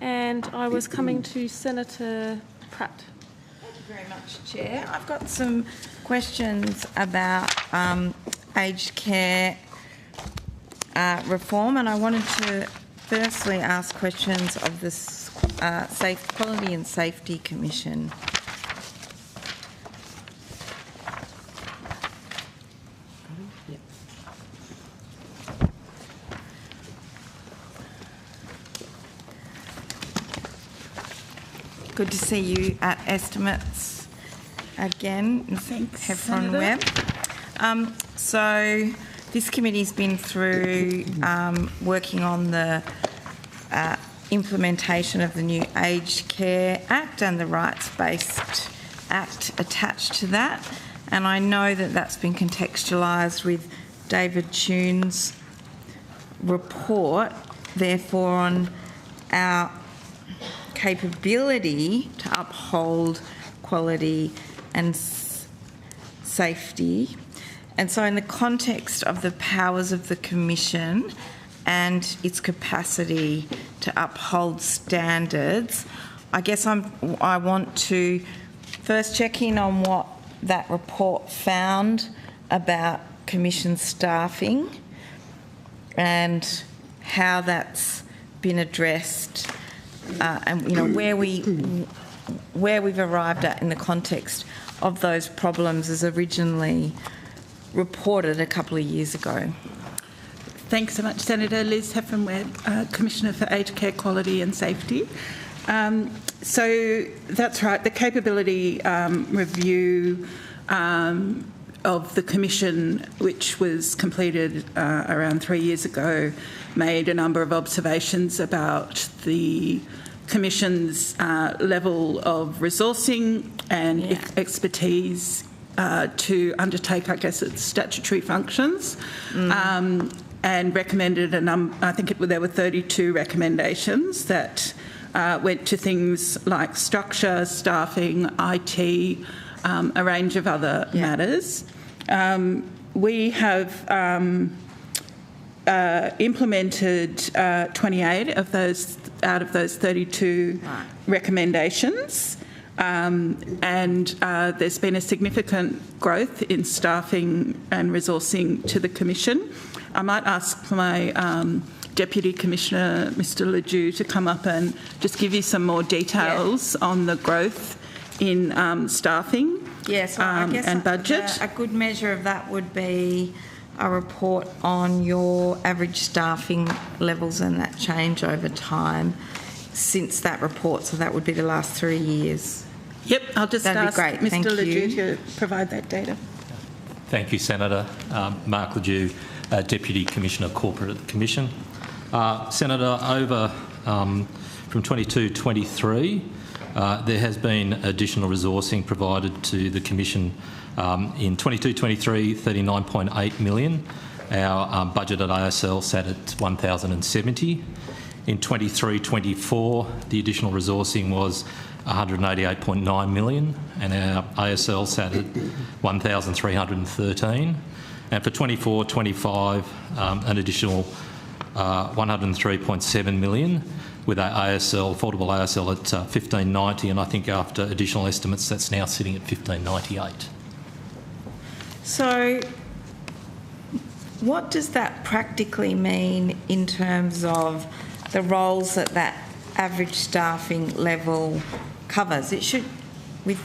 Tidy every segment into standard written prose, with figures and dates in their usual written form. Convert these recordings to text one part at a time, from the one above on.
and I was coming to Senator Pratt. Thank you very much, Chair. I've got some questions about aged care reform, and I wanted to firstly ask questions of the Quality and Safety Commission. Good to see you at estimates again. Thanks, Heffron Senator. Webb. So this committee's been through working on the implementation of the new Aged Care Act and the Rights-Based Act attached to that. And I know that that's been contextualised with David Tune's report, therefore on our capability to uphold quality and safety. And so in the context of the powers of the Commission and its capacity to uphold standards, I guess I want to first check in on what that report found about Commission staffing and how that's been addressed, and where we've arrived at in the context of those problems as originally reported a couple of years ago. Thanks so much, Senator. Liz Heffron-Webb, Commissioner for Aged Care Quality and Safety. So that's right, the capability review of the Commission, which was completed around 3 years ago, made a number of observations about the Commission's level of resourcing and expertise to undertake, I guess, its statutory functions, and recommended I think there were 32 recommendations that went to things like structure, staffing, IT, a range of other matters. We have implemented 28 of those out of those 32 recommendations, and there's been a significant growth in staffing and resourcing to the Commission. I might ask my Deputy Commissioner, Mr Ledoux, to come up and just give you some more details on the growth in staffing I guess and budget. A good measure of that would be a report on your average staffing levels and that change over time since that report, so that would be the last 3 years. Yep, I'll just ask Mr Ledoux to provide that data. Thank you, Senator. Mark Ledoux, Deputy Commissioner Corporate at the Commission. Senator, over from 22-23, there has been additional resourcing provided to the Commission. In 22-23, 39.8 million. Our budget at ASL sat at 1,070. In 23-24, the additional resourcing was 188.9 million, and our ASL sat at 1,313. And for 24-25, an additional 103.7 million, with our ASL, affordable ASL at 1,590, and I think after additional estimates, that's now sitting at 1,598. So what does that practically mean in terms of the roles that average staffing level covers? It should, with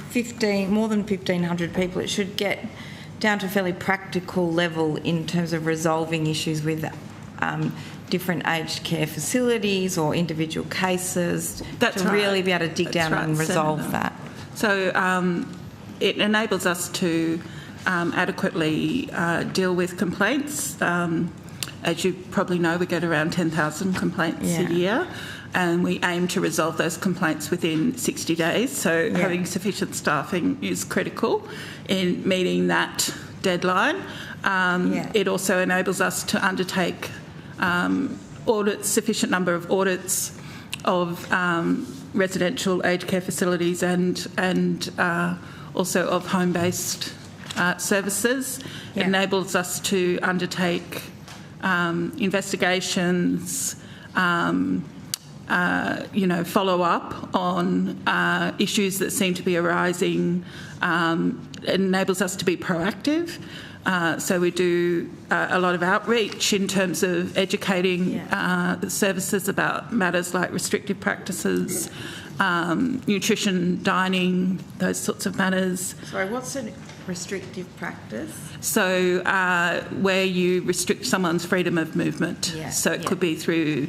more than 1,500 people, it should get down to a fairly practical level in terms of resolving issues with different aged care facilities or individual cases. That's to really be able to dig down and resolve Senator. That. So it enables us to adequately deal with complaints. As you probably know, we get around 10,000 complaints a year, and we aim to resolve those complaints within 60 days. So having sufficient staffing is critical in meeting that deadline. It also enables us to undertake audits, sufficient number of audits of residential aged care facilities and also of home-based services. It enables us to undertake investigations, follow up on issues that seem to be arising. It enables us to be proactive. So we do a lot of outreach in terms of educating the services about matters like restrictive practices, nutrition, dining, those sorts of matters. Sorry, what's a restrictive practice? So where you restrict someone's freedom of movement. So it could be through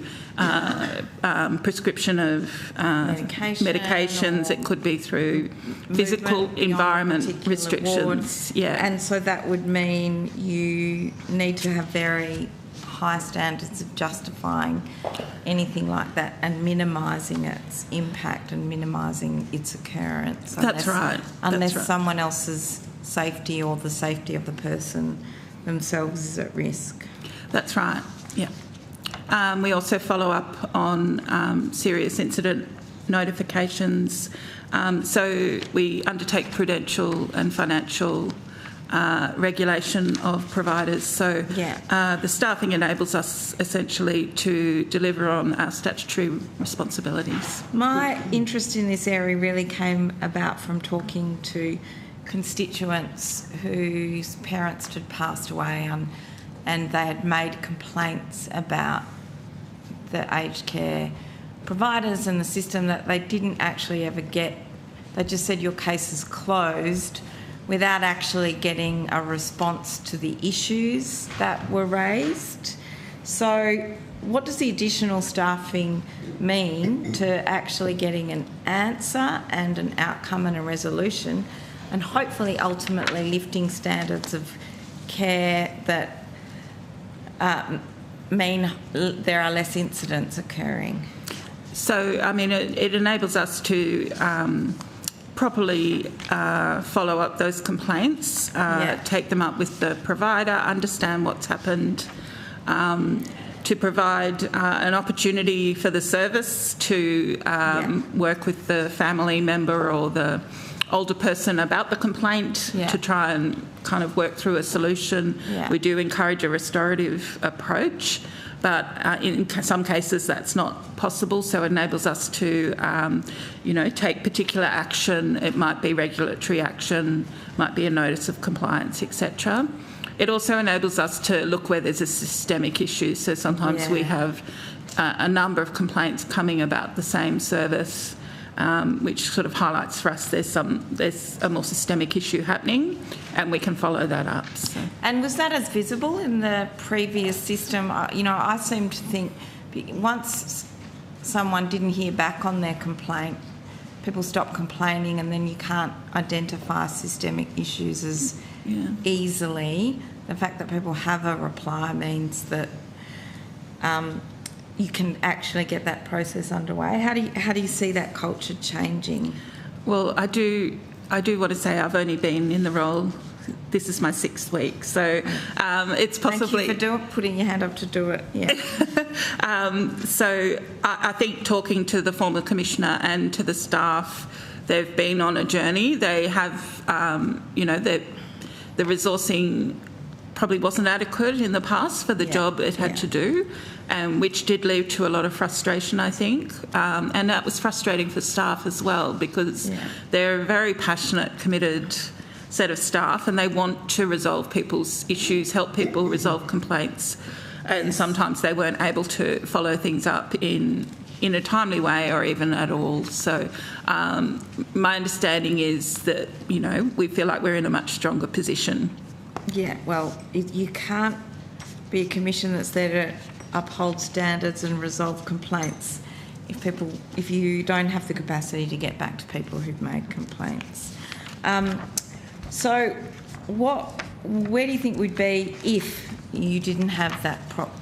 prescription of medications. It could be through physical environment restrictions. Wards. And so that would mean you need to have very high standards of justifying anything like that and minimising its impact and minimising its occurrence. That's right. Unless someone else's safety or the safety of the person themselves is at risk. That's right, yeah. We also follow up on serious incident notifications. So we undertake prudential and financial regulation of providers. So the staffing enables us essentially to deliver on our statutory responsibilities. My interest in this area really came about from talking to constituents whose parents had passed away and they had made complaints about the aged care providers and the system that they didn't actually ever get. They just said your case is closed without actually getting a response to the issues that were raised. So what does the additional staffing mean to actually getting an answer and an outcome and a resolution, and hopefully ultimately lifting standards of care that mean there are less incidents occurring? So, I mean, it enables us to properly follow up those complaints, take them up with the provider, understand what's happened, to provide an opportunity for the service to work with the family member or the older person about the complaint to try and kind of work through a solution. We do encourage a restorative approach, but in some cases that's not possible, so it enables us to take particular action. It might be regulatory action, might be a notice of compliance, etc. It also enables us to look where there's a systemic issue, so sometimes we have a number of complaints coming about the same service, which sort of highlights for us there's a more systemic issue happening, and we can follow that up. So. And was that as visible in the previous system? I seem to think once someone didn't hear back on their complaint, people stop complaining, and then you can't identify systemic issues as easily. The fact that people have a reply means that you can actually get that process underway. How do you see that culture changing? Well, I do want to say I've only been in the role. This is my 6th week, so it's possibly. Thank you for putting your hand up to do it. Yeah. So I think talking to the former commissioner and to the staff, they've been on a journey. They have, the resourcing probably wasn't adequate in the past for the job it had to do, which did lead to a lot of frustration, I think. And that was frustrating for staff as well, because they're a very passionate, committed set of staff, and they want to resolve people's issues, help people resolve complaints. And sometimes they weren't able to follow things up in a timely way or even at all. So my understanding is that, we feel like we're in a much stronger position. Yeah, well, you can't be a commission that's there to uphold standards and resolve complaints if you don't have the capacity to get back to people who've made complaints. So where do you think we'd be if you didn't have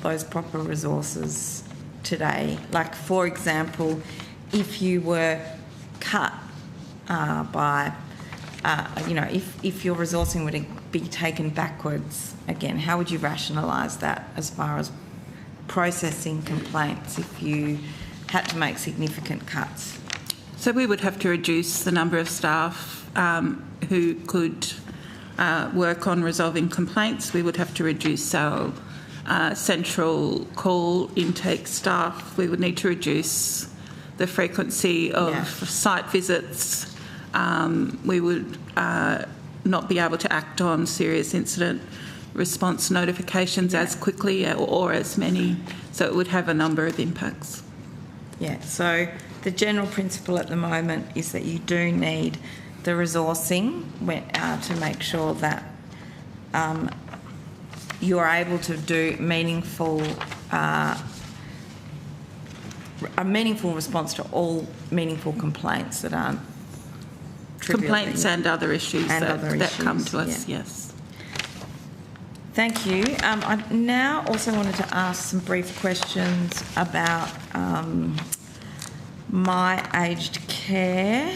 those proper resources today? Like, for example, if you were cut by, if your resourcing were to be taken backwards again, how would you rationalise that as far as processing complaints if you had to make significant cuts? So we would have to reduce the number of staff who could work on resolving complaints. We would have to reduce our central call intake staff. We would need to reduce the frequency of site visits. We would not be able to act on serious incident response notifications as quickly or as many, so it would have a number of impacts. Yeah, so the general principle at the moment is that you do need the resourcing to make sure that you are able to do a meaningful response to all meaningful complaints that aren't trivial. Complaints and other issues that come to us, yes. Thank you. I now also wanted to ask some brief questions about my aged care.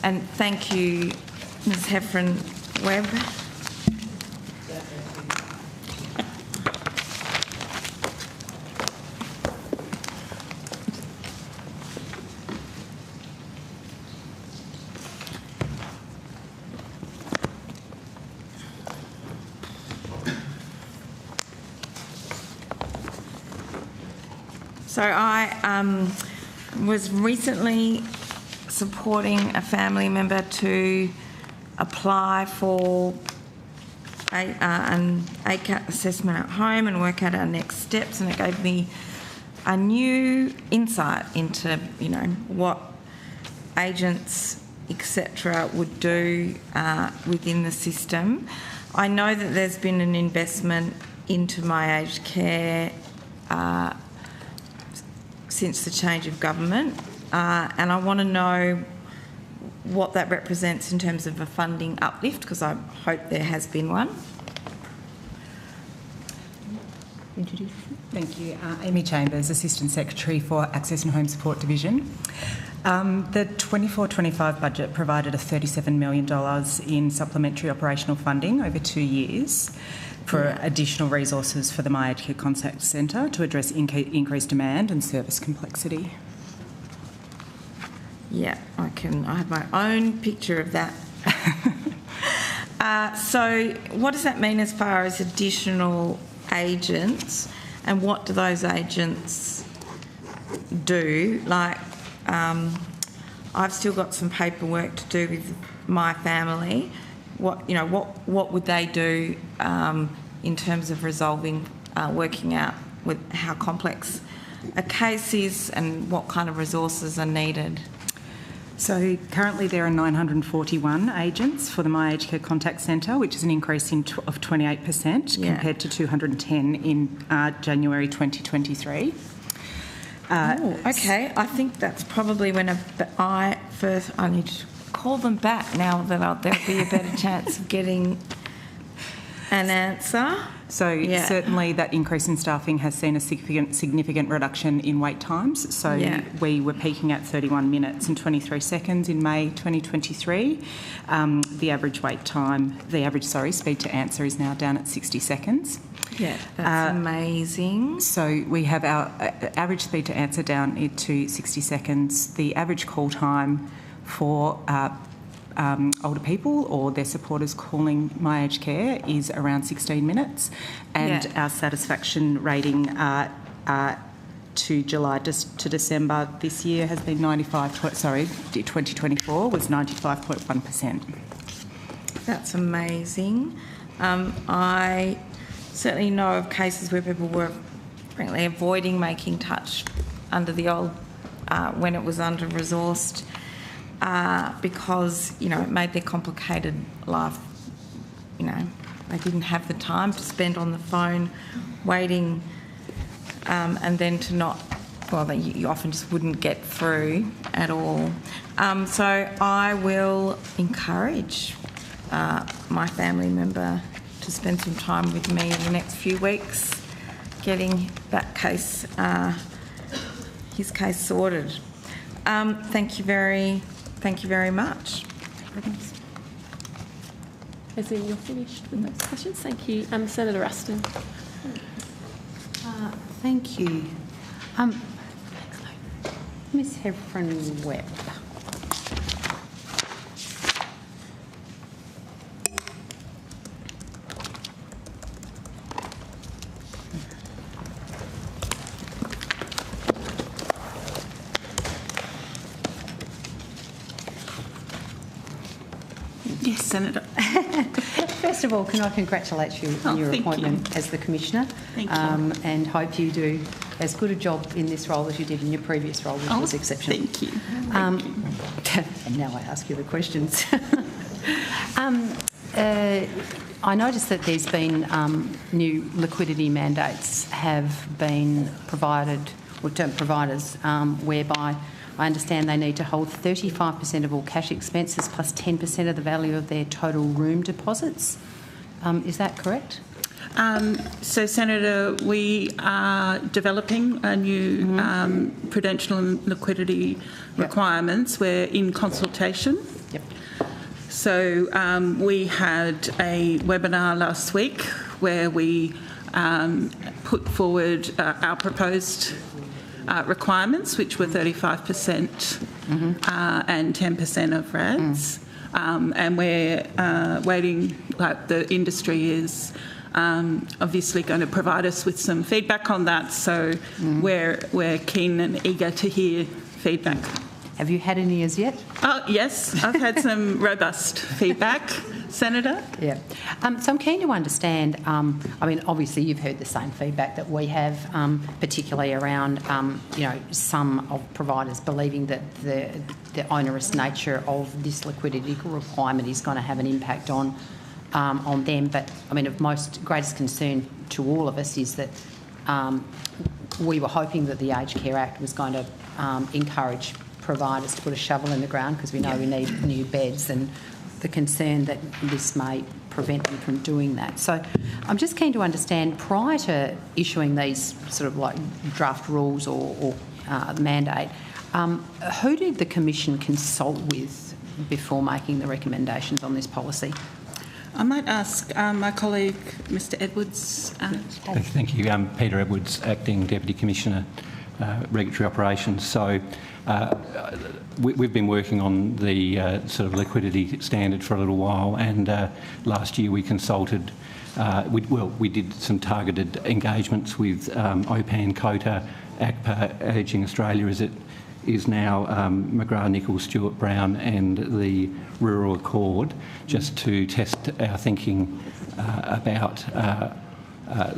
And thank you, Ms Heffron-Webb. So I was recently supporting a family member to apply for an ACAT assessment at home and work out our next steps, and it gave me a new insight into, what agents, etc., would do within the system. I know that there's been an investment into my aged care since the change of government, and I want to know what that represents in terms of a funding uplift, because I hope there has been one. Thank you. Amy Chambers, Assistant Secretary for Access and Home Support Division. The 24-25 budget provided a $37 million in supplementary operational funding over 2 years for additional resources for the My Aged Care Contact Centre to address increased demand and service complexity. Yeah, I have my own picture of that. So what does that mean as far as additional agents, and what do those agents do? Like, I've still got some paperwork to do with my family. What would they do in terms of resolving, working out with how complex a case is and what kind of resources are needed? So currently there are 941 agents for the My Aged Care Contact Centre, which is an increase of 28% compared to 210 in January 2023. Okay. I think that's probably when I need to call them back now that there'll be a better chance of getting an answer. So certainly that increase in staffing has seen a significant reduction in wait times. So we were peaking at 31 minutes and 23 seconds in May 2023. The average speed to answer is now down at 60 seconds. Yeah, that's amazing. So we have our average speed to answer down to 60 seconds. The average call time for older people or their supporters calling My Aged Care is around 16 minutes, and our satisfaction rating to July to December this year has been 2024 was 95.1%. That's amazing. I certainly know of cases where people were frankly avoiding making touch under the old when it was under-resourced. Because, it made their complicated life, they didn't have the time to spend on the phone waiting, and then to you often just wouldn't get through at all. So I will encourage my family member to spend some time with me in the next few weeks getting that case, his case sorted. Thank you very much. Leslie, you're finished with those questions. Thank you. Senator Ruston. Thank you. Ms Heffron-Webb. Yes, Senator. First of all, can I congratulate you on your thank appointment as the Commissioner? Thank you. And hope you do as good a job in this role as you did in your previous role, which was exceptional. Thank you. And now I ask you the questions. I noticed that there's been new liquidity mandates have been provided, or to providers, whereby I understand they need to hold 35% of all cash expenses plus 10% of the value of their total room deposits. Is that correct? So, Senator, we are developing a new prudential and liquidity requirements. We're in consultation. Yep. So we had a webinar last week where we put forward our proposed requirements, which were 35% and 10% of RADs. And we're waiting, like the industry is obviously going to provide us with some feedback on that. So we're keen and eager to hear feedback. Have you had any as yet? Oh, yes, I've had some robust feedback, Senator. Yeah. So I'm keen to understand, I mean, obviously you've heard the same feedback that we have, particularly around, some of providers believing that the onerous nature of this liquidity requirement is going to have an impact on them. But, I mean, of greatest concern to all of us is that we were hoping that the Aged Care Act was going to encourage providers to put a shovel in the ground, because we know we need new beds, and the concern that this may prevent them from doing that. So I'm just keen to understand, prior to issuing these sort of like draft rules or mandate, who did the Commission consult with before making the recommendations on this policy? I might ask my colleague, Mr Edwards. Thank you. Peter Edwards, Acting Deputy Commissioner, Regulatory Operations. So we've been working on the sort of liquidity standard for a little while, and last year we consulted, we did some targeted engagements with OPAN, COTA, ACPA, Ageing Australia as it is now, McGrath, Nichols, Stewart Brown and the Rural Accord, just to test our thinking about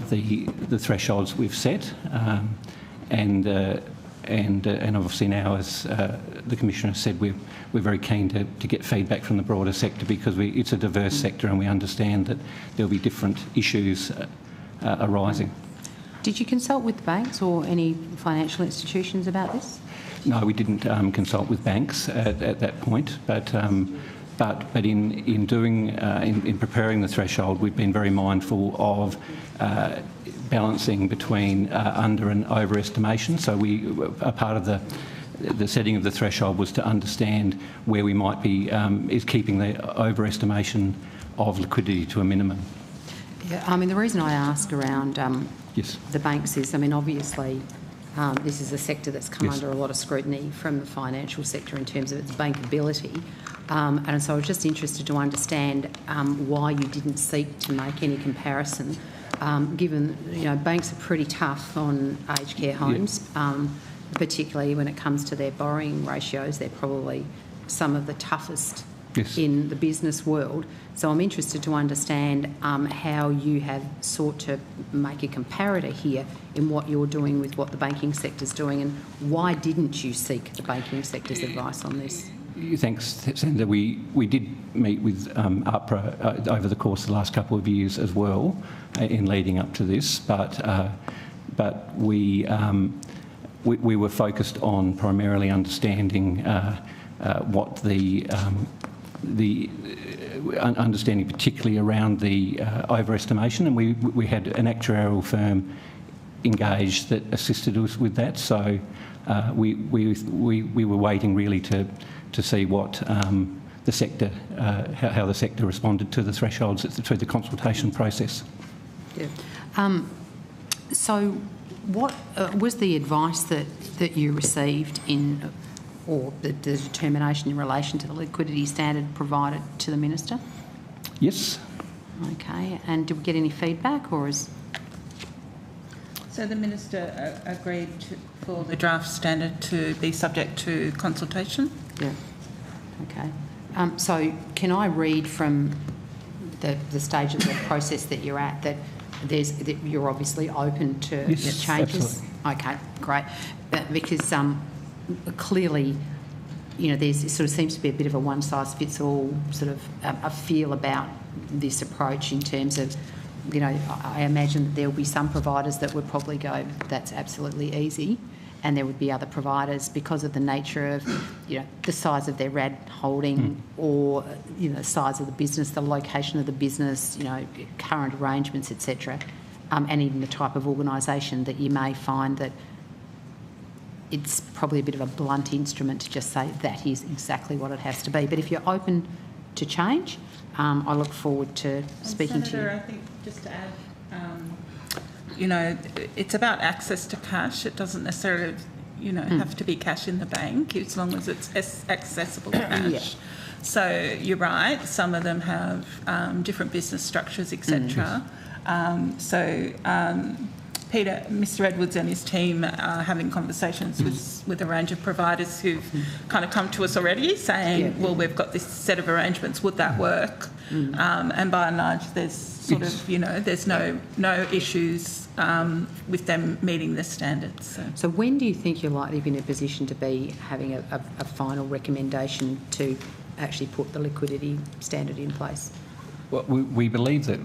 the thresholds we've set. And obviously now, as the Commissioner said, we're very keen to get feedback from the broader sector, because it's a diverse sector and we understand that there'll be different issues arising. Did you consult with banks or any financial institutions about this? No, we didn't consult with banks at that point, but in preparing the threshold, we've been very mindful of balancing between under and overestimation. So a part of the setting of the threshold was to understand where we might be is keeping the overestimation of liquidity to a minimum. Yeah, I mean, the reason I ask around Yes. the banks is, I mean, obviously this is a sector that's come Yes. under a lot of scrutiny from the financial sector in terms of its bankability. And so I was just interested to understand why you didn't seek to make any comparison, given, banks are pretty tough on aged care homes, particularly when it comes to their borrowing ratios. They're probably some of the toughest Yes. in the business world. So I'm interested to understand how you have sought to make a comparator here in what you're doing with what the banking sector's doing, and why didn't you seek the banking sector's advice on this? Thanks, Senator. We did meet with AUSPRA over the course of the last couple of years as well in leading up to this, but we were focused on primarily understanding what the understanding particularly around the overestimation, and we had an actuarial firm engaged that assisted us with that. So we were waiting really to see what the sector, how the sector responded to the thresholds through the consultation process. Yeah. So what was the advice that you received or the determination in relation to the liquidity standard provided to the Minister? Yes. Okay, and did we get any feedback, or is... So the Minister agreed for the draft standard to be subject to consultation? Yeah. Okay. So can I read from the stage of the process that you're at that you're obviously open to Yes, changes? absolutely. Okay, great. Because clearly, there sort of seems to be a bit of a one-size-fits-all sort of a feel about this approach in terms of, I imagine that there will be some providers that would probably go, that's absolutely easy, and there would be other providers, because of the nature of, the size of their RAD holding or, the size of the business, the location of the business, current arrangements, etc., and even the type of organisation, that you may find that it's probably a bit of a blunt instrument to just say that is exactly what it has to be. But if you're open to change, I look forward to speaking Senator, to you. I think just to add, it's about access to cash. It doesn't necessarily, have to be cash in the bank, as long as it's accessible cash. Yeah. So you're right, some of them have different business structures, etc. Peter, Mr Edwards and his team are having conversations with a range of providers who've kind of come to us already saying, well, we've got this set of arrangements, would that work? And by and large, there's sort of, there's no issues with them meeting the standards. So when do you think you're likely to be in a position to be having a final recommendation to actually put the liquidity standard in place? Well, we believe that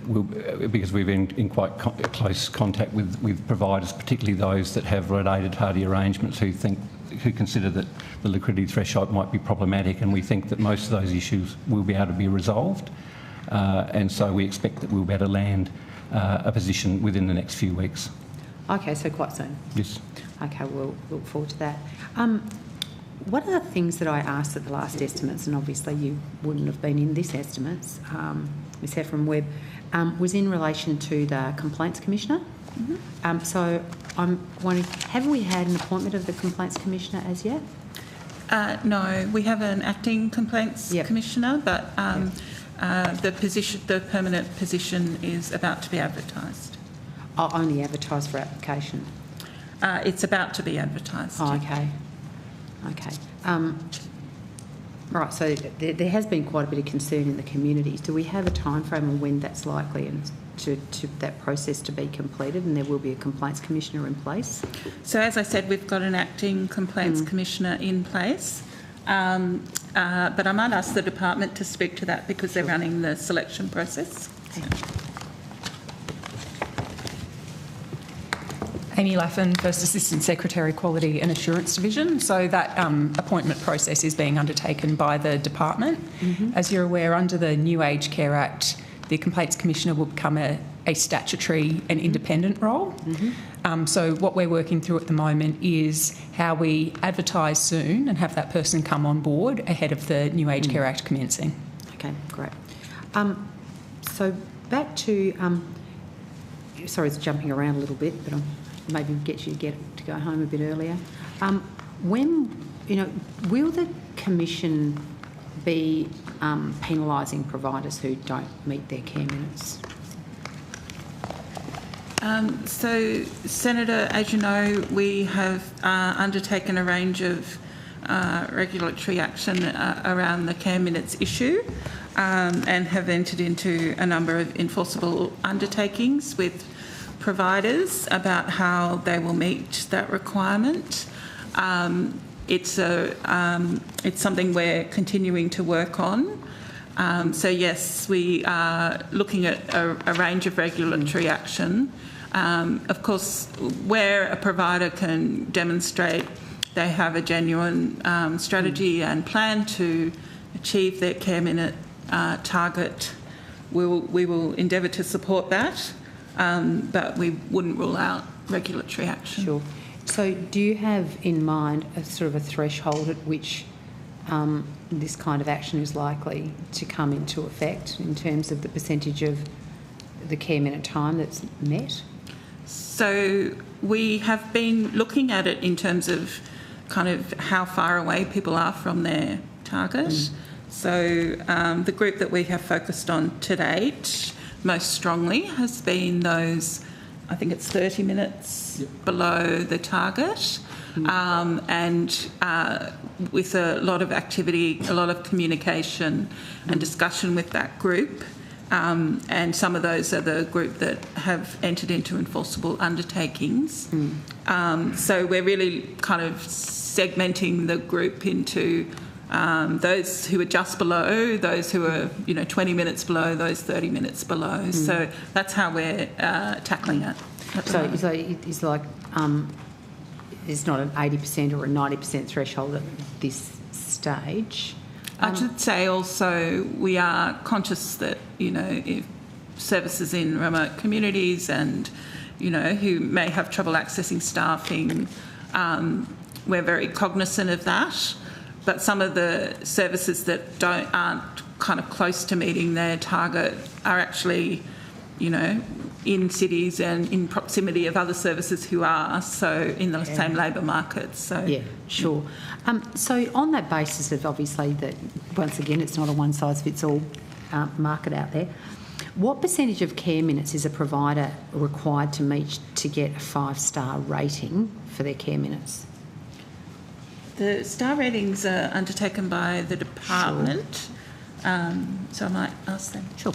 because we've been in quite close contact with providers, particularly those that have related party arrangements who consider that the liquidity threshold might be problematic, and we think that most of those issues will be able to be resolved. And so we expect that we'll be able to land a position within the next few weeks. Okay, so quite soon. Yes. Okay, we'll look forward to that. One of the things that I asked at the last estimates, and obviously you wouldn't have been in this estimates, Ms Heffron-Webb, was in relation to the Complaints Commissioner. So I'm wondering, have we had an appointment of the Complaints Commissioner as yet? No, we have an acting Complaints Commissioner, but the permanent position is about to be advertised. Oh, only advertised for application? It's about to be advertised. Oh, okay. Okay. Right, so there has been quite a bit of concern in the communities. Do we have a timeframe on when that's likely and to that process to be completed, and there will be a Complaints Commissioner in place? So as I said, we've got an acting Complaints Commissioner in place, but I might ask the department to speak to that because they're running the selection process. Amy Laffin, First Assistant Secretary, Quality and Assurance Division. So that appointment process is being undertaken by the department. As you're aware, under the New Aged Care Act, the Complaints Commissioner will become a statutory and independent role. So what we're working through at the moment is how we advertise soon and have that person come on board ahead of the New Aged Care Act commencing. Okay, great. So back to, sorry, it's jumping around a little bit, but maybe get you to go home a bit earlier. When, will the Commission be penalising providers who don't meet their care minutes? So, Senator, as you know, we have undertaken a range of regulatory action around the care minutes issue and have entered into a number of enforceable undertakings with providers about how they will meet that requirement. It's something we're continuing to work on. So yes, we are looking at a range of regulatory action. Of course, where a provider can demonstrate they have a genuine strategy and plan to achieve their care minute target, we will endeavour to support that. But we wouldn't rule out regulatory action. Sure. So do you have in mind a sort of a threshold at which this kind of action is likely to come into effect in terms of the percentage of the care minute time that's met? So we have been looking at it in terms of kind of how far away people are from their target. So the group that we have focused on to date most strongly has been those I think it's 30 minutes below the target, and with a lot of activity, a lot of communication and discussion with that group. And some of those are the group that have entered into enforceable undertakings. So we're really kind of segmenting the group into those who are just below, those who are 20 minutes below, those 30 minutes below. So that's how we're tackling it. So it's like there's not an 80% or a 90% threshold at this stage. I should say also we are conscious that, if services in remote communities and, who may have trouble accessing staffing, we're very cognizant of that. But some of the services that aren't kind of close to meeting their target are actually, in cities and in proximity of other services who are, so in the same labour market. So yeah, sure. So on that basis of obviously that, once again, it's not a one-size-fits-all market out there, what percentage of care minutes is a provider required to meet to get a 5-star rating for their care minutes? The star ratings are undertaken by the department, so I might ask them. Sure.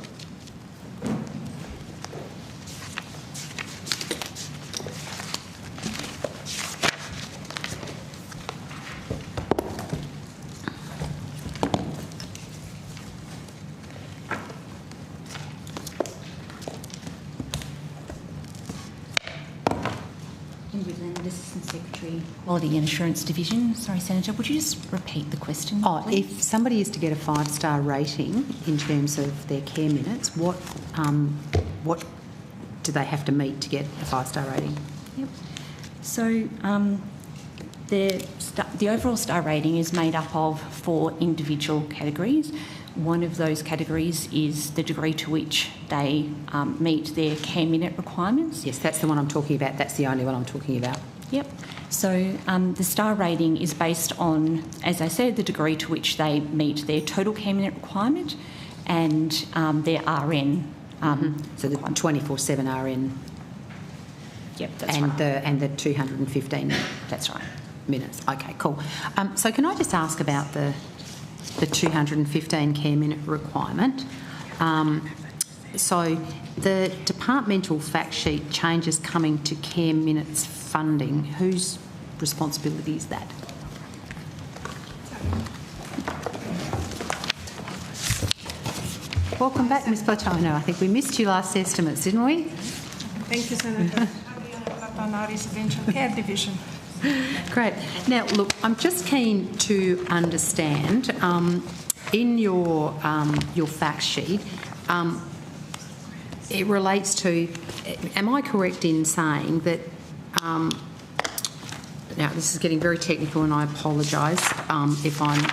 Assistant Secretary, Quality and Assurance Division. Sorry, Senator, would you just repeat the question? If somebody is to get a 5-star rating in terms of their care minutes, what do they have to meet to get a 5-star rating? Yep. So the overall star rating is made up of 4 individual categories. One of those categories is the degree to which they meet their care minute requirements. Yes, that's the one I'm talking about. That's the only one I'm talking about. Yep. So the star rating is based on, as I said, the degree to which they meet their total care minute requirement and their RN. So the 24/7 RN. Yep, that's and right. And the 215. That's right. Minutes. Okay, cool. So can I just ask about the 215 care minute requirement? So the departmental fact sheet changes coming to care minutes funding. Whose responsibility is that? Welcome back, Ms Platano. I think we missed you last estimates, didn't we? Thank you, Senator. On our residential care division. Great. Now, look, I'm just keen to understand, in your fact sheet, it relates to, am I correct in saying that, now this is getting very technical and I apologise if I'm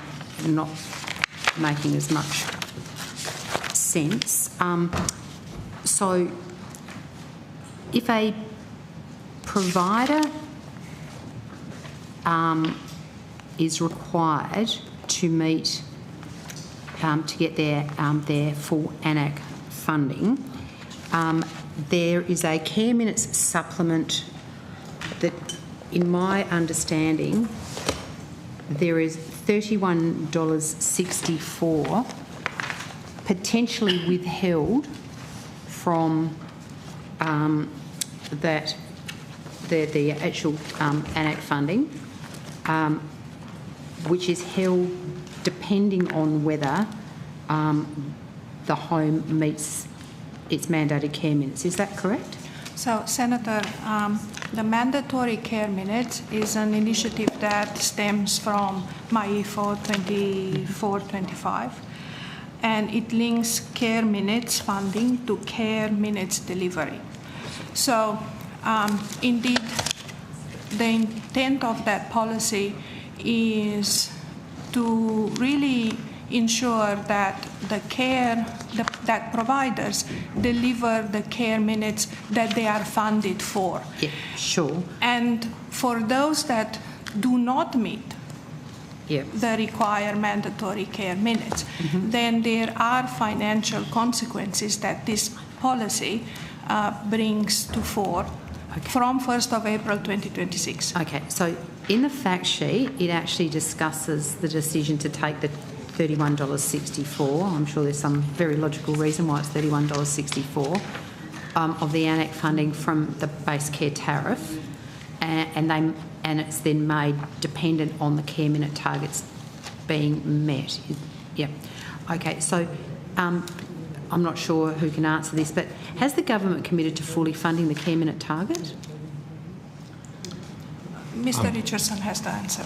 not making as much sense. So if a provider is required to meet to get their full ANAC funding, there is a care minutes supplement that, in my understanding, there is $31.64 potentially withheld from that the actual ANAC funding, which is held depending on whether the home meets its mandated care minutes. Is that correct? So, Senator, the mandatory care minutes is an initiative that stems from MyEFO 24-25, and it links care minutes funding to care minutes delivery. So, indeed, the intent of that policy is to really ensure that that providers deliver the care minutes that they are funded for. Yeah, sure. And for those that do not meet the required mandatory care minutes, then there are financial consequences that this policy brings to fore from 1st of April 2026. Okay, so in the fact sheet, it actually discusses the decision to take the $31.64. I'm sure there's some very logical reason why it's $31.64 of the ANAC funding from the base care tariff, and it's then made dependent on the care minute targets being met. Yeah. Okay, so I'm not sure who can answer this, but has the government committed to fully funding the care minute target? Mr. Richardson has the answer.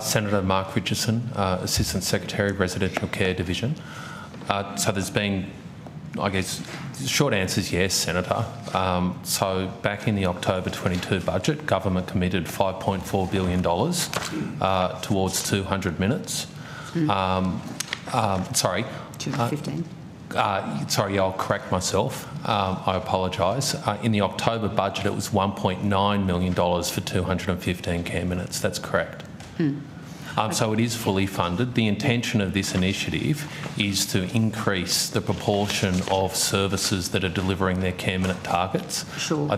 Senator Mark Richardson, Assistant Secretary, Residential Care Division. So there's been, I guess, the short answer is yes, Senator. So back in the October 22 budget, government committed $5.4 billion towards 200 minutes. Sorry. 215. Sorry, I'll correct myself. I apologise. In the October budget, it was $1.9 million for 215 care minutes. That's correct. So it is fully funded. The intention of this initiative is to increase the proportion of services that are delivering their care minute targets. Sure.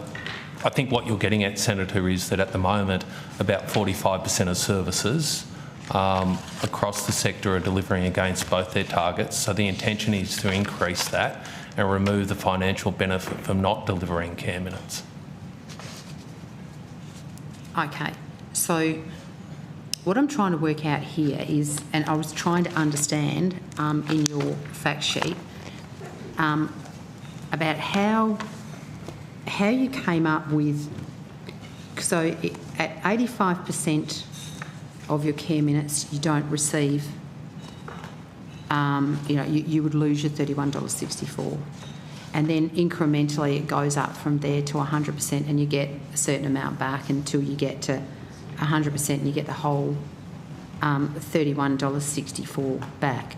I think what you're getting at, Senator, is that at the moment about 45% of services across the sector are delivering against both their targets. So the intention is to increase that and remove the financial benefit from not delivering care minutes. Okay, so what I'm trying to work out here is, and I was trying to understand in your fact sheet about how you came up with, so at 85% of your care minutes you don't receive, you would lose your $31.64, and then incrementally it goes up from there to 100% and you get a certain amount back until you get to 100% and you get the whole $31.64 back.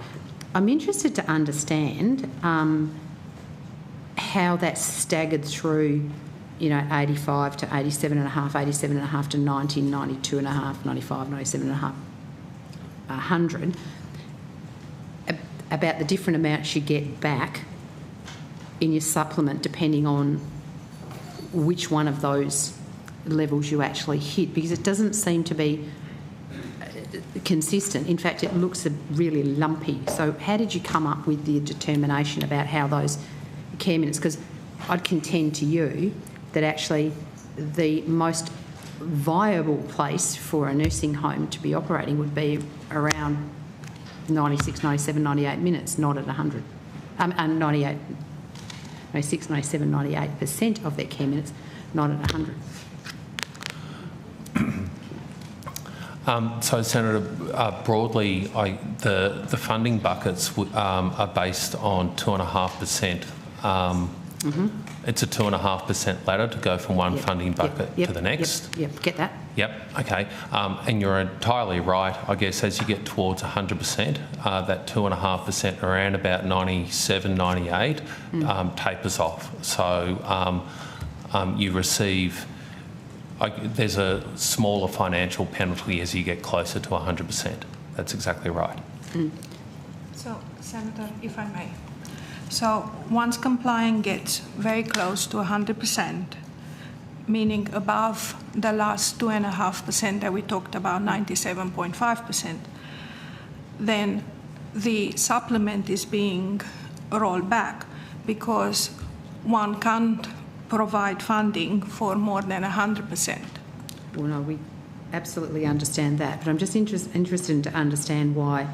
I'm interested to understand how that's staggered through, 85 to 87.5, 87.5 to 90, 92.5, 95, 97.5, 100, about the different amounts you get back in your supplement depending on which one of those levels you actually hit, because it doesn't seem to be consistent. In fact, it looks really lumpy. So how did you come up with the determination about how those care minutes, because I'd contend to you that actually the most viable place for a nursing home to be operating would be around 96, 97, 98 minutes, not at 100. 96, 97, 98% of their care minutes, not at 100. So, Senator, broadly, the funding buckets are based on 2.5%. It's a 2.5% ladder to go from one funding bucket to the next. Yep, get that. Yep, okay. And you're entirely right. I guess as you get towards 100%, that 2.5% around about 97, 98 tapers off. So you receive... there's a smaller financial penalty as you get closer to 100%. That's exactly right. So, Senator, if I may. So, once complying gets very close to 100%, meaning above the last 2.5% that we talked about, 97.5%, then the supplement is being rolled back because one can't provide funding for more than 100%. Well, no, we absolutely understand that, but I'm just interested to understand why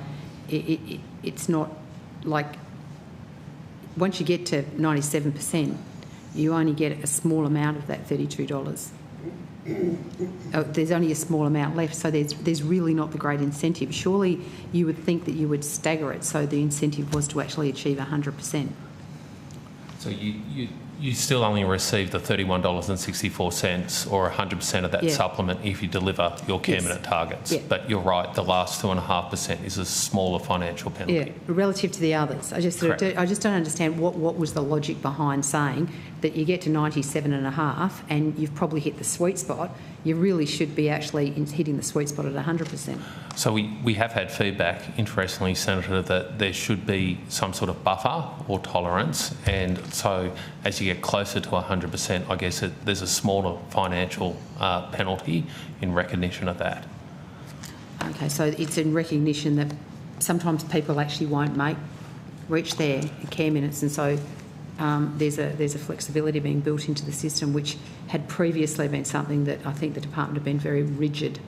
it's not like once you get to 97%, you only get a small amount of that $32. There's only a small amount left, so there's really not the great incentive. Surely you would think that you would stagger it so the incentive was to actually achieve 100%. So you still only receive the $31.64 or 100% of that supplement if you deliver your care minute targets. Yeah. But you're right, the last 2.5% is a smaller financial penalty. Yeah, relative to the others. I just don't understand what was the logic behind saying that you get to 97.5 and you've probably hit the sweet spot, you really should be actually hitting the sweet spot at 100%. So we have had feedback, interestingly, Senator, that there should be some sort of buffer or tolerance, and so as you get closer to 100%, I guess there's a smaller financial penalty in recognition of that. Okay, so it's in recognition that sometimes people actually won't reach their care minutes, and so there's a flexibility being built into the system, which had previously been something that I think the department had been very rigid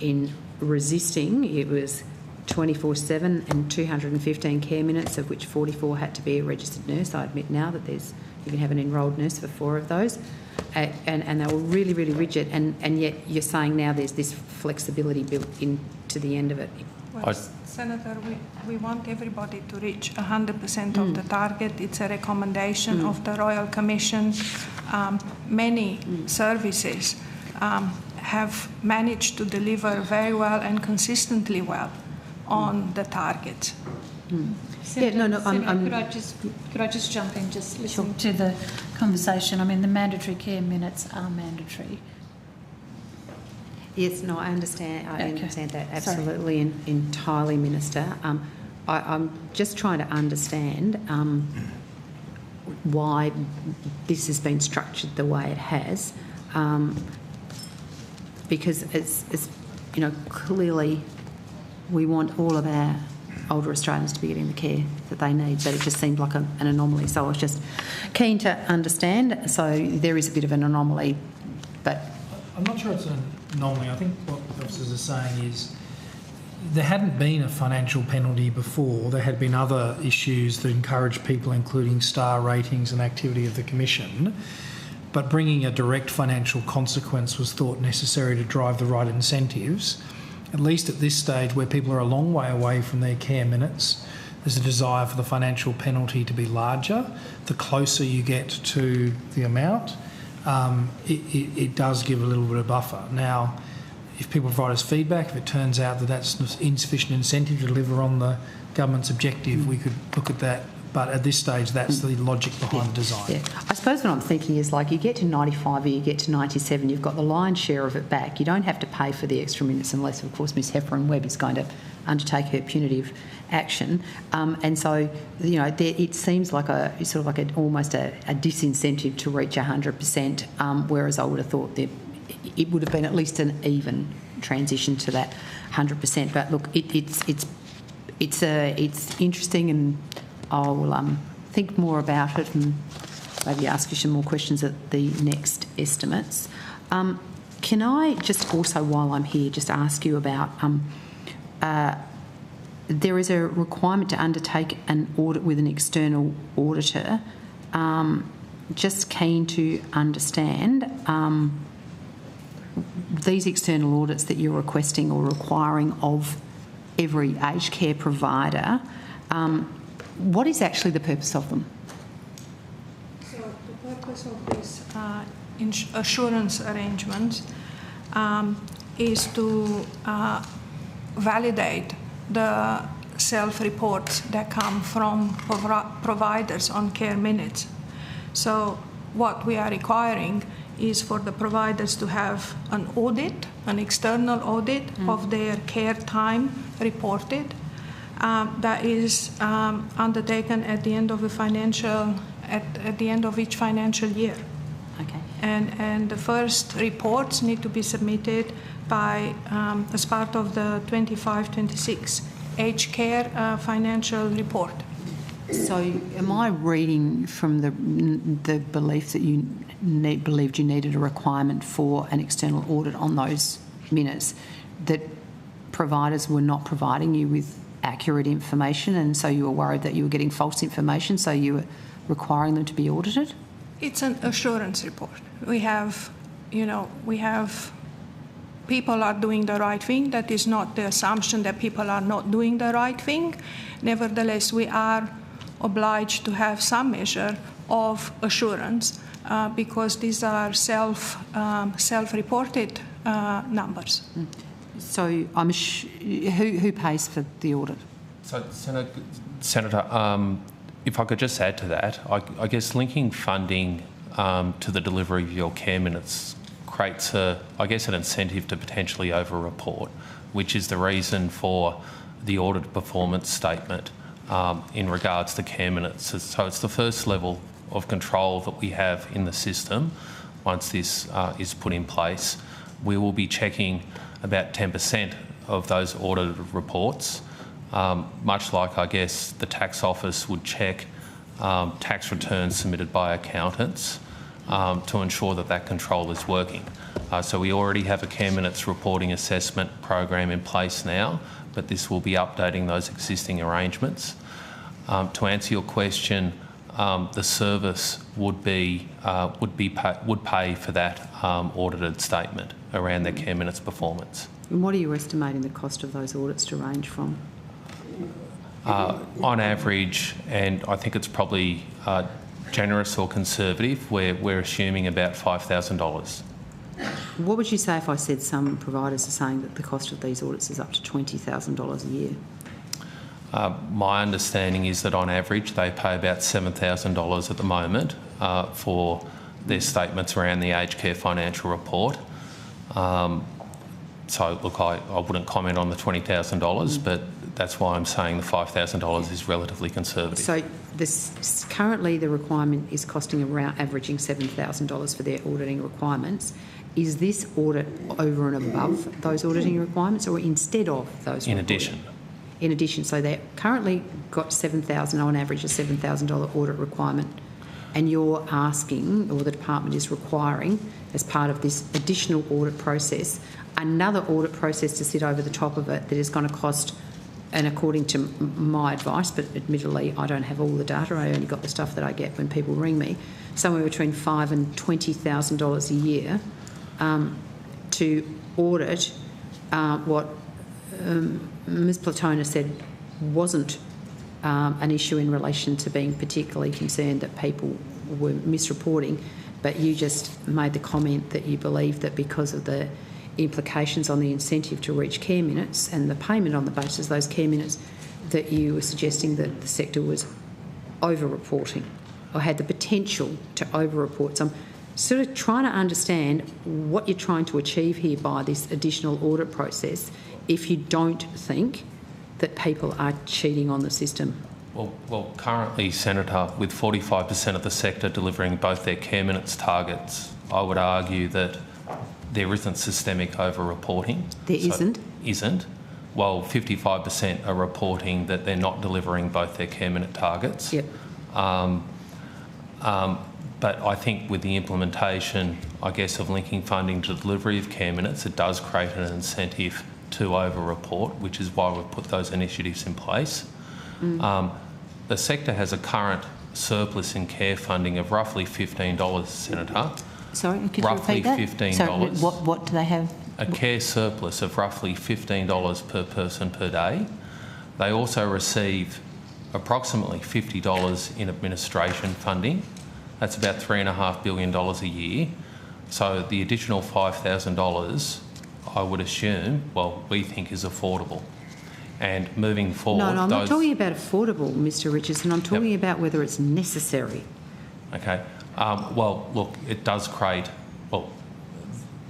in resisting. It was 24/7 and 215 care minutes, of which 44 had to be a registered nurse. I admit now that you can have an enrolled nurse for 4 of those, and they were really, really rigid. And yet you're saying now there's this flexibility built into the end of it. Well, Senator, we want everybody to reach 100% of the target. It's a recommendation of the Royal Commission. Many services have managed to deliver very well and consistently well on the target. Senator, could I just jump in, just listening to the conversation? I mean, the mandatory care minutes are mandatory. Yes, no, I understand. I understand that absolutely and entirely, Minister. I'm just trying to understand why this has been structured the way it has, because it's clearly we want all of our older Australians to be getting the care that they need, but it just seemed like an anomaly. So I was just keen to understand. So there is a bit of an anomaly, but I'm not sure it's an anomaly. I think what the officers are saying is there hadn't been a financial penalty before. There had been other issues that encouraged people, including star ratings and activity of the Commission, but bringing a direct financial consequence was thought necessary to drive the right incentives. At least at this stage, where people are a long way away from their care minutes, there's a desire for the financial penalty to be larger. The closer you get to the amount, it does give a little bit of buffer. Now, if people provide us feedback, if it turns out that that's insufficient incentive to deliver on the government's objective, we could look at that. But at this stage, that's the logic behind the design. Yeah. I suppose what I'm thinking is, like, you get to 95 or you get to 97, you've got the lion's share of it back. You don't have to pay for the extra minutes unless, of course, Ms Heffernan-Webb is going to undertake her punitive action. And so, it seems like almost a disincentive to reach 100%, whereas I would have thought that it would have been at least an even transition to that 100%. But look, it's interesting, and I'll think more about it and maybe ask you some more questions at the next estimates. Can I just also, while I'm here, just ask you about there is a requirement to undertake an audit with an external auditor. Just keen to understand these external audits that you're requesting or requiring of every aged care provider. What is actually the purpose of them? So the purpose of this assurance arrangement is to validate the self-reports that come from providers on care minutes. So what we are requiring is for the providers to have an audit, an external audit of their care time reported. That is undertaken at the end of at the end of each financial year. Okay. And the first reports need to be submitted by as part of the 25-26 aged care financial report. So, am I reading from the belief that you believed you needed a requirement for an external audit on those minutes, that providers were not providing you with accurate information, and so you were worried that you were getting false information, so you were requiring them to be audited? It's an assurance report. We have people are doing the right thing. That is not the assumption that people are not doing the right thing. Nevertheless, we are obliged to have some measure of assurance because these are self-reported numbers. So, who pays for the audit? So, Senator, if I could just add to that, I guess linking funding to the delivery of your care minutes creates, an incentive to potentially over-report, which is the reason for the audit performance statement in regards to care minutes. So it's the first level of control that we have in the system. Once this is put in place, we will be checking about 10% of those audited reports, much like, I guess, the tax office would check tax returns submitted by accountants to ensure that that control is working. So we already have a care minutes reporting assessment program in place now, but this will be updating those existing arrangements. To answer your question, the service would pay for that audited statement around their care minutes performance. And what are you estimating the cost of those audits to range from? On average, and I think it's probably generous or conservative, we're assuming about $5,000. What would you say if I said some providers are saying that the cost of these audits is up to $20,000 a year? My understanding is that on average they pay about $7,000 at the moment for their statements around the aged care financial report. So look, I wouldn't comment on the $20,000, but that's why I'm saying the $5,000 is relatively conservative. So currently the requirement is costing around averaging $7,000 for their auditing requirements. Is this audit over and above those auditing requirements, or instead of those? In addition. In addition, so they've currently got $7,000 on average, a $7,000 audit requirement, and you're asking, or the department is requiring, as part of this additional audit process, another audit process to sit over the top of it that is going to cost, and according to my advice, but admittedly I don't have all the data, I only got the stuff that I get when people ring me, somewhere between $5,000 and $20,000 a year to audit what Ms Platona said wasn't an issue in relation to being particularly concerned that people were misreporting, but you just made the comment that you believe that because of the implications on the incentive to reach care minutes and the payment on the basis of those care minutes, that you were suggesting that the sector was over-reporting or had the potential to over-report. So I'm sort of trying to understand what you're trying to achieve here by this additional audit process if you don't think that people are cheating on the system. Well, currently, Senator, with 45% of the sector delivering both their care minutes targets, I would argue that there isn't systemic over-reporting. There isn't? Isn't. Well, 55% are reporting that they're not delivering both their care minute targets. Yep. But I think with the implementation, I guess, of linking funding to delivery of care minutes, it does create an incentive to over-report, which is why we've put those initiatives in place. The sector has a current surplus in care funding of roughly $15, Senator. Sorry, could roughly you repeat that? $15. So what do they have? A care surplus of roughly $15 per person per day. They also receive approximately $50 in administration funding. That's about $3.5 billion a year. So the additional $5,000, I would assume, well, we think is affordable. And moving forward... No, I'm not talking about affordable, Mr Richardson. I'm talking about whether it's necessary. Okay. Well, look, it does create, well,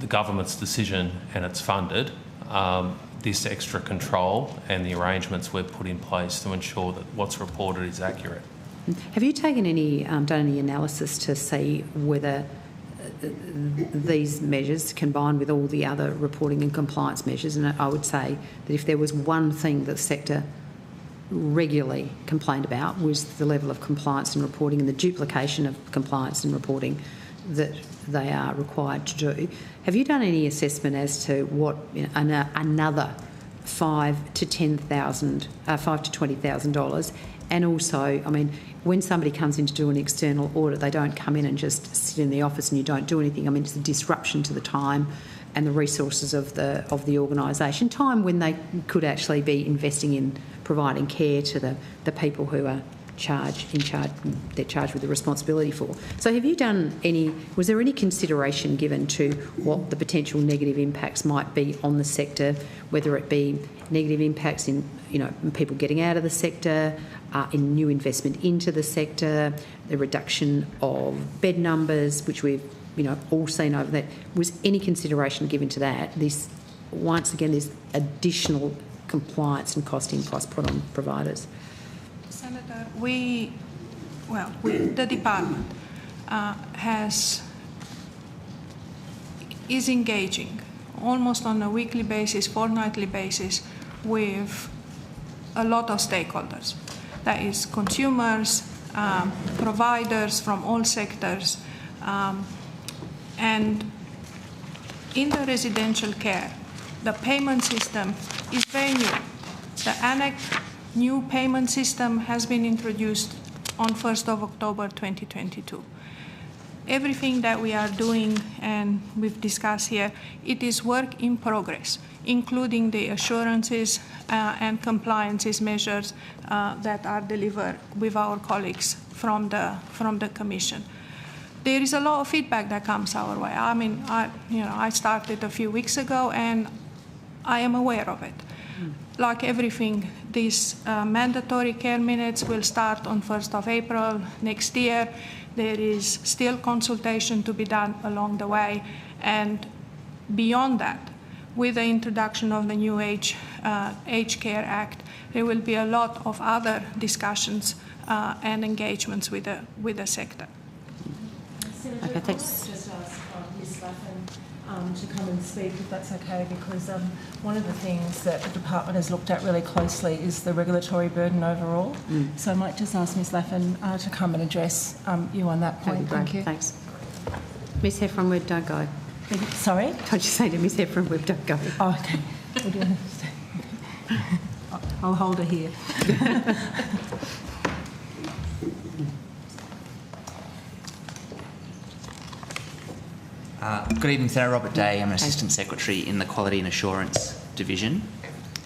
the government's decision, and it's funded, this extra control and the arrangements we've put in place to ensure that what's reported is accurate. Have you taken any, done any analysis to see whether these measures combined with all the other reporting and compliance measures, and I would say that if there was one thing that the sector regularly complained about was the level of compliance and reporting and the duplication of compliance and reporting that they are required to do. Have you done any assessment as to what another $5,000 to $20,000? And also, I mean, when somebody comes in to do an external audit, they don't come in and just sit in the office and you don't do anything. I mean, it's a disruption to the time and the resources of the organisation, time when they could actually be investing in providing care to the people who are they're charged with the responsibility for. So was there any consideration given to what the potential negative impacts might be on the sector, whether it be negative impacts in people getting out of the sector, in new investment into the sector, the reduction of bed numbers, which we've all seen over that? Was any consideration given to that? Once again, there's additional compliance and cost imposts put on providers. Senator, the department is engaging almost on a weekly basis, fortnightly basis with a lot of stakeholders. That is consumers, providers from all sectors, and in the residential care, the payment system is very new. The ANAC new payment system has been introduced on 1st of October 2022. Everything that we are doing and we've discussed here, it is work in progress, including the assurances and compliances measures that are delivered with our colleagues from the Commission. There is a lot of feedback that comes our way. I mean, I started a few weeks ago, and I am aware of it. Like everything, these mandatory care minutes will start on 1st of April next year. There is still consultation to be done along the way. And beyond that, with the introduction of the new Age Care Act, there will be a lot of other discussions and engagements with the sector. Okay, thanks. Just ask Ms. Laffin to come and speak, if that's okay, because one of the things that the department has looked at really closely is the regulatory burden overall. So I might just ask Ms. Laffin to come and address you on that point. Thank you. Thanks. Ms. Heffron, we don't go. Sorry? Can't you say to Ms. Heffron, we don't go? Oh, okay. I'll hold her here. Good evening, Senator. Robert Day. I'm an Assistant Secretary in the Quality and Assurance Division.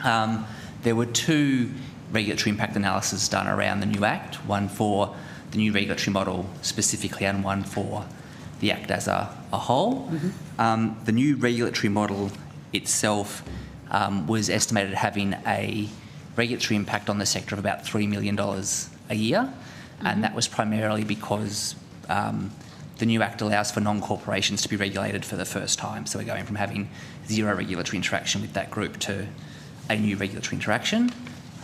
There were two regulatory impact analyses done around the new Act, one for the new regulatory model specifically and one for the Act as a whole. The new regulatory model itself was estimated having a regulatory impact on the sector of about $3 million a year, and that was primarily because the new Act allows for non-corporations to be regulated for the first time. So we're going from having zero regulatory interaction with that group to a new regulatory interaction.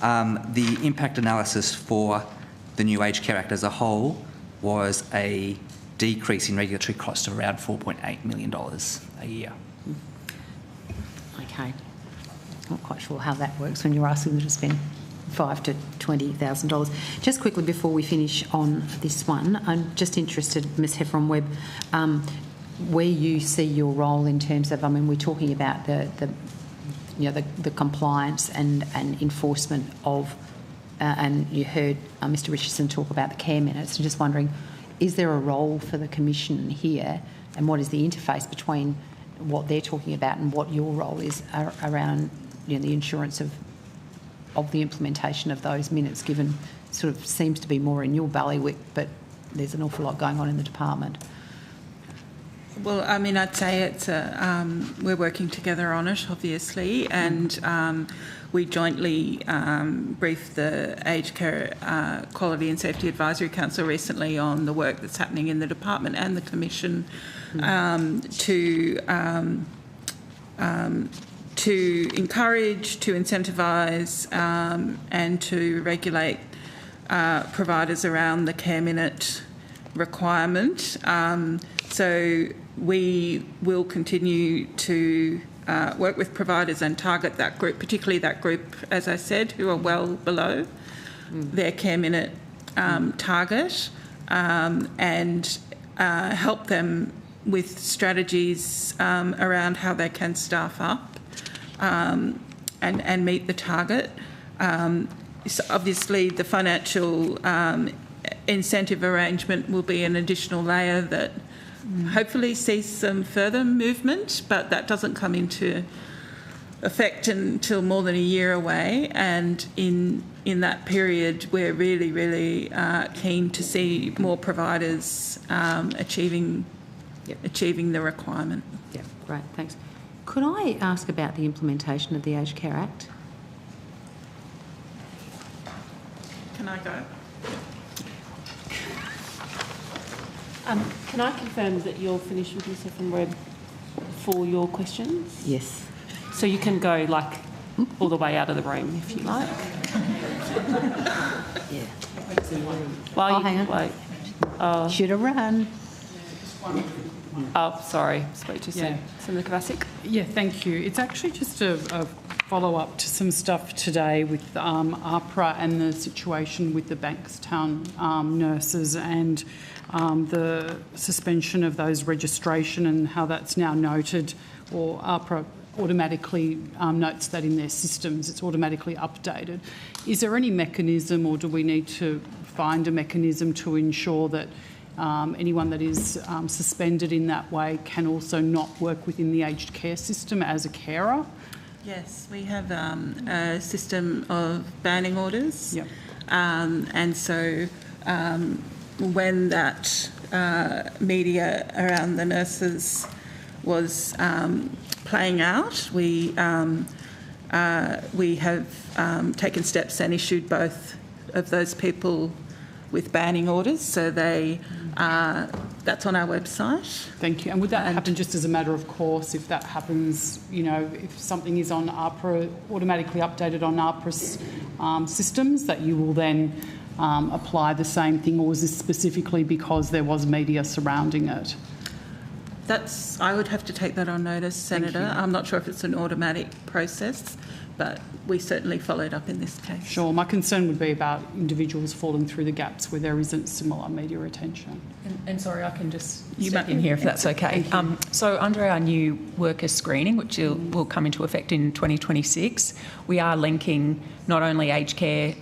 The impact analysis for the new Aged Care Act as a whole was a decrease in regulatory cost of around $4.8 million a year. Okay. Not quite sure how that works when you're asking them to spend $5,000 to $20,000. Just quickly before we finish on this one, I'm just interested, Ms. Heffron-Webb, where you see your role in terms of, we're talking about the compliance and enforcement of, and you heard Mr. Richardson talk about the care minutes. I'm just wondering, is there a role for the Commission here, and what is the interface between what they're talking about and what your role is around the insurance of the implementation of those minutes, given sort of seems to be more in your bailiwick, but there's an awful lot going on in the department? Well, I'd say it's we're working together on it, obviously, and we jointly briefed the Aged Care Quality and Safety Advisory Council recently on the work that's happening in the department and the Commission to encourage, to incentivise and to regulate providers around the care minute requirement. So we will continue to work with providers and target that group, particularly that group, as I said, who are well below their care minute target, and help them with strategies around how they can staff up and meet the target. So obviously, the financial incentive arrangement will be an additional layer that hopefully sees some further movement, but that doesn't come into effect until more than a year away, and in that period we're really keen to see more providers achieving the requirement. Yeah, great, thanks. Could I ask about the implementation of the Aged Care Act? Can I go? Can I confirm that you're finished with yourself and Webb for your questions? Yes. So you can go like all the way out of the room if you like. Yeah. While you hang on. wait. Should have run. Oh, sorry, spoke too soon. Yeah. Senator Kovacic. Yeah, thank you. It's actually just a follow-up to some stuff today with AHPRA and the situation with the Bankstown nurses and the suspension of those registration and how that's now noted, or AHPRA automatically notes that in their systems, it's automatically updated. Is there any mechanism, or do we need to find a mechanism to ensure that anyone that is suspended in that way can also not work within the aged care system as a carer? Yes, we have a system of banning orders. Yep. And so when that media around the nurses was playing out, we have taken steps and issued both of those people with banning orders. So they that's on our website. Thank you. And would that happen just as a matter of course if that happens, you know, if something is on AHPRA, automatically updated on AHPRA's systems, that you will then apply the same thing, or was this specifically because there was media surrounding it? I would have to take that on notice, Senator. I'm not sure if it's an automatic process, but we certainly followed up in this case. Sure. My concern would be about individuals falling through the gaps where there isn't similar media attention. And sorry, I can just step in here if that's okay. So under our new worker screening, which will come into effect in 2026, we are linking not only aged care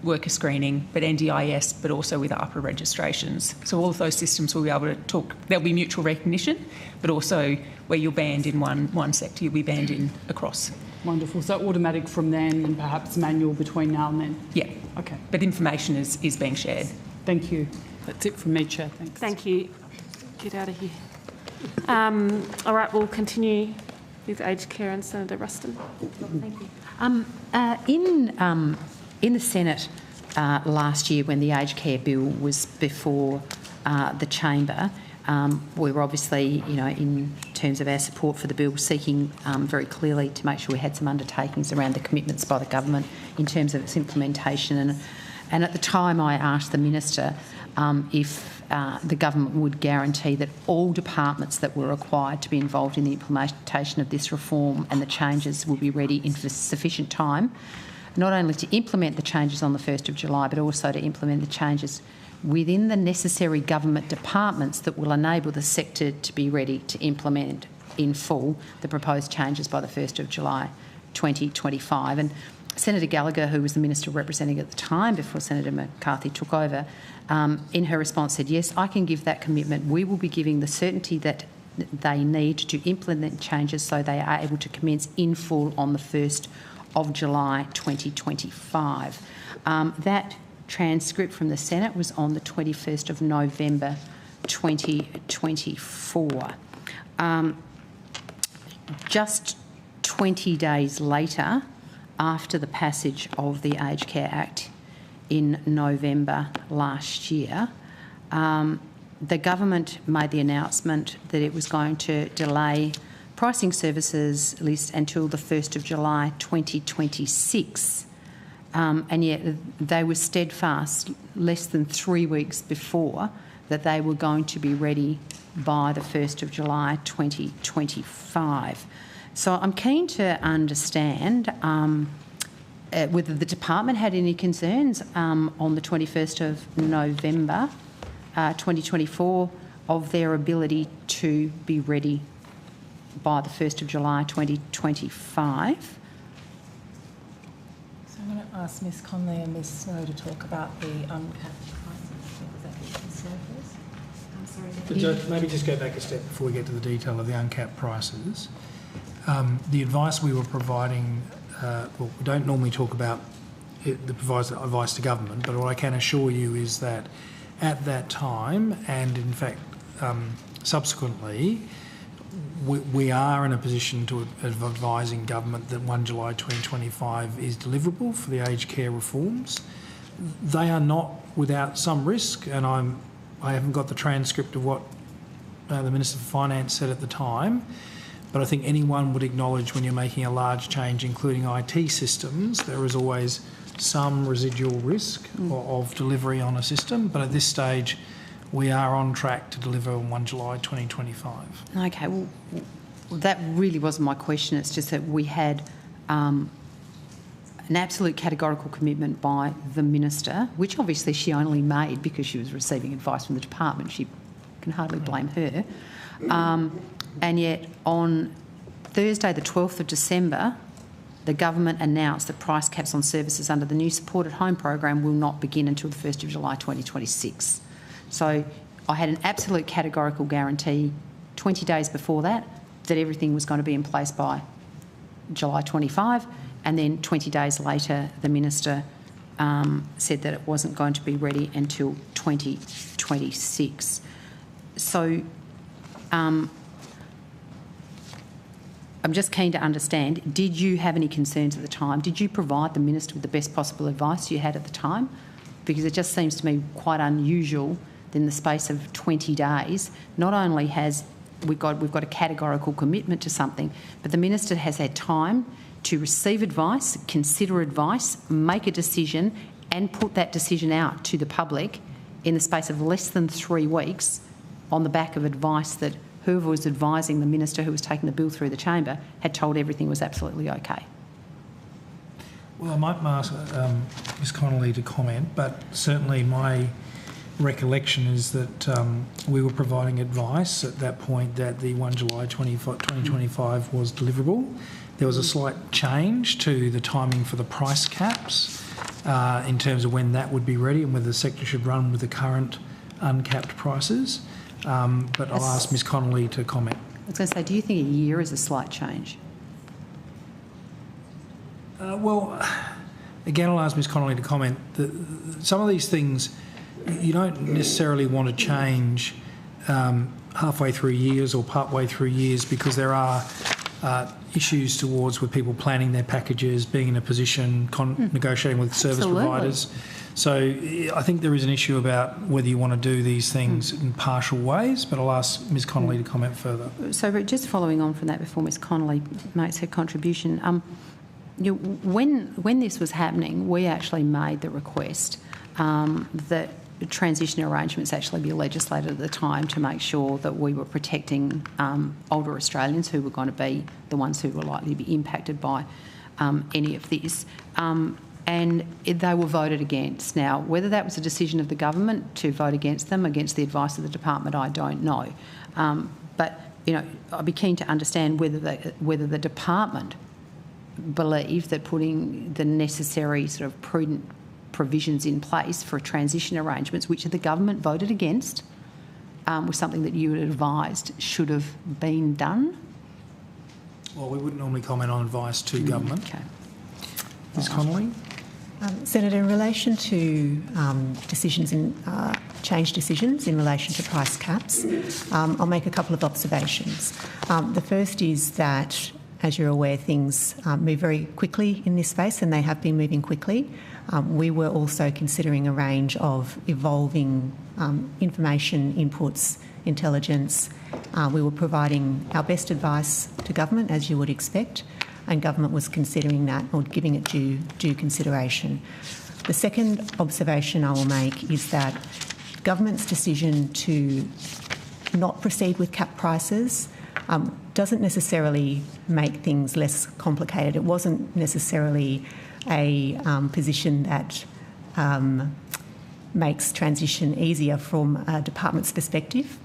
worker screening, but NDIS, but also with AHPRA registrations. So all of those systems will be able to talk. There'll be mutual recognition, but also where you're banned in one sector, you'll be banned in across. Wonderful. So automatic from then and perhaps manual between now and then? Yeah. Okay. But information is being shared. Thank you. That's it from me, Chair. Thanks. Thank you. Get out of here. All right, we'll continue with aged care and Senator Ruston. Thank you. In the Senate last year, when the aged care bill was before the chamber, we were obviously, you know, in terms of our support for the bill, seeking very clearly to make sure we had some undertakings around the commitments by the government in terms of its implementation. And at the time, I asked the minister if the government would guarantee that all departments that were required to be involved in the implementation of this reform and the changes will be ready in sufficient time, not only to implement the changes on the 1st of July, but also to implement the changes within the necessary government departments that will enable the sector to be ready to implement in full the proposed changes by the 1st of July 2025. And Senator Gallagher, who was the Minister representing at the time before Senator McCarthy took over, in her response said, yes, I can give that commitment. We will be giving the certainty that they need to implement changes so they are able to commence in full on the 1st of July 2025. That transcript from the Senate was on the 21st of November 2024. Just 20 days later, after the passage of the Aged Care Act in November last year, the government made the announcement that it was going to delay pricing services list until the 1st of July 2026. And yet they were steadfast less than 3 weeks before that they were going to be ready by the 1st of July 2025. So I'm keen to understand whether the department had any concerns on the 21st of November 2024 of their ability to be ready by the 1st of July 2025. I'm going to ask Ms Conley and Ms Snow to talk about the uncapped prices. Maybe just go back a step before we get to the detail of the uncapped prices. The advice we were providing, we don't normally talk about the provides advice to government, but what I can assure you is that at that time, and in fact subsequently, we are in a position to advising government that 1 July 2025 is deliverable for the aged care reforms. They are not without some risk, and I haven't got the transcript of what the Minister for Finance said at the time, but I think anyone would acknowledge when you're making a large change, including IT systems, there is always some residual risk of delivery on a system, but at this stage we are on track to deliver on 1 July 2025. Okay, well, that really wasn't my question. It's just that we had an absolute categorical commitment by the Minister, which obviously she only made because she was receiving advice from the department. She can hardly blame her. And yet on Thursday the 12th of December, the government announced that price caps on services under the new supported home program will not begin until the 1st of July 2026. So I had an absolute categorical guarantee 20 days before that everything was going to be in place by July 25, and then 20 days later the Minister said that it wasn't going to be ready until 2026. So I'm just keen to understand, did you have any concerns at the time? Did you provide the Minister with the best possible advice you had at the time? Because it just seems to me quite unusual that in the space of 20 days, not only has we've got a categorical commitment to something, but the Minister has had time to receive advice, consider advice, make a decision and put that decision out to the public in the space of less than 3 weeks on the back of advice that whoever was advising the Minister who was taking the bill through the chamber had told everything was absolutely okay. Well, I might ask Ms Connolly to comment, but certainly my recollection is that we were providing advice at that point that the 1 July 2025 was deliverable. There was a slight change to the timing for the price caps in terms of when that would be ready and whether the sector should run with the current uncapped prices. But I'll ask Ms Connolly to comment. I was going to say, do you think a year is a slight change? Well, again, I'll ask Ms Connolly to comment. Some of these things you don't necessarily want to change halfway through years or partway through years because there are issues towards with people planning their packages, being in a position, negotiating with service providers. So I think there is an issue about whether you want to do these things in partial ways, but I'll ask Ms Connolly to comment further. So just following on from that before Ms Connolly makes her contribution, when this was happening, we actually made the request that transition arrangements actually be legislated at the time to make sure that we were protecting older Australians who were going to be the ones who were likely to be impacted by any of this. And they were voted against. Now, whether that was a decision of the government to vote against them, against the advice of the department, I don't know. But, you know, I'd be keen to understand whether the department believed that putting the necessary sort of prudent provisions in place for transition arrangements, which the government voted against, was something that you had advised should have been done? Well, we wouldn't normally comment on advice to government. Okay. Ms Connolly? Senator, in relation to change decisions in relation to price caps, I'll make a couple of observations. The first is that, as you're aware, things move very quickly in this space, and they have been moving quickly. We were also considering a range of evolving information inputs, intelligence. We were providing our best advice to government, as you would expect, and government was considering that or giving it due consideration. The second observation I will make is that government's decision to not proceed with cap prices doesn't necessarily make things less complicated. It wasn't necessarily a position that makes transition easier from a department's perspective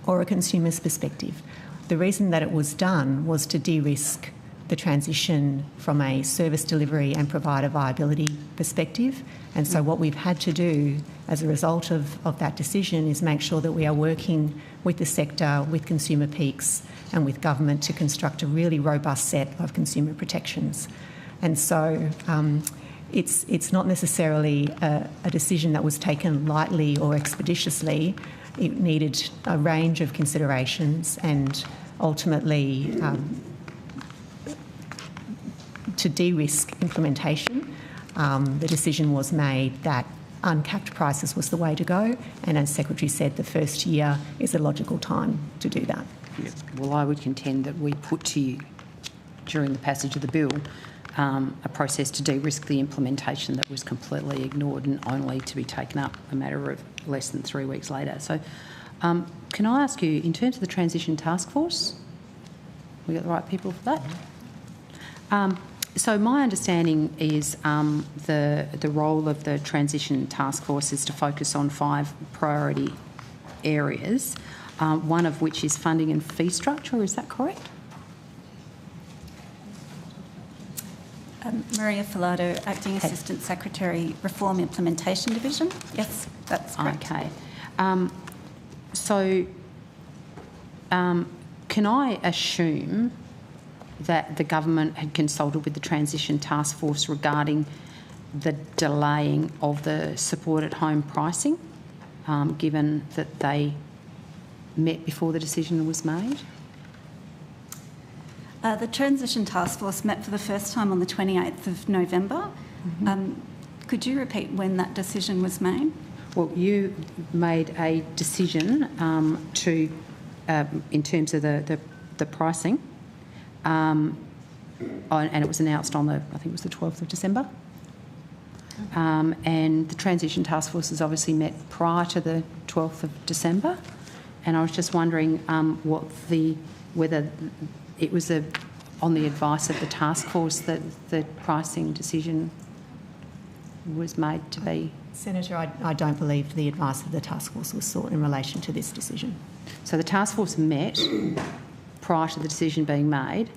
or a consumer's perspective. The reason that it was done was to de-risk the transition from a service delivery and provider viability perspective. And so what we've had to do as a result of that decision is make sure that we are working with the sector, with consumer peaks and with government to construct a really robust set of consumer protections. And so it's not necessarily a decision that was taken lightly or expeditiously. It needed a range of considerations, and ultimately to de-risk implementation, the decision was made that uncapped prices was the way to go, and as Secretary said, the first year is a logical time to do that. Well, I would contend that we put to you during the passage of the bill a process to de-risk the implementation that was completely ignored and only to be taken up a matter of less than 3 weeks later. So can I ask you, in terms of the Transition Task Force, we got the right people for that? So my understanding is the role of the Transition Task Force is to focus on 5 priority areas, one of which is funding and fee structure. Is that correct? Maria Filato, Acting Assistant Secretary, Reform Implementation Division. Yes, that's correct. Okay. So can I assume that the government had consulted with the Transition Task Force regarding the delaying of the support at home pricing, given that they met before the decision was made? The Transition Task Force met for the first time on the 28th of November. Could you repeat when that decision was made? Well, you made a decision to, in terms of the pricing, and it was announced on I think it was the 12th of December. And the Transition Task Force has obviously met prior to the 12th of December. And I was just wondering whether it was on the advice of the task force that the pricing decision was made to be. Senator, I don't believe the advice of the task force was sought in relation to this decision. So the task force met prior to the decision being made.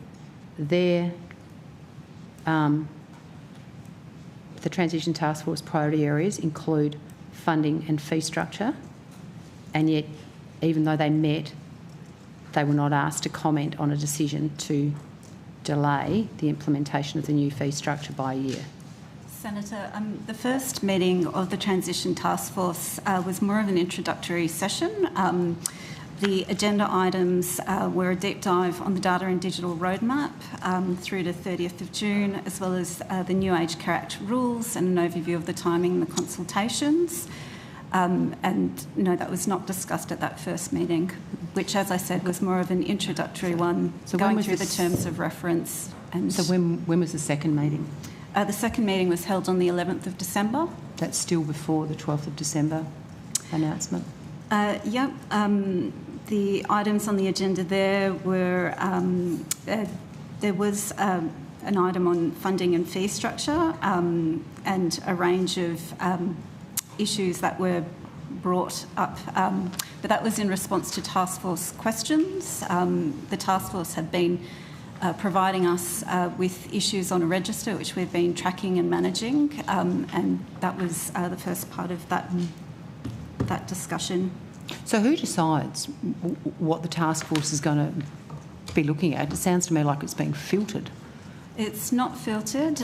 The Transition Task Force priority areas include funding and fee structure, and yet, even though they met, they were not asked to comment on a decision to delay the implementation of the new fee structure by a year. Senator, the first meeting of the Transition Task Force was more of an introductory session. The agenda items were a deep dive on the Data and Digital Roadmap through to 30th of June, as well as the New Age Care Act rules and an overview of the timing and the consultations. And no, that was not discussed at that first meeting, which, as I said, was more of an introductory one, so going through the terms of reference. And so when was the second meeting? The second meeting was held on the 11th of December. That's still before the 12th of December announcement? Yep. The items on the agenda there were, there was an item on funding and fee structure and a range of issues that were brought up, but that was in response to task force questions. The task force had been providing us with issues on a register which we've been tracking and managing, and that was the first part of that discussion. So who decides what the task force is going to be looking at? It sounds to me like it's being filtered. It's not filtered.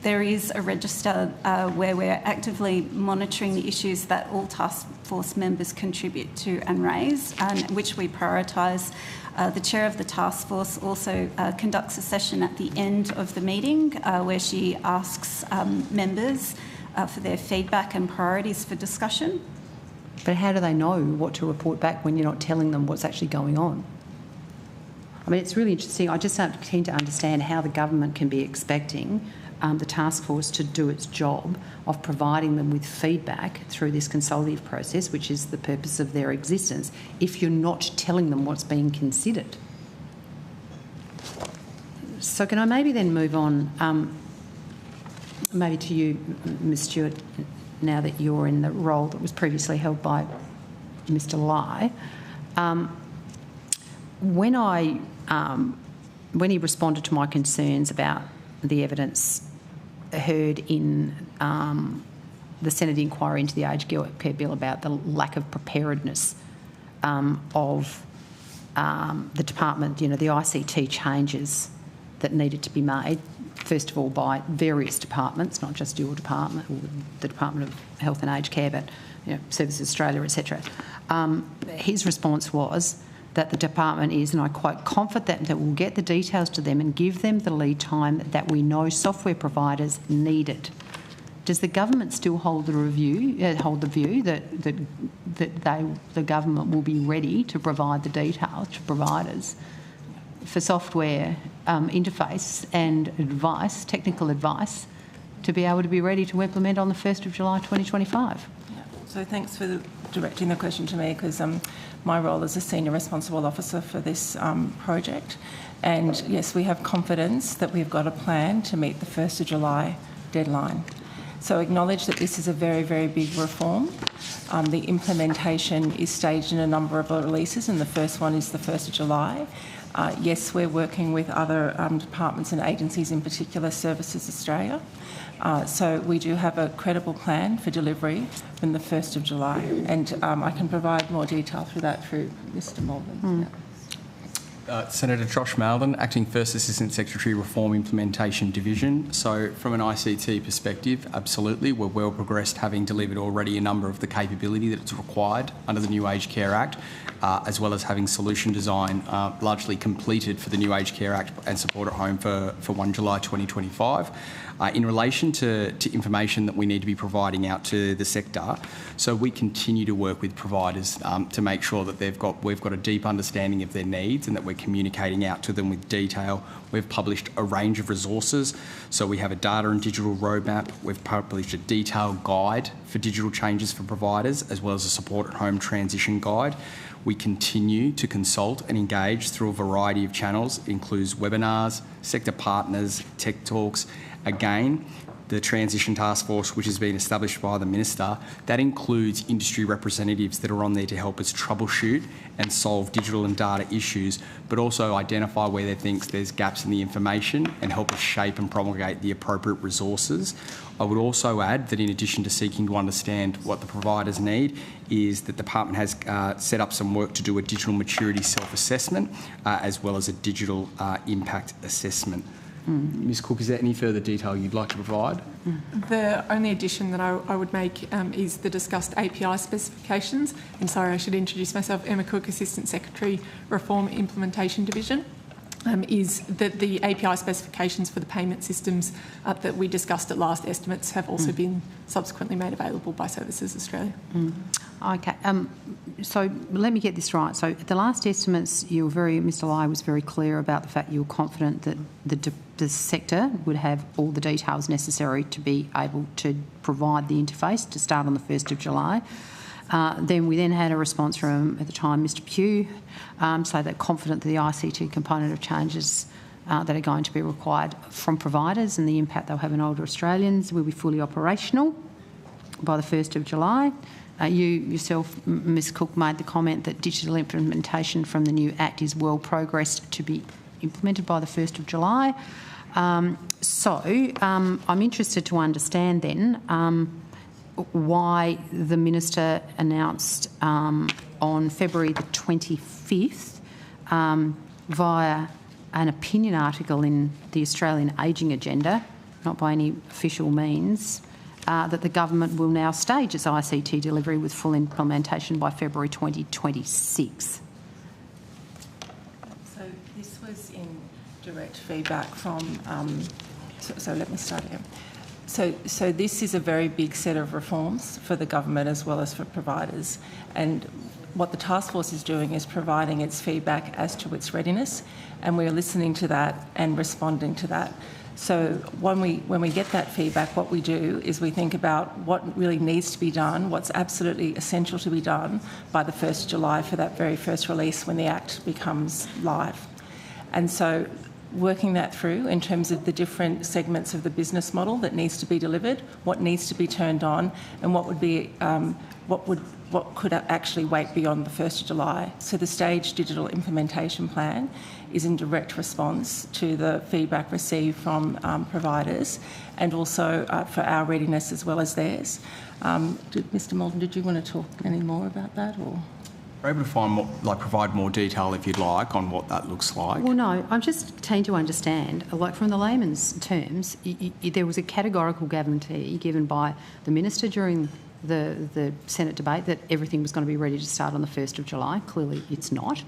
There is a register where we're actively monitoring the issues that all task force members contribute to and raise, and which we prioritise. The chair of the task force also conducts a session at the end of the meeting where she asks members for their feedback and priorities for discussion. But how do they know what to report back when you're not telling them what's actually going on? I mean, it's really interesting. I just keen to understand how the government can be expecting the task force to do its job of providing them with feedback through this consultative process, which is the purpose of their existence, if you're not telling them what's being considered. So can I maybe then move on, maybe to you, Ms Stewart, now that you're in the role that was previously held by Mr Lai. When I when he responded to my concerns about the evidence heard in the Senate inquiry into the aged care bill about the lack of preparedness of the department, the ICT changes that needed to be made, first of all by various departments, not just your department or the Department of Health and Aged Care, but Services Australia, etc. His response was that the department is, and I quote, confident that we'll get the details to them and give them the lead time that we know software providers needed. Does the government still hold the view that the government will be ready to provide the details to providers for software interface and advice, technical advice, to be able to be ready to implement on the 1st of July 2025? So thanks for directing the question to me, because my role is a Senior Responsible Officer for this project. And yes, we have confidence that we've got a plan to meet the 1st of July deadline. So acknowledge that this is a very, very big reform. The implementation is staged in a number of releases, and the first one is the 1st of July. Yes, we're working with other departments and agencies, in particular Services Australia. So we do have a credible plan for delivery from the 1st of July, and I can provide more detail through that through Mr Malden. Senator Josh Malden, Acting First Assistant Secretary, Reform Implementation Division. So from an ICT perspective, absolutely, we're well progressed, having delivered already a number of the capability that is required under the New Aged Care Act, as well as having solution design largely completed for the New Aged Care Act and Support at Home for 1 July 2025. In relation to information that we need to be providing out to the sector, so we continue to work with providers to make sure that we've got a deep understanding of their needs and that we're communicating out to them with detail. We've published a range of resources. So we have a data and digital roadmap. We've published a detailed guide for digital changes for providers, as well as a Support at Home transition guide. We continue to consult and engage through a variety of channels. It includes webinars, sector partners, tech talks. Again, the Transition Task Force, which has been established by the Minister, that includes industry representatives that are on there to help us troubleshoot and solve digital and data issues, but also identify where they think there's gaps in the information and help us shape and promulgate the appropriate resources. I would also add that in addition to seeking to understand what the providers need, is that the department has set up some work to do a digital maturity self-assessment, as well as a digital impact assessment. Ms Cook, is there any further detail you'd like to provide? The only addition that I would make is the discussed API specifications. And sorry, I should introduce myself, Emma Cook, Assistant Secretary, Reform Implementation Division. Is that the API specifications for the payment systems that we discussed at last estimates have also been subsequently made available by Services Australia. Okay, so let me get this right. So at the last estimates, Mr Lai was very clear about the fact you were confident that the sector would have all the details necessary to be able to provide the interface to start on the 1st of July. Then we had a response from, at the time, Mr Pugh, say that confident that the ICT component of changes that are going to be required from providers and the impact they'll have on older Australians will be fully operational by the 1st of July. You yourself, Ms Cook, made the comment that digital implementation from the new Act is well progressed to be implemented by the 1st of July. I'm interested to understand then why the Minister announced on February the 25th via an opinion article in the Australian Ageing Agenda, not by any official means, that the government will now stage its ICT delivery with full implementation by February 2026. So this was in direct feedback from, so let me start again. So this is a very big set of reforms for the government as well as for providers. And what the task force is doing is providing its feedback as to its readiness, and we're listening to that and responding to that. So when we get that feedback, what we do is we think about what really needs to be done, what's absolutely essential to be done by the 1st of July for that very first release when the Act becomes live. And so working that through in terms of the different segments of the business model that needs to be delivered, what needs to be turned on, and what could actually wait beyond the 1st of July. So the staged digital implementation plan is in direct response to the feedback received from providers, and also for our readiness as well as theirs. Mr. Moulton, did you want to talk any more about that, or? We're able to find more, provide more detail if you'd like on what that looks like. Well, no, I'm just keen to understand, from the layman's terms, there was a categorical guarantee given by the Minister during the Senate debate that everything was going to be ready to start on the 1st of July. Clearly it's not.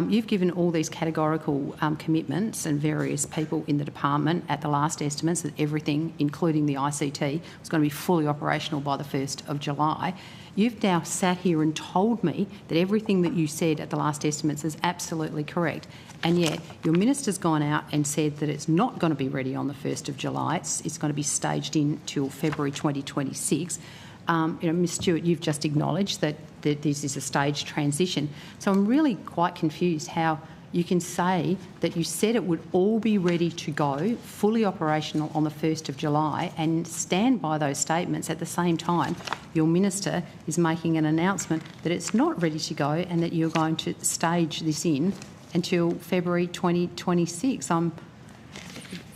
You've given all these categorical commitments and various people in the department at the last estimates that everything, including the ICT, was going to be fully operational by the 1st of July. You've now sat here and told me that everything that you said at the last estimates is absolutely correct, and yet your minister's gone out and said that it's not going to be ready on the 1st of July. It's going to be staged in till February 2026. Ms Stewart, you've just acknowledged that this is a staged transition. So I'm really quite confused how you can say that you said it would all be ready to go, fully operational on the 1st of July, and stand by those statements. At the same time, your minister is making an announcement that it's not ready to go and that you're going to stage this in until February 2026.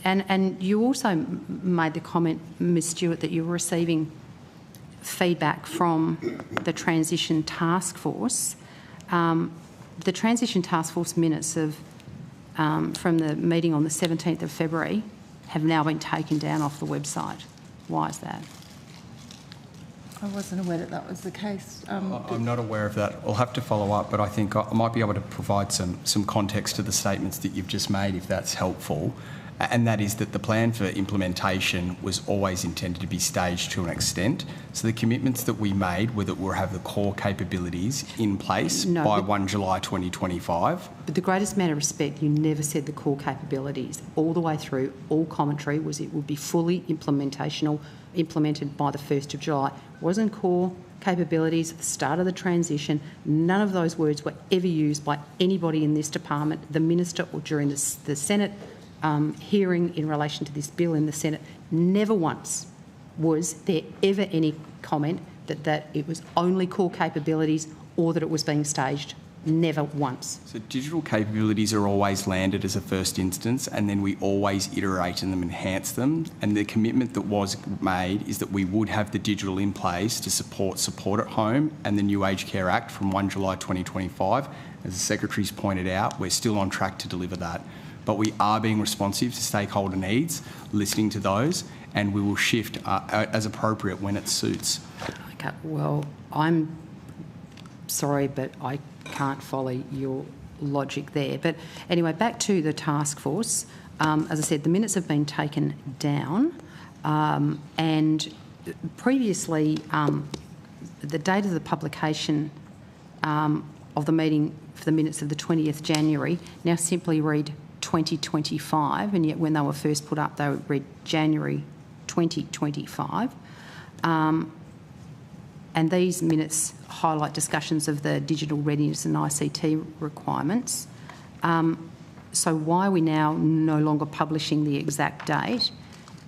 And you also made the comment, Ms Stewart, that you're receiving feedback from the Transition Task Force. The Transition Task Force minutes from the meeting on the 17th of February have now been taken down off the website. Why is that? I wasn't aware that that was the case. I'm not aware of that. I'll have to follow up, but I think I might be able to provide some context to the statements that you've just made, if that's helpful. And that is that the plan for implementation was always intended to be staged to an extent. So the commitments that we made were that we'll have the core capabilities in place by 1 July 2025. With the greatest amount of respect, you never said the core capabilities. All the way through, all commentary was it would be fully implemented by the 1st of July. It wasn't core capabilities at the start of the transition. None of those words were ever used by anybody in this department, the minister, or during the Senate hearing in relation to this bill in the Senate. Never once was there ever any comment that it was only core capabilities or that it was being staged. Never once. So digital capabilities are always landed as a first instance, and then we always iterate and enhance them. And the commitment that was made is that we would have the digital in place to support at home and the new Aged Care Act from 1 July 2025. As the Secretary's pointed out, we're still on track to deliver that. But we are being responsive to stakeholder needs, listening to those, and we will shift as appropriate when it suits. Okay, well, I'm sorry, but I can't follow your logic there. But anyway, back to the task force. As I said, the minutes have been taken down, and previously the date of the publication of the meeting for the minutes of the 20th January now simply read 2025, and yet when they were first put up, they would read January 2025. And these minutes highlight discussions of the digital readiness and ICT requirements. So why are we now no longer publishing the exact date?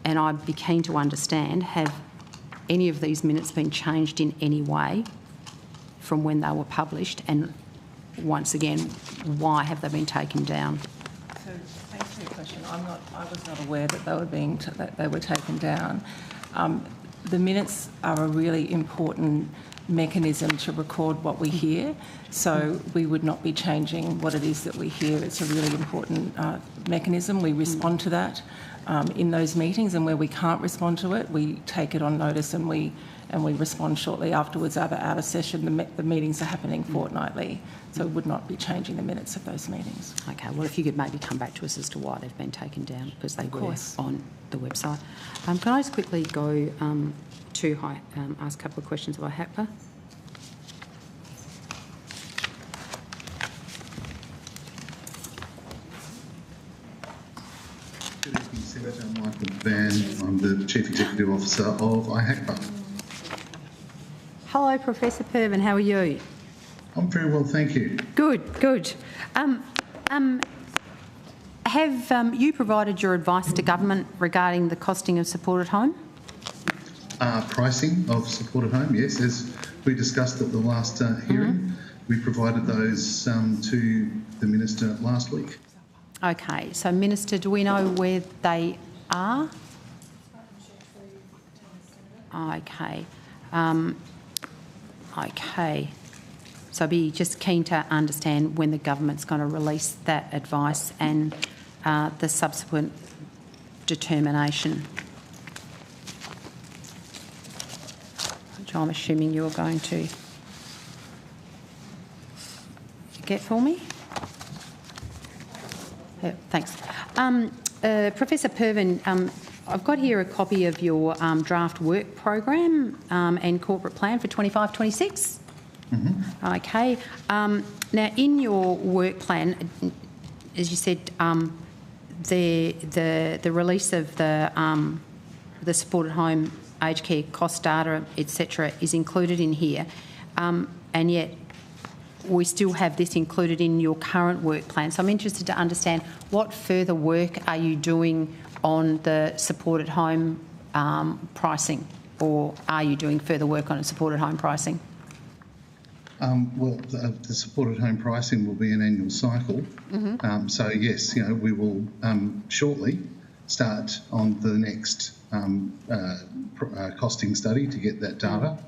And I'd be keen to understand, have any of these minutes been changed in any way from when they were published? And once again, why have they been taken down? So thanks for your question. I was not aware that they were taken down. The minutes are a really important mechanism to record what we hear, so we would not be changing what it is that we hear. It's a really important mechanism. We respond to that in those meetings, and where we can't respond to it, we take it on notice and we respond shortly afterwards. Out of session, the meetings are happening fortnightly, so we would not be changing the minutes of those meetings. Okay, well, if you could maybe come back to us as to why they've been taken down, because they were on the website. Can I just quickly go to ask a couple of questions of IHACPA? Good evening, Senator. I'm Michael Van. I'm the Chief Executive Officer of IHACPA. Hello, Professor Pervin. How are you? I'm very well, thank you. Good, good. Have you provided your advice to government regarding the costing of supported home? Pricing of supported home, yes. As we discussed at the last hearing, we provided those to the Minister last week. Okay, so Minister, do we know where they are? Okay. Okay. So I'd be just keen to understand when the government's going to release that advice and the subsequent determination, which I'm assuming you're going to get for me. Yeah, thanks. Professor Pervin, I've got here a copy of your draft work program and corporate plan for 25-26. Okay. Now, in your work plan, as you said, the release of the supported home aged care cost data, etc., is included in here, and yet we still have this included in your current work plan. So I'm interested to understand what further work are you doing on the supported home pricing, or are you doing further work on supported home pricing? Well, the supported home pricing will be an annual cycle. So yes, we will shortly start on the next costing study to get that data.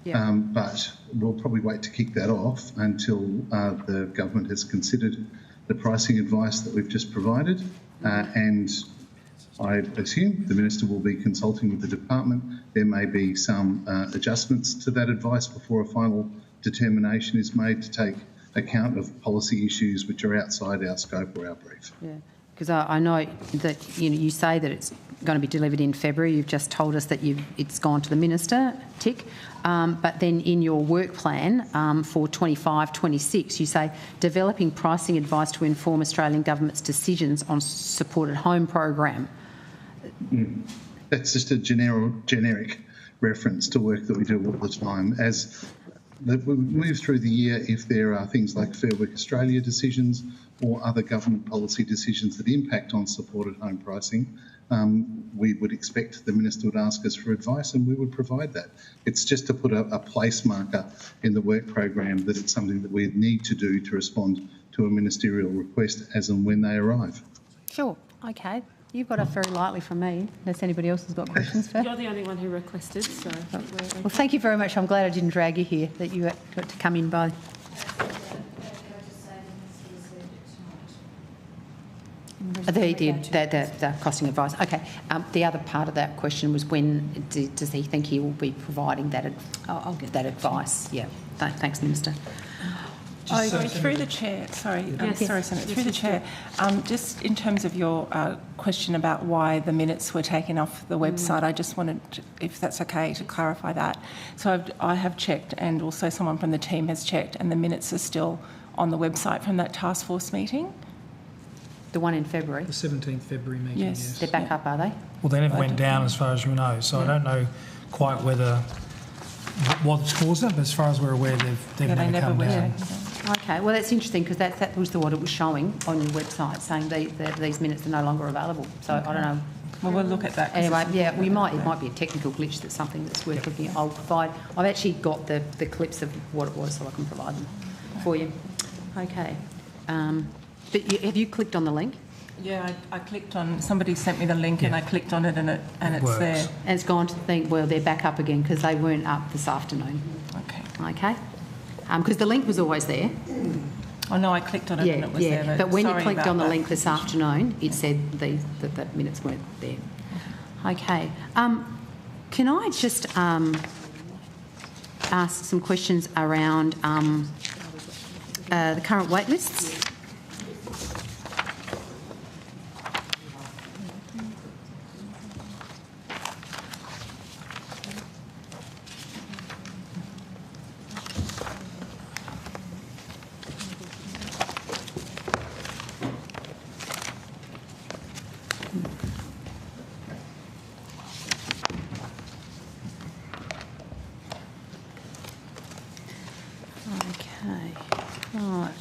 But we'll probably wait to kick that off until the government has considered the pricing advice that we've just provided, and I assume the Minister will be consulting with the department. There may be some adjustments to that advice before a final determination is made to take account of policy issues which are outside our scope or our brief. Yeah, because I know that you say that it's going to be delivered in February. You've just told us that it's gone to the Minister, tick. But then in your work plan for 25-26, you say developing pricing advice to inform Australian government's decisions on supported home program. That's just a generic reference to work that we do all the time. As we move through the year, if there are things like Fair Work Australia decisions or other government policy decisions that impact on supported home pricing, we would expect the Minister would ask us for advice and we would provide that. It's just to put a place marker in the work program that it's something that we need to do to respond to a ministerial request as and when they arrive. Sure, okay. You've got off very lightly from me, unless anybody else has got questions for. You're the only one who requested, so... Well, thank you very much. I'm glad I didn't drag you here, that you got to come in by. The costing advice. Okay. The other part of that question was when does he think he will be providing that? I'll get that advice. Yeah. Thanks, Minister. Through the chair, sorry, Senator, through the chair, just in terms of your question about why the minutes were taken off the website, I just wanted, if that's okay, to clarify that. So I have checked, and also someone from the team has checked, and the minutes are still on the website from that task force meeting. The one in February? The 17th February meeting, yes. They're back up, are they? Well, they never went down as far as we know, so I don't know quite what's caused it, but as far as we're aware, they've never come down. Okay, well, that's interesting because that was what it was showing on your website, saying these minutes are no longer available. So I don't know. Well, we'll look at that. Anyway, yeah, it might be a technical glitch. That's something that's worth looking at. I'll provide. I've actually got the clips of what it was, so I can provide them for you. Okay. But have you clicked on the link? Yeah, I clicked on. Somebody sent me the link, and I clicked on it, and it's works. There. And it's gone to the thing. Well, they're back up again because they weren't up this afternoon. Okay. Okay. Because the link was always there. Oh no, I clicked on it and it was there. But when you clicked on the link this afternoon, it said that the minutes weren't there. Okay. Can I just ask some questions around the current wait lists?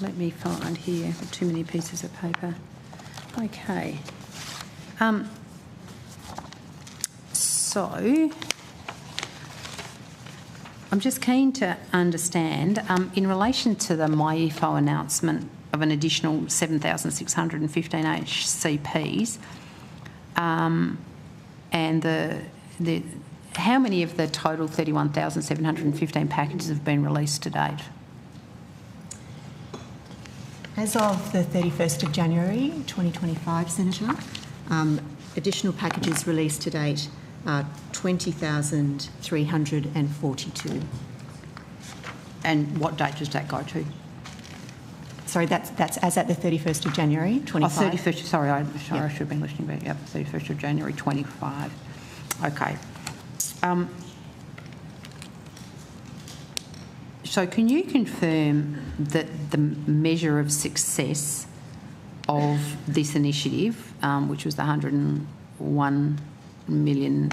Let me find here. I've got too many pieces of paper. Okay. So I'm just keen to understand, in relation to the MyEFO announcement of an additional 7,615 HCPs, and how many of the total 31,715 packages have been released to date? As of the 31st of January 2025, Senator, additional packages released to date are 20,342. And what date does that go to? Sorry, that's as at the 31st of January 25. Oh, 31st, sorry, I should have been listening back. Yep, 31st of January 25. Okay. So can you confirm that the measure of success of this initiative, which was the $101 million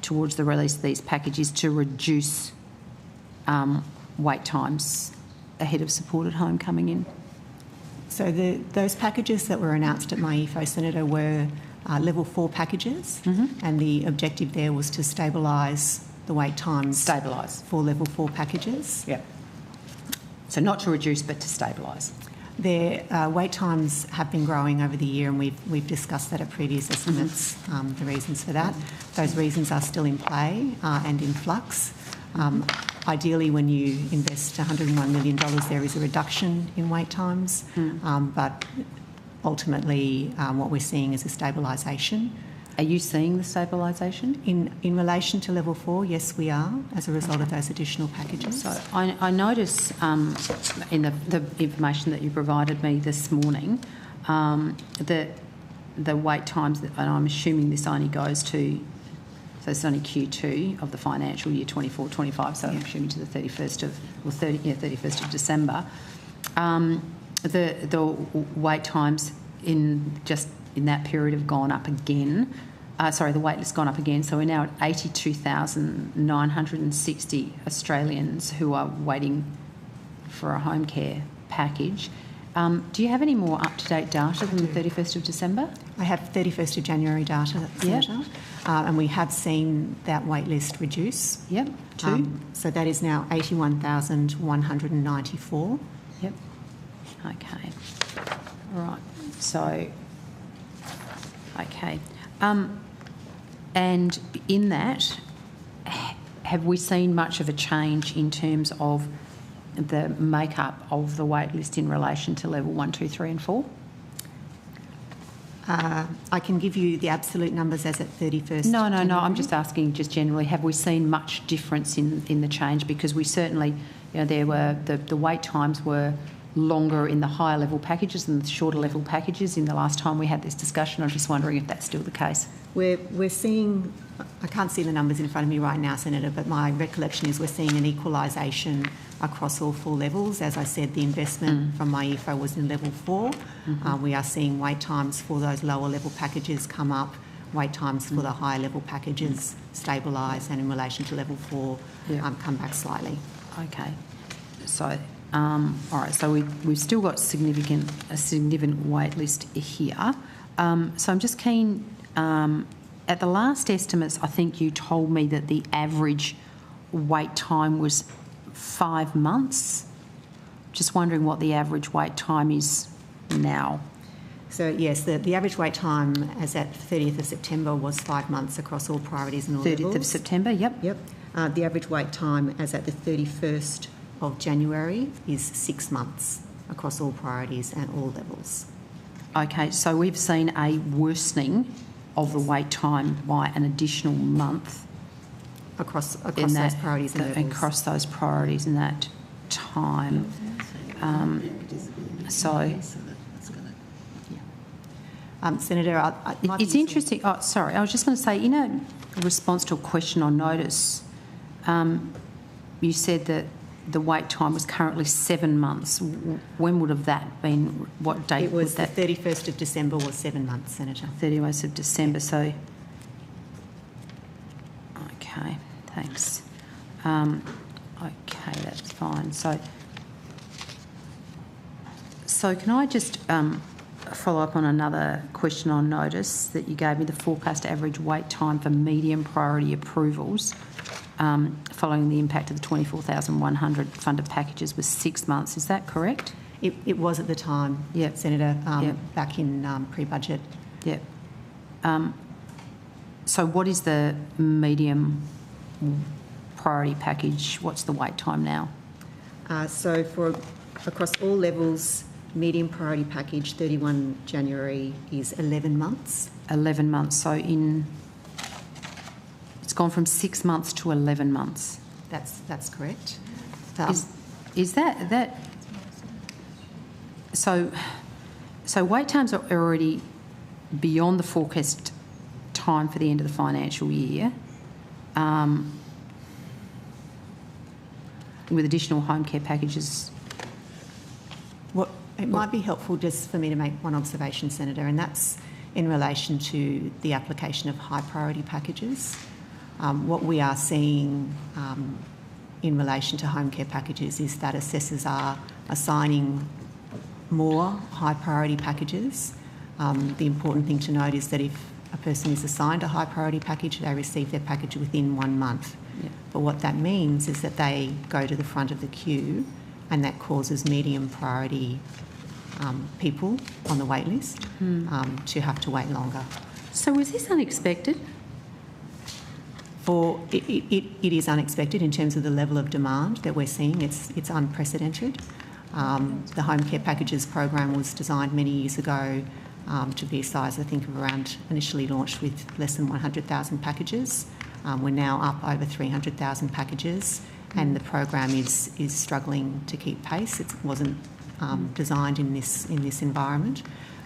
towards the release of these packages, to reduce wait times ahead of support at home coming in? So those packages that were announced at MyEFO, Senator, were level 4 packages, and the objective there was to stabilise the wait times. Stabilise. For level 4 packages. Yep. So not to reduce, but to stabilise. Their wait times have been growing over the year, and we've discussed that at previous estimates, the reasons for that. Those reasons are still in play and in flux. Ideally, when you invest $101 million, there is a reduction in wait times, but ultimately what we're seeing is a stabilisation. Are you seeing the stabilisation? In relation to level 4, yes, we are, as a result of those additional packages. So I notice in the information that you provided me this morning that the wait times, and I'm assuming this only goes to, so it's only Q2 of the financial year 24-25, so I'm assuming to the 31st of December. The wait times in that period have gone up again. The wait list's gone up again, so we're now at 82,960 Australians who are waiting for a home care package. Do you have any more up-to-date data than the 31st of December? I have 31st of January data, Senator, and we have seen that wait list reduce. Yep, to? So that is now 81,194. Yep. Okay. All right. So, okay. And in that, have we seen much of a change in terms of the makeup of the wait list in relation to level 1, 2, 3 and 4? I can give you the absolute numbers as at 31st. No. I'm just asking just generally, have we seen much difference in the change? Because we certainly, there were, the wait times were longer in the higher level packages than the shorter level packages in the last time we had this discussion. I'm just wondering if that's still the case. We're seeing, I can't see the numbers in front of me right now, Senator, but my recollection is we're seeing an equalisation across all 4 levels. As I said, the investment from MyEFO was in level 4. We are seeing wait times for those lower level packages come up, wait times for the higher level packages stabilise, and in relation to level 4 come back slightly. Okay. So, all right, so we've still got a significant wait list here. So I'm just keen, at the last estimates, I think you told me that the average wait time was 5 months. Just wondering what the average wait time is now. So yes, the average wait time as at 30th of September was 5 months across all priorities and all 30th levels. of September, yep. The average wait time as at the 31st of January is 6 months across all priorities and all levels. Okay, so we've seen a worsening of the wait time by an additional month across those priorities and levels. Across those priorities in that time. Senator, it's interesting. Oh, sorry, I was just going to say, in a response to a question on notice, you said that the wait time was currently 7 months. When would have that been? What date it was that? The 31st of December was 7 months, Senator. 31st of December, so... Okay, thanks. Okay, that's fine. So can I just follow up on another question on notice that you gave me. The forecast average wait time for medium priority approvals following the impact of the 24,100 funded packages was 6 months. Is that correct? It was at the time, Senator, back in pre-budget. Yep. So what is the medium priority package? What's the wait time now? So for across all levels, medium priority package 31 January is 11 months. 11 months. So it's gone from 6 months to 11 months. That's correct. Is that so wait times are already beyond the forecast time for the end of the financial year. With additional home care packages. It might be helpful just for me to make one observation, Senator, and that's in relation to the application of high priority packages. What we are seeing in relation to home care packages is that assessors are assigning more high priority packages. The important thing to note is that if a person is assigned a high priority package, they receive their package within 1 month. Yeah. But what that means is that they go to the front of the queue, and that causes medium priority people on the wait list to have to wait longer. So was this unexpected? It is unexpected in terms of the level of demand that we're seeing. It's unprecedented. The home care packages program was designed many years ago to be a size, I think, of around, initially launched with less than 100,000 packages. We're now up over 300,000 packages, and the program is struggling to keep pace. It wasn't designed in this environment.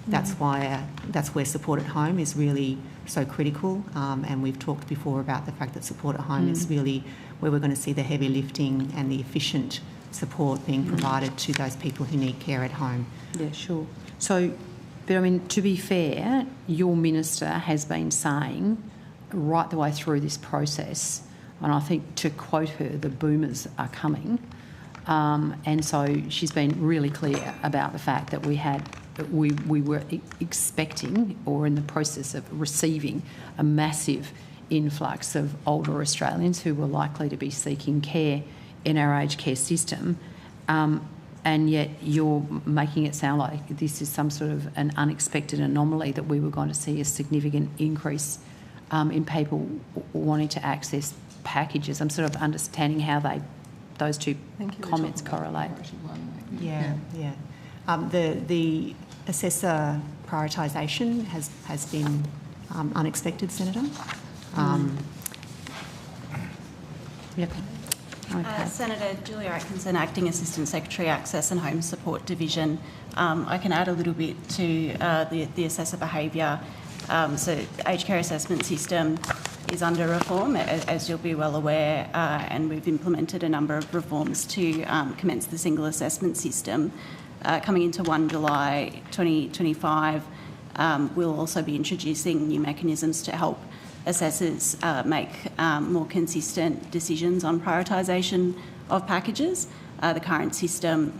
That's where support at home is really so critical, and we've talked before about the fact that support at home is really where we're going to see the heavy lifting and the efficient support being provided to those people who need care at home. Yeah, sure. So, but I mean, to be fair, your minister has been saying right the way through this process, and I think to quote her, the boomers are coming. And so she's been really clear about the fact that we were expecting or in the process of receiving a massive influx of older Australians who were likely to be seeking care in our aged care system. And yet you're making it sound like this is some sort of an unexpected anomaly, that we were going to see a significant increase in people wanting to access packages. I'm sort of understanding how those two comments correlate. Yeah. The assessor prioritisation has been unexpected, Senator. Yep. Okay. Senator Julia Atkinson, Acting Assistant Secretary, Access and Home Support Division. I can add a little bit to the assessor behaviour. So the aged care assessment system is under reform, as you'll be well aware, and we've implemented a number of reforms to commence the single assessment system. Coming into 1 July 2025, we'll also be introducing new mechanisms to help assessors make more consistent decisions on prioritisation of packages. The current system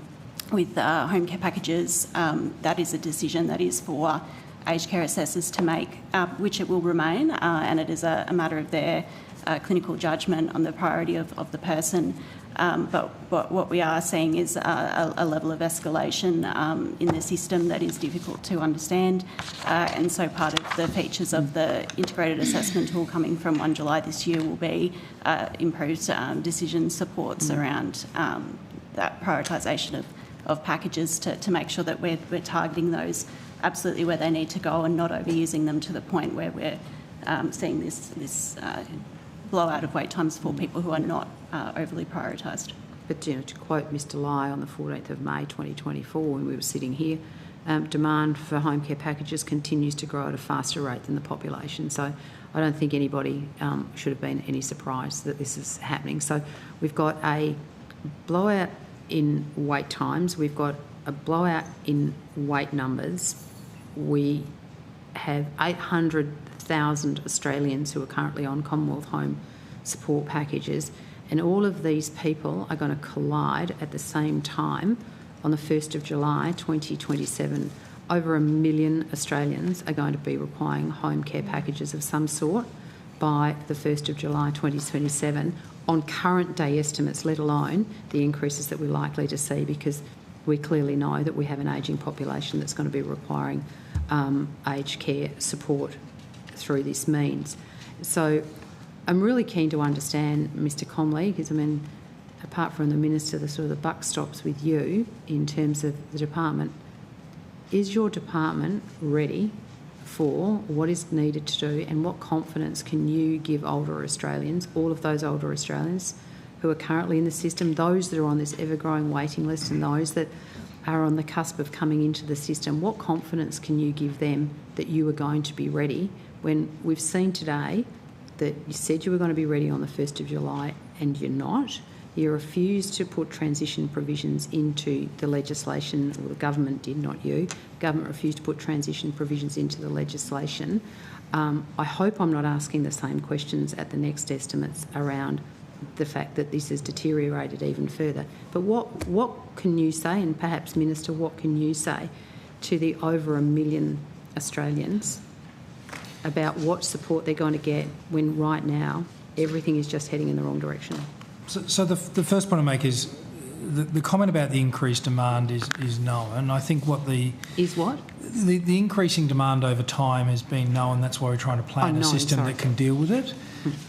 with home care packages, that is a decision that is for aged care assessors to make, which it will remain, and it is a matter of their clinical judgment on the priority of the person. But what we are seeing is a level of escalation in the system that is difficult to understand, and so part of the features of the integrated assessment tool coming from 1 July this year will be improved decision supports around that prioritisation of packages to make sure that we're targeting those absolutely where they need to go and not overusing them to the point where we're seeing this blowout of wait times for people who are not overly prioritised. But to quote Mr Lai on the 14th of May 2024, when we were sitting here, demand for home care packages continues to grow at a faster rate than the population. So I don't think anybody should have been any surprise that this is happening. So we've got a blowout in wait times, we've got a blowout in wait numbers. We have 800,000 Australians who are currently on Commonwealth home support packages, and all of these people are going to collide at the same time on the 1st of July 2027 over 1 million Australians are going to be requiring home care packages of some sort by the 1st of July 2027 on current day estimates, let alone the increases that we're likely to see, because we clearly know that we have an ageing population that's going to be requiring aged care support through this means. So I'm really keen to understand, Mr Comley, because I mean, apart from the Minister, the sort of the buck stops with you in terms of the department. Is your department ready for what is needed to do, and what confidence can you give older Australians, all of those older Australians who are currently in the system, those that are on this ever-growing waiting list and those that are on the cusp of coming into the system, what confidence can you give them that you are going to be ready when we've seen today that you said you were going to be ready on the 1st of July and you're not? You refused to put transition provisions into the legislation, or the government did, not you. Government refused to put transition provisions into the legislation. I hope I'm not asking the same questions at the next estimates around the fact that this has deteriorated even further. But what can you say, and perhaps, Minister, what can you say to the over 1 million Australians about what support they're going to get when right now everything is just heading in the wrong direction? So the first point to make is the comment about the increased demand is known. I think what the... Is what? The increasing demand over time has been known. That's why we're trying to plan a system that can deal with it.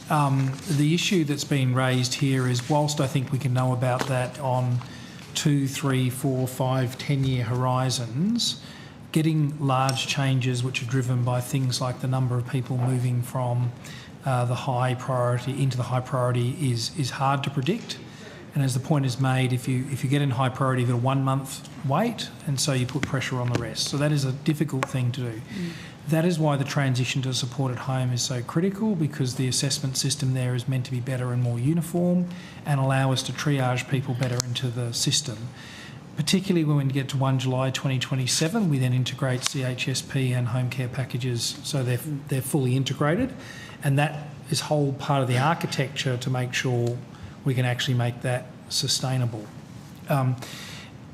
The issue that's been raised here is, whilst I think we can know about that on 2, 3, 4, 5, 10-year horizons, getting large changes which are driven by things like the number of people moving from the high priority into the high priority is hard to predict. And as the point is made, if you get in high priority, you've got a 1 month wait, and so you put pressure on the rest. So that is a difficult thing to do. That is why the transition to support at home is so critical, because the assessment system there is meant to be better and more uniform and allow us to triage people better into the system. Particularly when we get to 1 July 2027, we then integrate CHSP and home care packages, so they're fully integrated, and that is whole part of the architecture to make sure we can actually make that sustainable.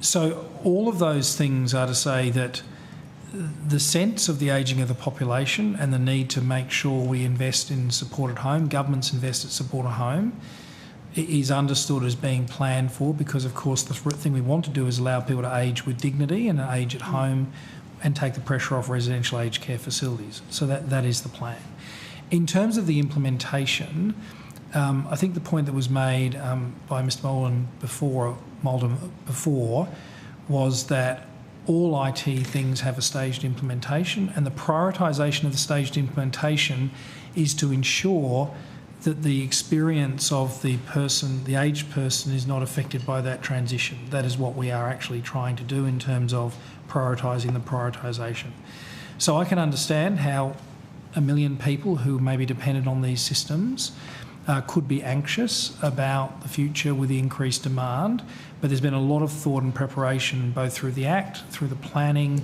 So all of those things are to say that the sense of the ageing of the population and the need to make sure we invest in support at home, governments invest in support at home, is understood as being planned for, because of course the thing we want to do is allow people to age with dignity and age at home and take the pressure off residential aged care facilities. So that is the plan. In terms of the implementation, I think the point that was made by Mr Maldon before was that all IT things have a staged implementation, and the prioritisation of the staged implementation is to ensure that the experience of the person, the aged person, is not affected by that transition. That is what we are actually trying to do in terms of prioritising the prioritisation. So I can understand how 1 million people who may be dependent on these systems could be anxious about the future with the increased demand, but there's been a lot of thought and preparation both through the Act, through the planning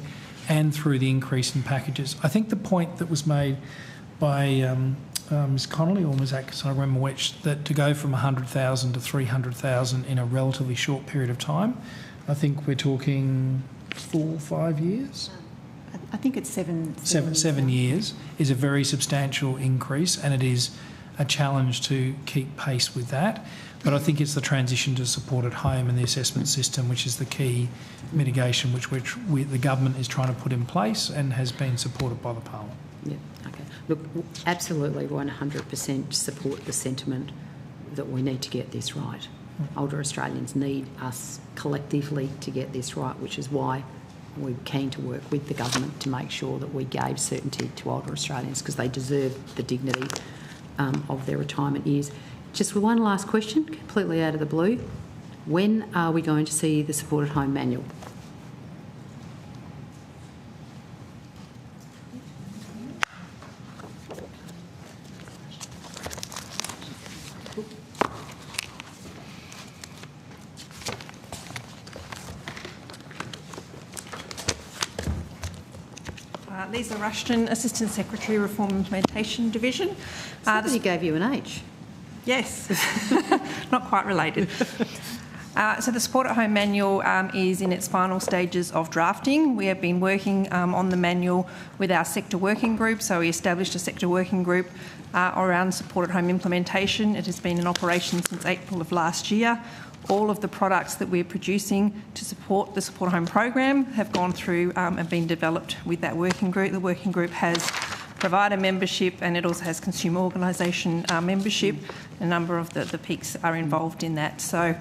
and through the increase in packages. I think the point that was made by Ms Connolly or Ms Atkinson, I remember which, that to go from 100,000 to 300,000 in a relatively short period of time, I think we're talking 4 or 5 years? I think it's 7 years is a very substantial increase, and it is a challenge to keep pace with that. But I think it's the transition to support at home and the assessment system which is the key mitigation which the government is trying to put in place and has been supported by the Parliament. Yeah, okay. Look, absolutely 100% support the sentiment that we need to get this right. Older Australians need us collectively to get this right, which is why we're keen to work with the government to make sure that we gave certainty to older Australians, because they deserve the dignity of their retirement years. Just one last question, completely out of the blue. When are we going to see the support at home manual? Lisa Rushton, Assistant Secretary, Reform Implementation Division. Somebody gave you an H. Yes, not quite related. So the Support at Home manual is in its final stages of drafting. We have been working on the manual with our sector working group. So we established a sector working group around Support at Home implementation. It has been in operation since April of last year. All of the products that we're producing to support the Support at Home program have gone through and been developed with that working group. The working group has provider membership and it also has consumer organisation membership. A number of the peaks are involved in that. So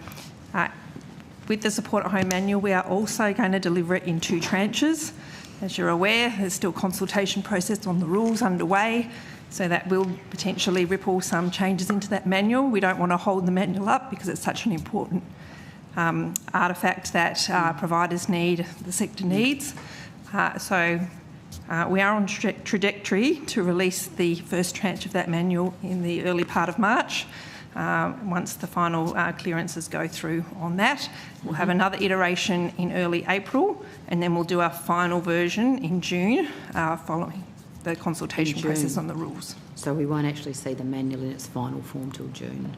with the Support at Home manual, we are also going to deliver it in 2 tranches. As you're aware, there's still consultation process on the rules underway, so that will potentially ripple some changes into that manual. We don't want to hold the manual up because it's such an important artefact that providers need, the sector needs. We are on trajectory to release the first tranche of that manual in the early part of March. Once the final clearances go through on that. We'll have another iteration in early April, and then we'll do our final version in June following the consultation process on the rules. So we won't actually see the manual in its final form till June,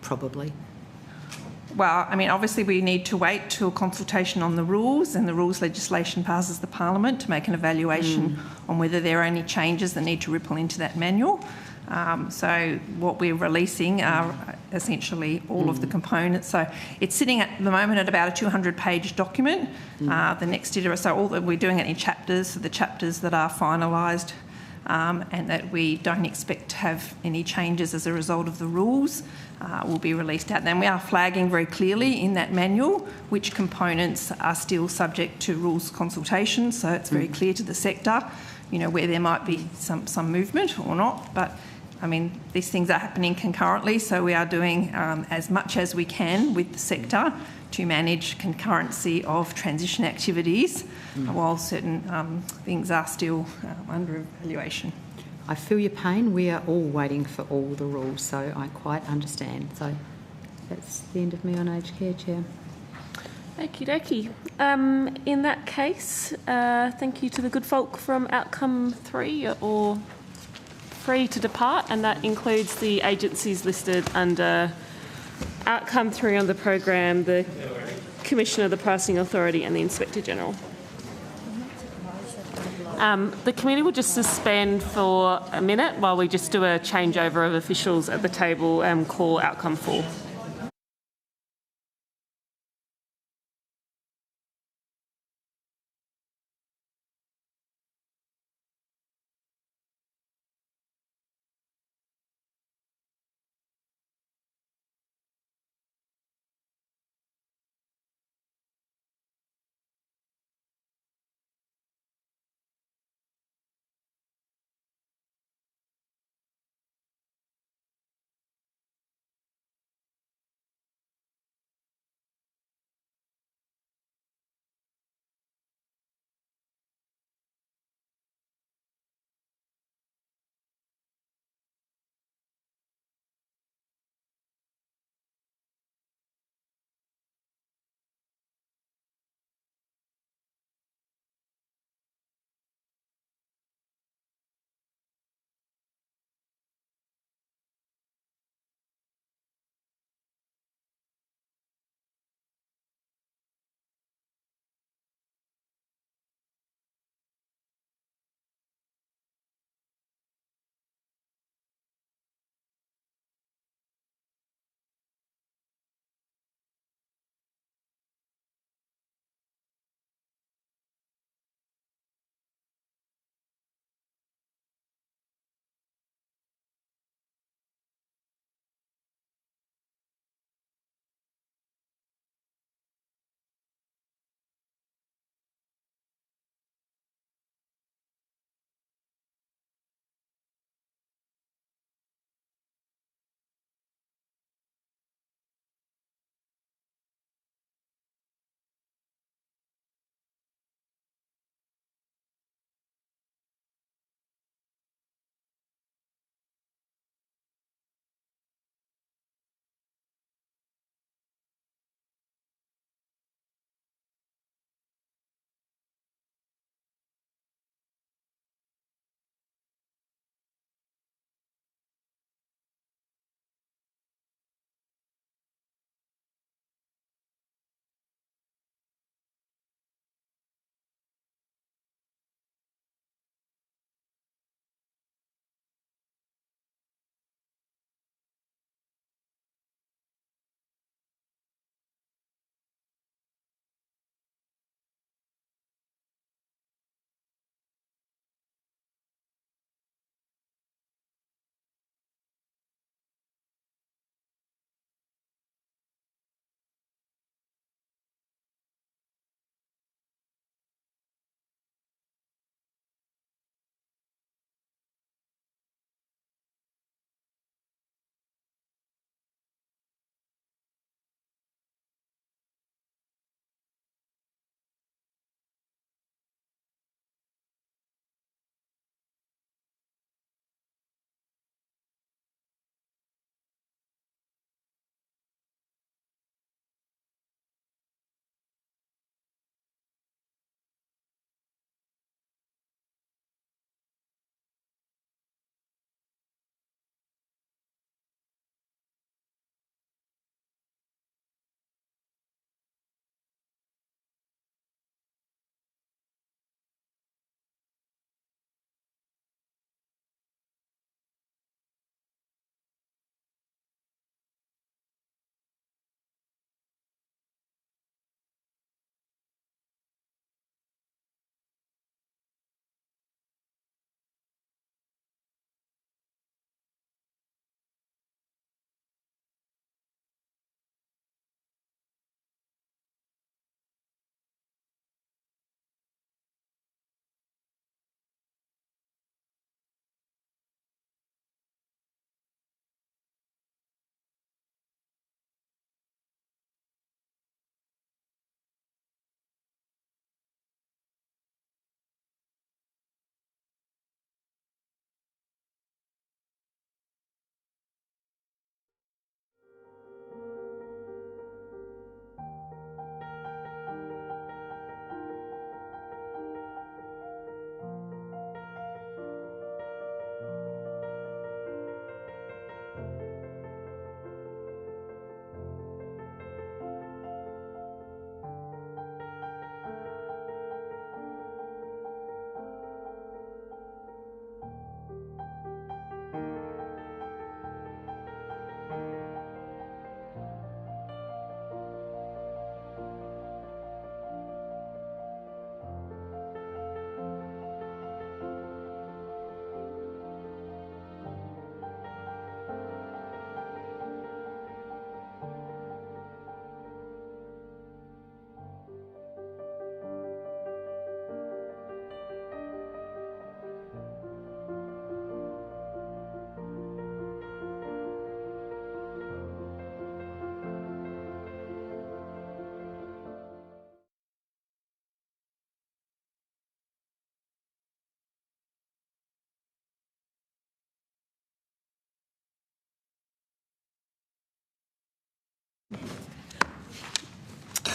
probably? Well, I mean, obviously we need to wait till consultation on the rules and the rules legislation passes the Parliament to make an evaluation on whether there are any changes that need to ripple into that manual. So what we're releasing are essentially all of the components. So it's sitting at the moment at about a 200-page document. The next iteration, so we're doing it in chapters, so the chapters that are finalised and that we don't expect to have any changes as a result of the rules will be released out. Then we are flagging very clearly in that manual which components are still subject to rules consultation, so it's very clear to the sector, you know, where there might be some movement or not. But I mean, these things are happening concurrently, so we are doing as much as we can with the sector to manage concurrency of transition activities while certain things are still under evaluation. I feel your pain. We are all waiting for all the rules, so I quite understand. So that's the end of me on aged care, Chair. Okie dokie. In that case, thank you to the good folk from Outcome 3 or free to depart, and that includes the agencies listed under Outcome 3 on the program, the Commissioner, the Pricing Authority and the Inspector General. The committee will just suspend for a minute while we just do a changeover of officials at the table and call Outcome 4.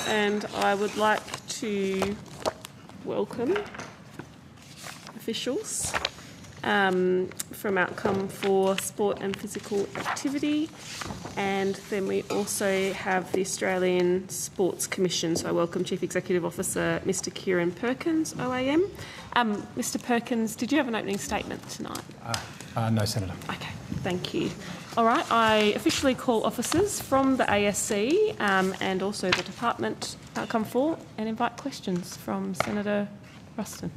and I would like to welcome officials from Outcome for Sport and Physical Activity, and then we also have the Australian Sports Commission. So I welcome Chief Executive Officer Mr. Kieran Perkins, OAM. Mr. Perkins, did you have an opening statement tonight? No, Senator. Okay, thank you. All right, I officially call officers from the ASC and also the department Outcome for and invite questions from Senator Ruston.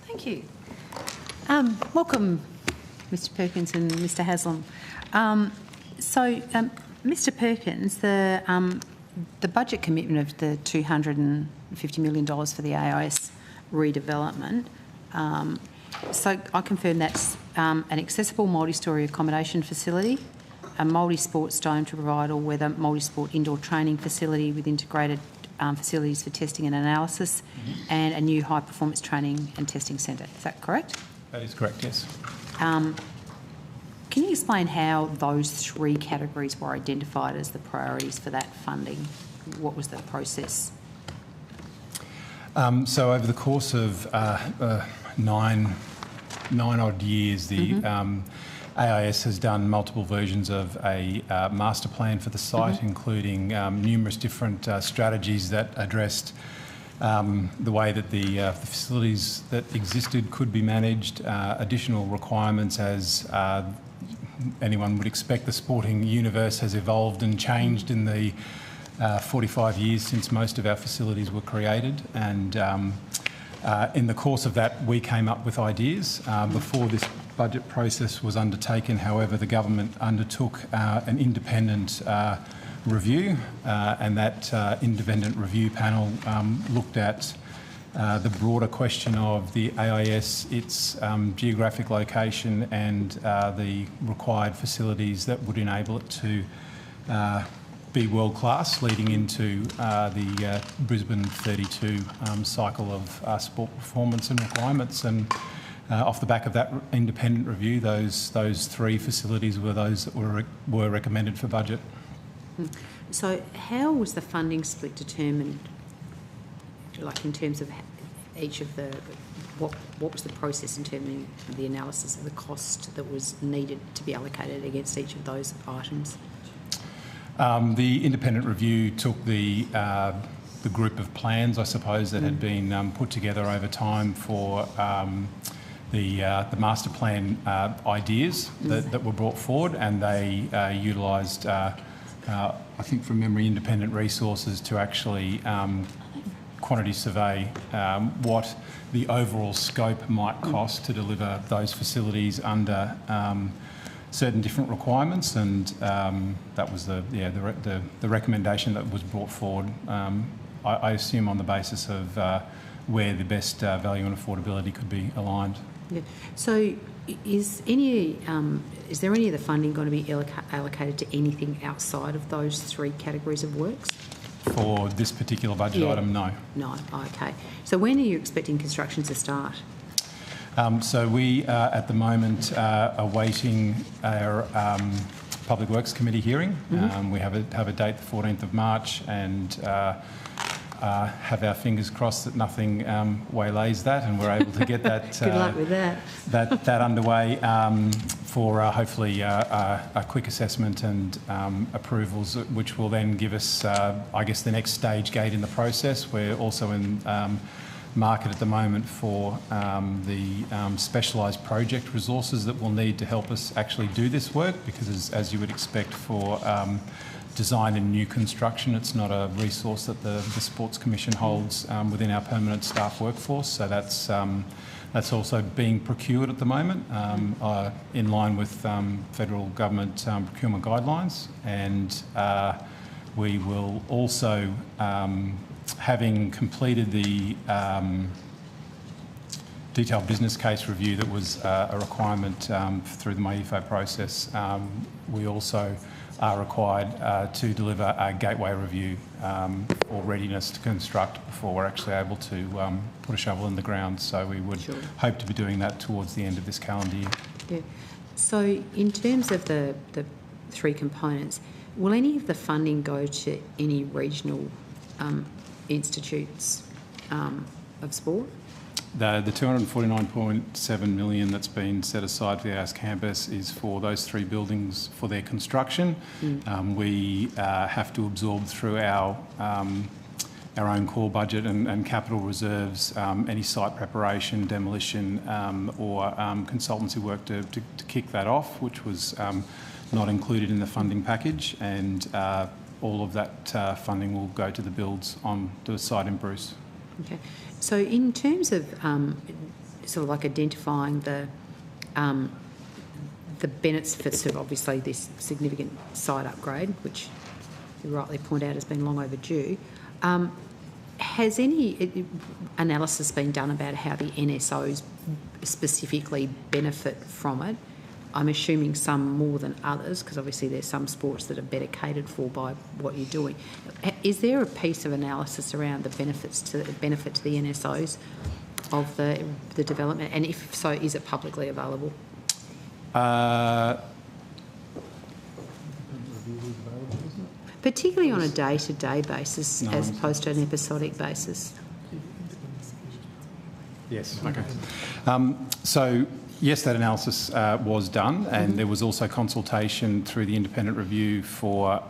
Thank you. Welcome, Mr. Perkins and Mr. Haslam. Mr. Perkins, the budget commitment of the $250 million for the AIS redevelopment, so I confirm that's an accessible multi-storey accommodation facility, a multi-sports dome to provide all-weather multi-sport indoor training facility with integrated facilities for testing and analysis, and a new high-performance training and testing centre. Is that correct? That is correct, yes. Can you explain how those three categories were identified as the priorities for that funding? What was the process? So over the course of nine odd years, the AIS has done multiple versions of a master plan for the site, including numerous different strategies that addressed the way that the facilities that existed could be managed, additional requirements as anyone would expect. The sporting universe has evolved and changed in the 45 years since most of our facilities were created, and in the course of that we came up with ideas. Before this budget process was undertaken, however, the government undertook an independent review, and that independent review panel looked at the broader question of the AIS, its geographic location and the required facilities that would enable it to be world class, leading into the Brisbane 32 cycle of sport performance and requirements. And off the back of that independent review, those three facilities were those that were recommended for budget. So how was the funding split determined, like in terms of each of the, what was the process in terms of the analysis of the cost that was needed to be allocated against each of those items? The independent review took the group of plans, I suppose, that had been put together over time for the master plan ideas that were brought forward, and they utilised, I think from memory, independent resources to actually quantity survey what the overall scope might cost to deliver those facilities under certain different requirements, and that was the recommendation that was brought forward. I assume on the basis of where the best value and affordability could be aligned. Yeah. So, is there any of the funding going to be allocated to anything outside of those three categories of works? For this particular budget item, no. No. Okay. So, when are you expecting construction to start? So we are at the moment awaiting our Public Works Committee hearing. We have a date, the 14th of March, and have our fingers crossed that nothing waylays that, and we're able to get that Good luck with that. that underway for hopefully a quick assessment and approvals, which will then give us, I guess, the next stage gate in the process. We're also in market at the moment for the specialised project resources that we'll need to help us actually do this work, because as you would expect for design and new construction, it's not a resource that the Sports Commission holds within our permanent staff workforce. So that's also being procured at the moment in line with federal government procurement guidelines, and we will also, having completed the detailed business case review that was a requirement through the MyEFO process, we also are required to deliver a gateway review or readiness to construct before we're actually able to put a shovel in the ground. So we would hope to be doing that towards the end of this calendar year. Yeah. So in terms of the three components, will any of the funding go to any regional institutes of sport? The 249.7 million that's been set aside for the AUS campus is for those 3 buildings for their construction. We have to absorb through our own core budget and capital reserves any site preparation, demolition or consultancy work to kick that off, which was not included in the funding package, and all of that funding will go to the builds on the site in Bruce. Okay. So in terms of sort of like identifying the benefits of obviously this significant site upgrade, which you rightly point out has been long overdue, has any analysis been done about how the NSOs specifically benefit from it? I'm assuming some more than others, because obviously there's some sports that are better catered for by what you're doing. Is there a piece of analysis around the benefit to the NSOs of the development? And if so, is it publicly available? Particularly on a day-to-day basis as opposed to an episodic basis. Yes. Okay. So yes, that analysis was done, and there was also consultation through the independent review for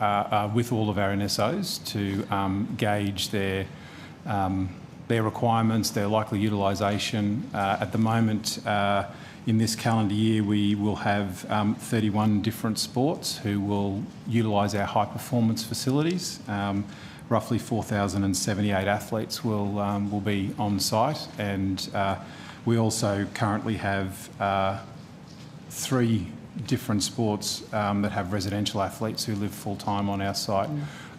with all of our NSOs to gauge their requirements, their likely utilisation. At the moment, in this calendar year, we will have 31 different sports who will utilise our high-performance facilities. Roughly 4,078 athletes will be on site, and we also currently have 3 different sports that have residential athletes who live full-time on our site.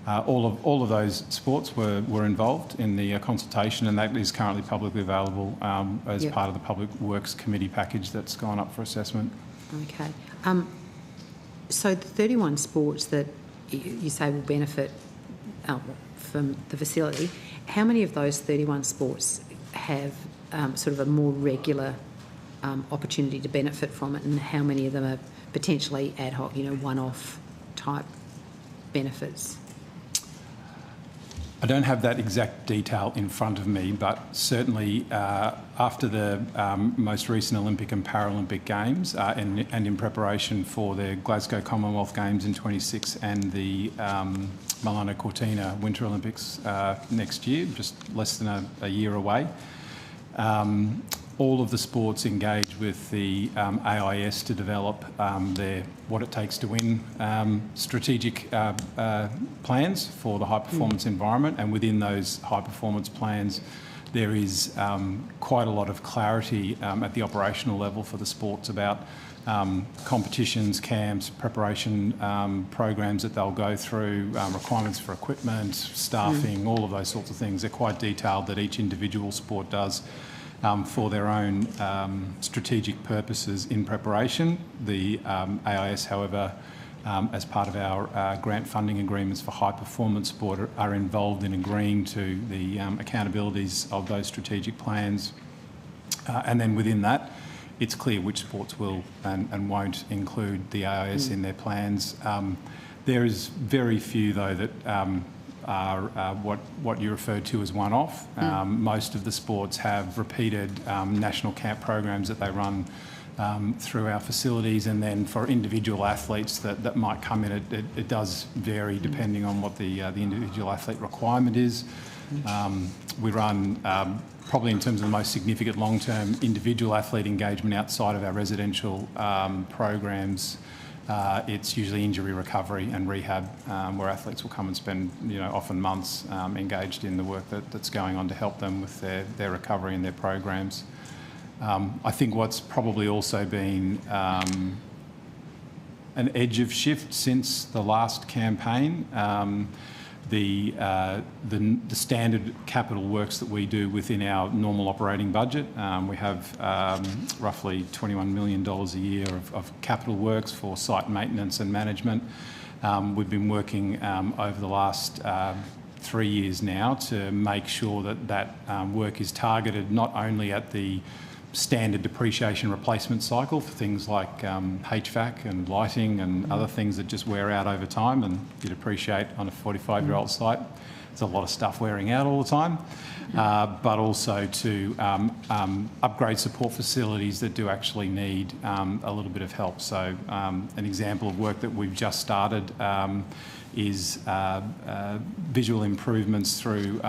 All of those sports were involved in the consultation, and that is currently publicly available as part of the Public Works Committee package that's gone up for assessment. Okay. So the 31 sports that you say will benefit from the facility, how many of those 31 sports have sort of a more regular opportunity to benefit from it, and how many of them are potentially ad hoc, one-off type benefits? I don't have that exact detail in front of me, but certainly after the most recent Olympic and Paralympic Games and in preparation for the Glasgow Commonwealth Games in 26 and the Milano Cortina Winter Olympics next year, just less than a year away, all of the sports engage with the AIS to develop their what it takes to win strategic plans for the high-performance environment, and within those high-performance plans there is quite a lot of clarity at the operational level for the sports about competitions, camps, preparation programs that they'll go through, requirements for equipment, staffing, all of those sorts of things. They're quite detailed that each individual sport does for their own strategic purposes in preparation. The AIS, however, as part of our grant funding agreements for high performance sport, are involved in agreeing to the accountabilities of those strategic plans. And then within that, it's clear which sports will and won't include the AIS in their plans. There is very few, though, that are what you referred to as one-off. Most of the sports have repeated national camp programs that they run through our facilities, and then for individual athletes that might come in, it does vary depending on what the individual athlete requirement is. We run probably in terms of the most significant long-term individual athlete engagement outside of our residential programs. It's usually injury recovery and rehab, where athletes will come and spend, often months engaged in the work that's going on to help them with their recovery and their programs. I think what's probably also been an edge of shift since the last campaign, the standard capital works that we do within our normal operating budget. We have roughly $21 million a year of capital works for site maintenance and management. We've been working over the last 3 years now to make sure that work is targeted not only at the standard depreciation replacement cycle for things like HVAC and lighting and other things that just wear out over time and you depreciate on a 45-year-old site, there's a lot of stuff wearing out all the time, but also to upgrade support facilities that do actually need a little bit of help. So an example of work that we've just started is visual improvements through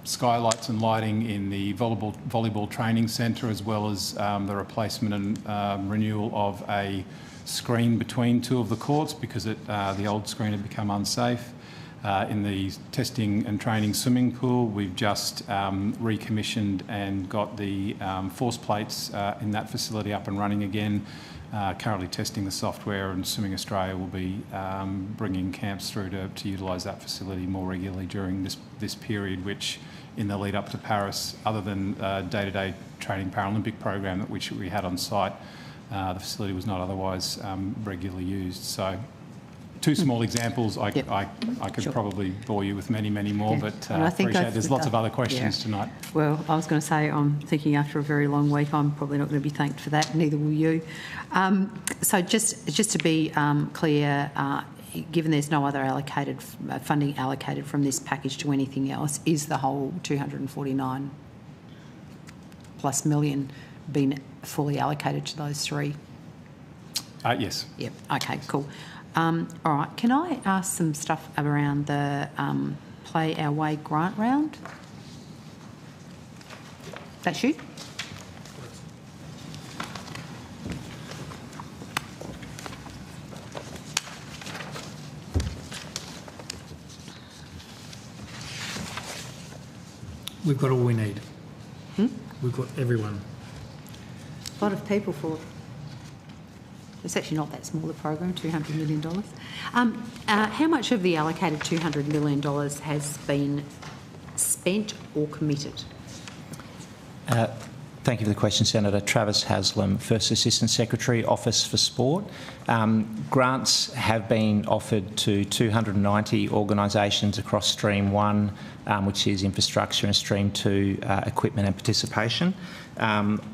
skylights and lighting in the volleyball training centre, as well as the replacement and renewal of a screen between two of the courts because the old screen had become unsafe. In the testing and training swimming pool, we've just recommissioned and got the force plates in that facility up and running again. Currently testing the software, and Swimming Australia will be bringing camps through to utilise that facility more regularly during this period, which in the lead up to Paris, other than day-to-day training Paralympic program which we had on site, the facility was not otherwise regularly used. So, two small examples. I could probably bore you with many more, but I appreciate there's lots of other questions tonight. Well, I was going to say, I'm thinking after a very long week, I'm probably not going to be thanked for that, neither will you. So just to be clear, given there's no other allocated funding allocated from this package to anything else, is the whole 249+ million been fully allocated to those three? Yes. Yep. Okay, cool. All right, can I ask some stuff around the Play Our Way grant round? That's you? We've got all we need. We've got everyone. A lot of people for... It's actually not that small a program, $200 million. How much of the allocated $200 million has been spent or committed? Thank you for the question, Senator. Travis Haslam, First Assistant Secretary, Office for Sport. Grants have been offered to 290 organisations across Stream 1, which is infrastructure, and Stream 2, equipment and participation.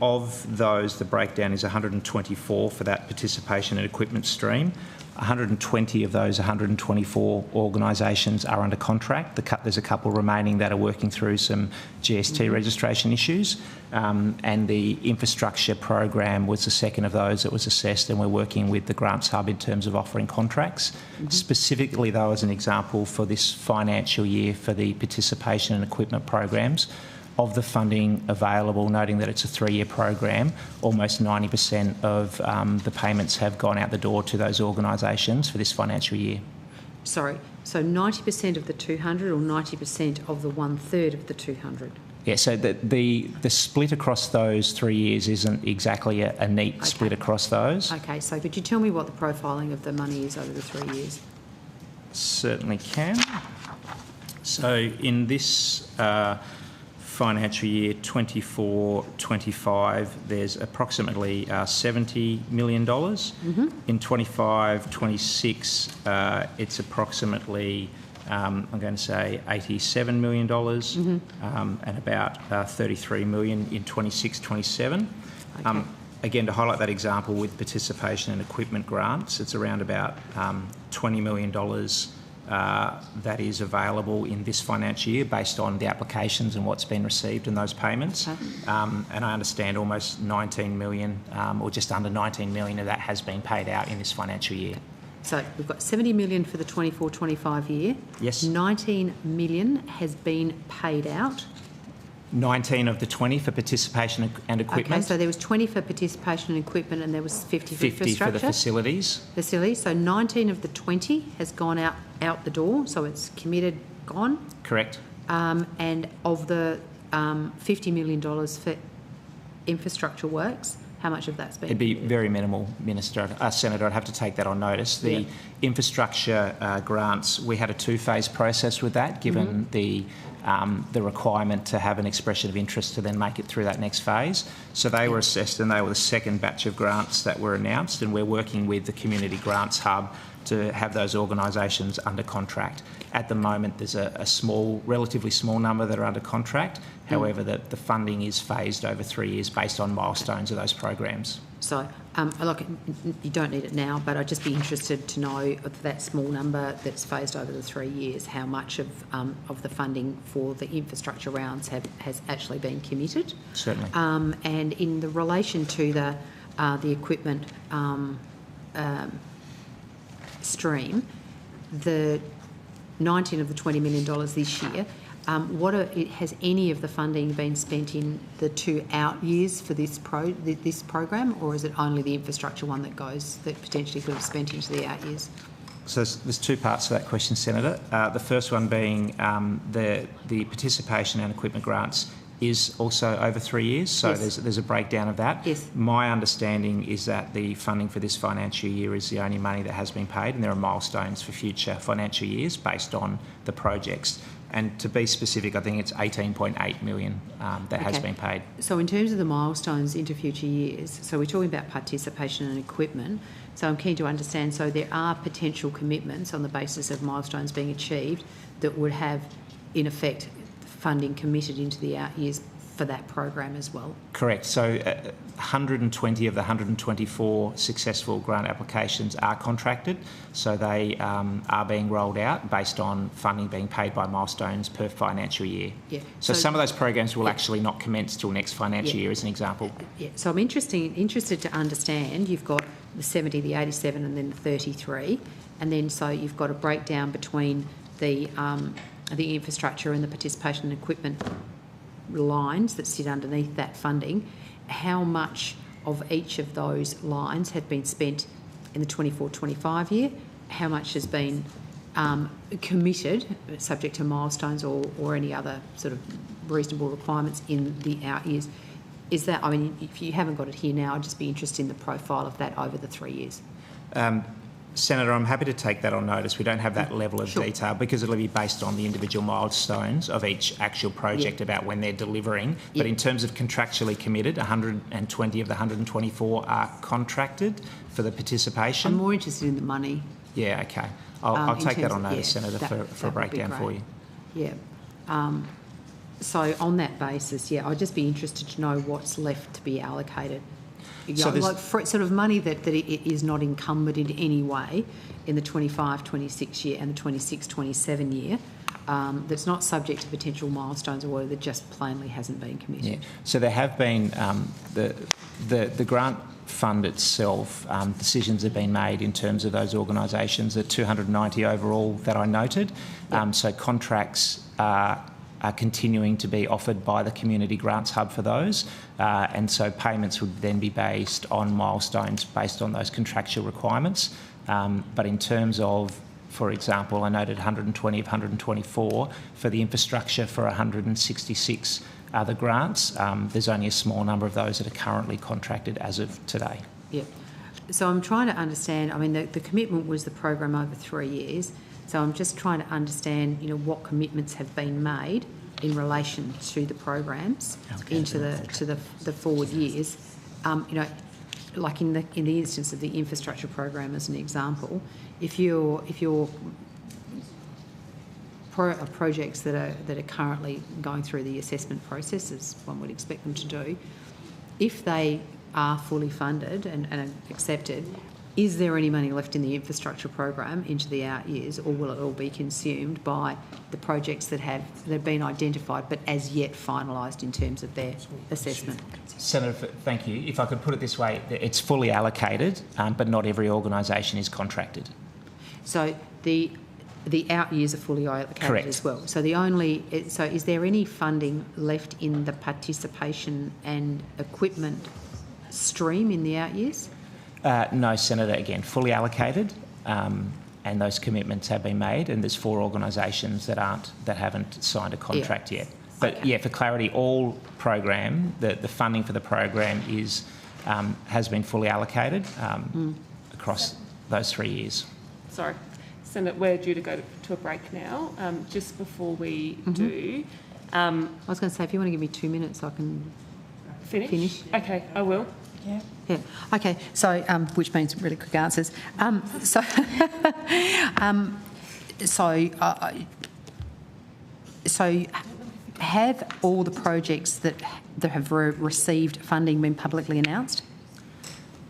Of those, the breakdown is 124 for that participation and equipment stream. 120 of those 124 organisations are under contract. There's a couple remaining that are working through some GST registration issues, and the infrastructure program was the second of those that was assessed, and we're working with the Grants Hub in terms of offering contracts. Specifically, though, as an example for this financial year for the participation and equipment programs, of the funding available, noting that it's a 3-year program, almost 90% of the payments have gone out the door to those organisations for this financial year. Sorry, so 90% of the 200 or 90% of the 1/3 of the 200? Yeah, so the split across those 3 years isn't exactly a neat split across those. Okay, so could you tell me what the profiling of the money is over the 3 years? Certainly can. So in this financial year 24-25, there's approximately $70 million. In 25-26, it's approximately, I'm going to say, $87 million, and about $33 million in 26-27. Okay. Again, to highlight that example with participation and equipment grants, it's around about $20 million that is available in this financial year based on the applications and what's been received in those payments. Okay. And I understand almost 19 million or just under 19 million of that has been paid out in this financial year. So we've got 70 million for the 24-25 year. Yes. 19 million has been paid out. 19 of the 20 for participation and equipment. Okay, so there was 20 for participation and equipment, and there was 50 for 50 for the facilities. Facilities. So 19 of the 20 has gone out the door, so it's committed, gone. Correct. And of the $50 million for infrastructure works, how much of that's been? It'd be very minimal, Senator. I'd have to take that on notice. The infrastructure grants, we had a 2-phase process with that, given the requirement to have an expression of interest to then make it through that next phase. So they were assessed, and they were the second batch of grants that were announced, and we're working with the Community Grants Hub to have those organisations under contract. At the moment, there's a relatively small number that are under contract. However, the funding is phased over 3 years based on milestones of those programs. So Look, you don't need it now, but I'd just be interested to know of that small number that's phased over the 3 years, how much of the funding for the infrastructure rounds has actually been committed. Certainly. And in the relation to the equipment stream, the 19 of the $20 million this year, has any of the funding been spent in the 2 out years for this program, or is it only the infrastructure one that potentially could have spent into the out years? So there's 2 parts to that question, Senator. The first one being the participation and equipment grants is also over 3 years, so yes. there's a breakdown of that. Yes. My understanding is that the funding for this financial year is the only money that has been paid, and there are milestones for future financial years based on the projects. And to be specific, I think it's 18.8 million that has been paid. So in terms of the milestones into future years, so we're talking about participation and equipment. So I'm keen to understand, so there are potential commitments on the basis of milestones being achieved that would have, in effect, funding committed into the out years for that program as well? Correct. So 120 of the 124 successful grant applications are contracted, so they are being rolled out based on funding being paid by milestones per financial year. Yeah. So some of those programs will actually not commence till next financial year, as an example. Yeah. So I'm interested to understand, you've got the 70, the 87 and then the 33, and then so you've got a breakdown between the infrastructure and the participation and equipment lines that sit underneath that funding. How much of each of those lines have been spent in the 24-25 year? How much has been committed, subject to milestones or any other sort of reasonable requirements in the out years? Is that, I mean, if you haven't got it here now, I'd just be interested in the profile of that over the 3 years. Senator, I'm happy to take that on notice. We don't have that level of detail because it'll be based on the individual milestones of each actual project about when they're delivering. But in terms of contractually committed, 120 of the 124 are contracted for the participation. I'm more interested in the money. Yeah, okay. I'll take that on notice, Senator, for a breakdown for you. Yeah. So on that basis, I'd just be interested to know what's left to be allocated. So like sort of money that it is not encumbered in any way in the 25-26 year and the 26-27 year, that's not subject to potential milestones or that just plainly hasn't been committed. Yeah. So there have been the grant fund itself, decisions have been made in terms of those organisations, the 290 overall that I noted. So contracts are continuing to be offered by the Community Grants Hub for those, and so payments would then be based on milestones based on those contractual requirements. But in terms of, for example, I noted 120 of 124 for the infrastructure for 166 other grants. There's only a small number of those that are currently contracted as of today. Yeah. So I'm trying to understand, I mean, the commitment was the program over 3 years. So I'm just trying to understand, what commitments have been made in relation to the programs into the forward years. Like in the instance of the infrastructure program as an example, if your projects that are currently going through the assessment process, as one would expect them to do, if they are fully funded and accepted, is there any money left in the infrastructure program into the out years, or will it all be consumed by the projects that have been identified but as yet finalised in terms of their assessment? Senator, thank you. If I could put it this way, it's fully allocated, but not every organisation is contracted. So the out years are fully allocated as well. So is there any funding left in the participation and equipment stream in the out years? No, Senator, again, fully allocated, and those commitments have been made, and there's 4 organisations that haven't signed a contract yet. But for clarity, all program, the funding for the program has been fully allocated across those 3 years. Sorry, Senator, we're due to go to a break now. Just before we do, I was going to say, if you want to give me 2 minutes, I can finish. Okay, I will. Yeah. Okay. So, which means really quick answers. So have all the projects that have received funding been publicly announced?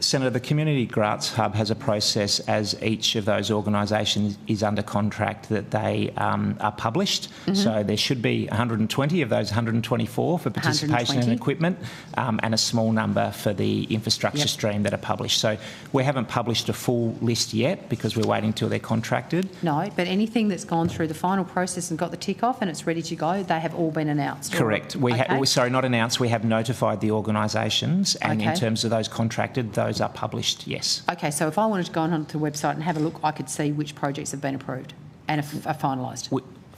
Senator, the Community Grants Hub has a process as each of those organisations is under contract that they are published. So there should be 120 of those 124 for participation in equipment and a small number for the infrastructure stream that are published. So we haven't published a full list yet because we're waiting till they're contracted. No, but anything that's gone through the final process and got the tick off and it's ready to go, they have all been announced. Correct. Sorry, not announced. We have notified the organisations, and in terms of those contracted, those are published, yes. Okay, so if I wanted to go onto the website and have a look, I could see which projects have been approved and are finalised.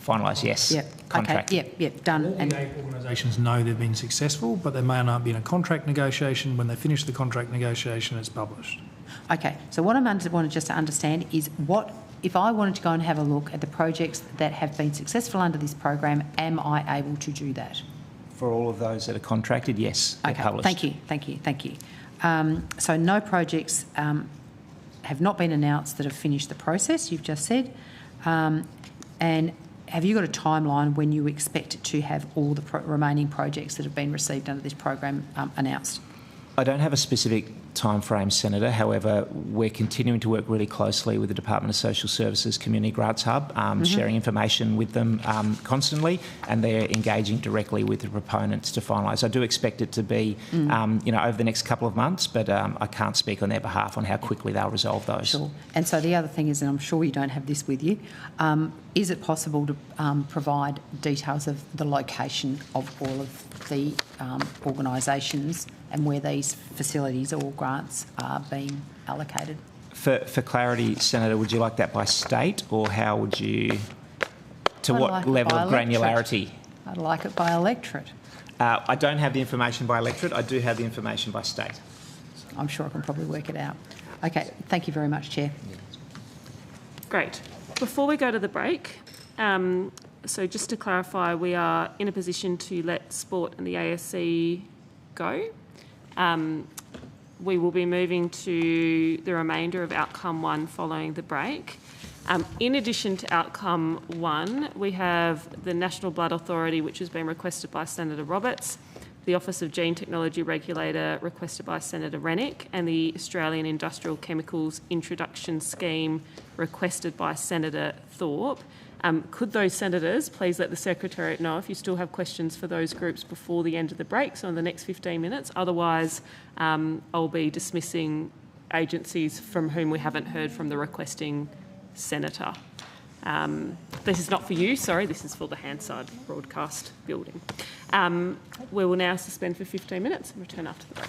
Finalised, yes. Yep. Contract. Okay. Yep. Done. All the 8 organisations know they've been successful, but they may not have been a contract negotiation. When they finish the contract negotiation, it's published. Okay. So what I wanted just to understand is what if I wanted to go and have a look at the projects that have been successful under this program, am I able to do that? For all of those that are contracted, yes, they're published. Thank you. So no projects have not been announced that have finished the process, you've just said. And have you got a timeline when you expect to have all the remaining projects that have been received under this program announced? I don't have a specific time frame, Senator. However, we're continuing to work really closely with the Department of Social Services Community Grants Hub, sharing information with them constantly, and they're engaging directly with the proponents to finalise. I do expect it to be, over the next couple of months, but I can't speak on their behalf on how quickly they'll resolve those. Sure. And so the other thing is, and I'm sure you don't have this with you, is it possible to provide details of the location of all of the organisations and where these facilities or grants are being allocated? For clarity, Senator, would you like that by state, or how would you, what level of granularity? I'd like it by electorate. I don't have the information by electorate. I do have the information by state. I'm sure I can probably work it out. Okay, thank you very much, Chair. Great. Before we go to the break, so just to clarify, we are in a position to let sport and the ASC go. We will be moving to the remainder of outcome 1 following the break. In addition to outcome 1, we have the National Blood Authority, which has been requested by Senator Roberts, the Office of Gene Technology Regulator requested by Senator Rennick, and the Australian Industrial Chemicals Introduction Scheme requested by Senator Thorpe. Could those senators please let the Secretariat know if you still have questions for those groups before the end of the break, so in the next 15 minutes. Otherwise, I'll be dismissing agencies from whom we haven't heard from the requesting senator. This is not for you, sorry, this is for the Hansard broadcast building. We will now suspend for 15 minutes and return after the break.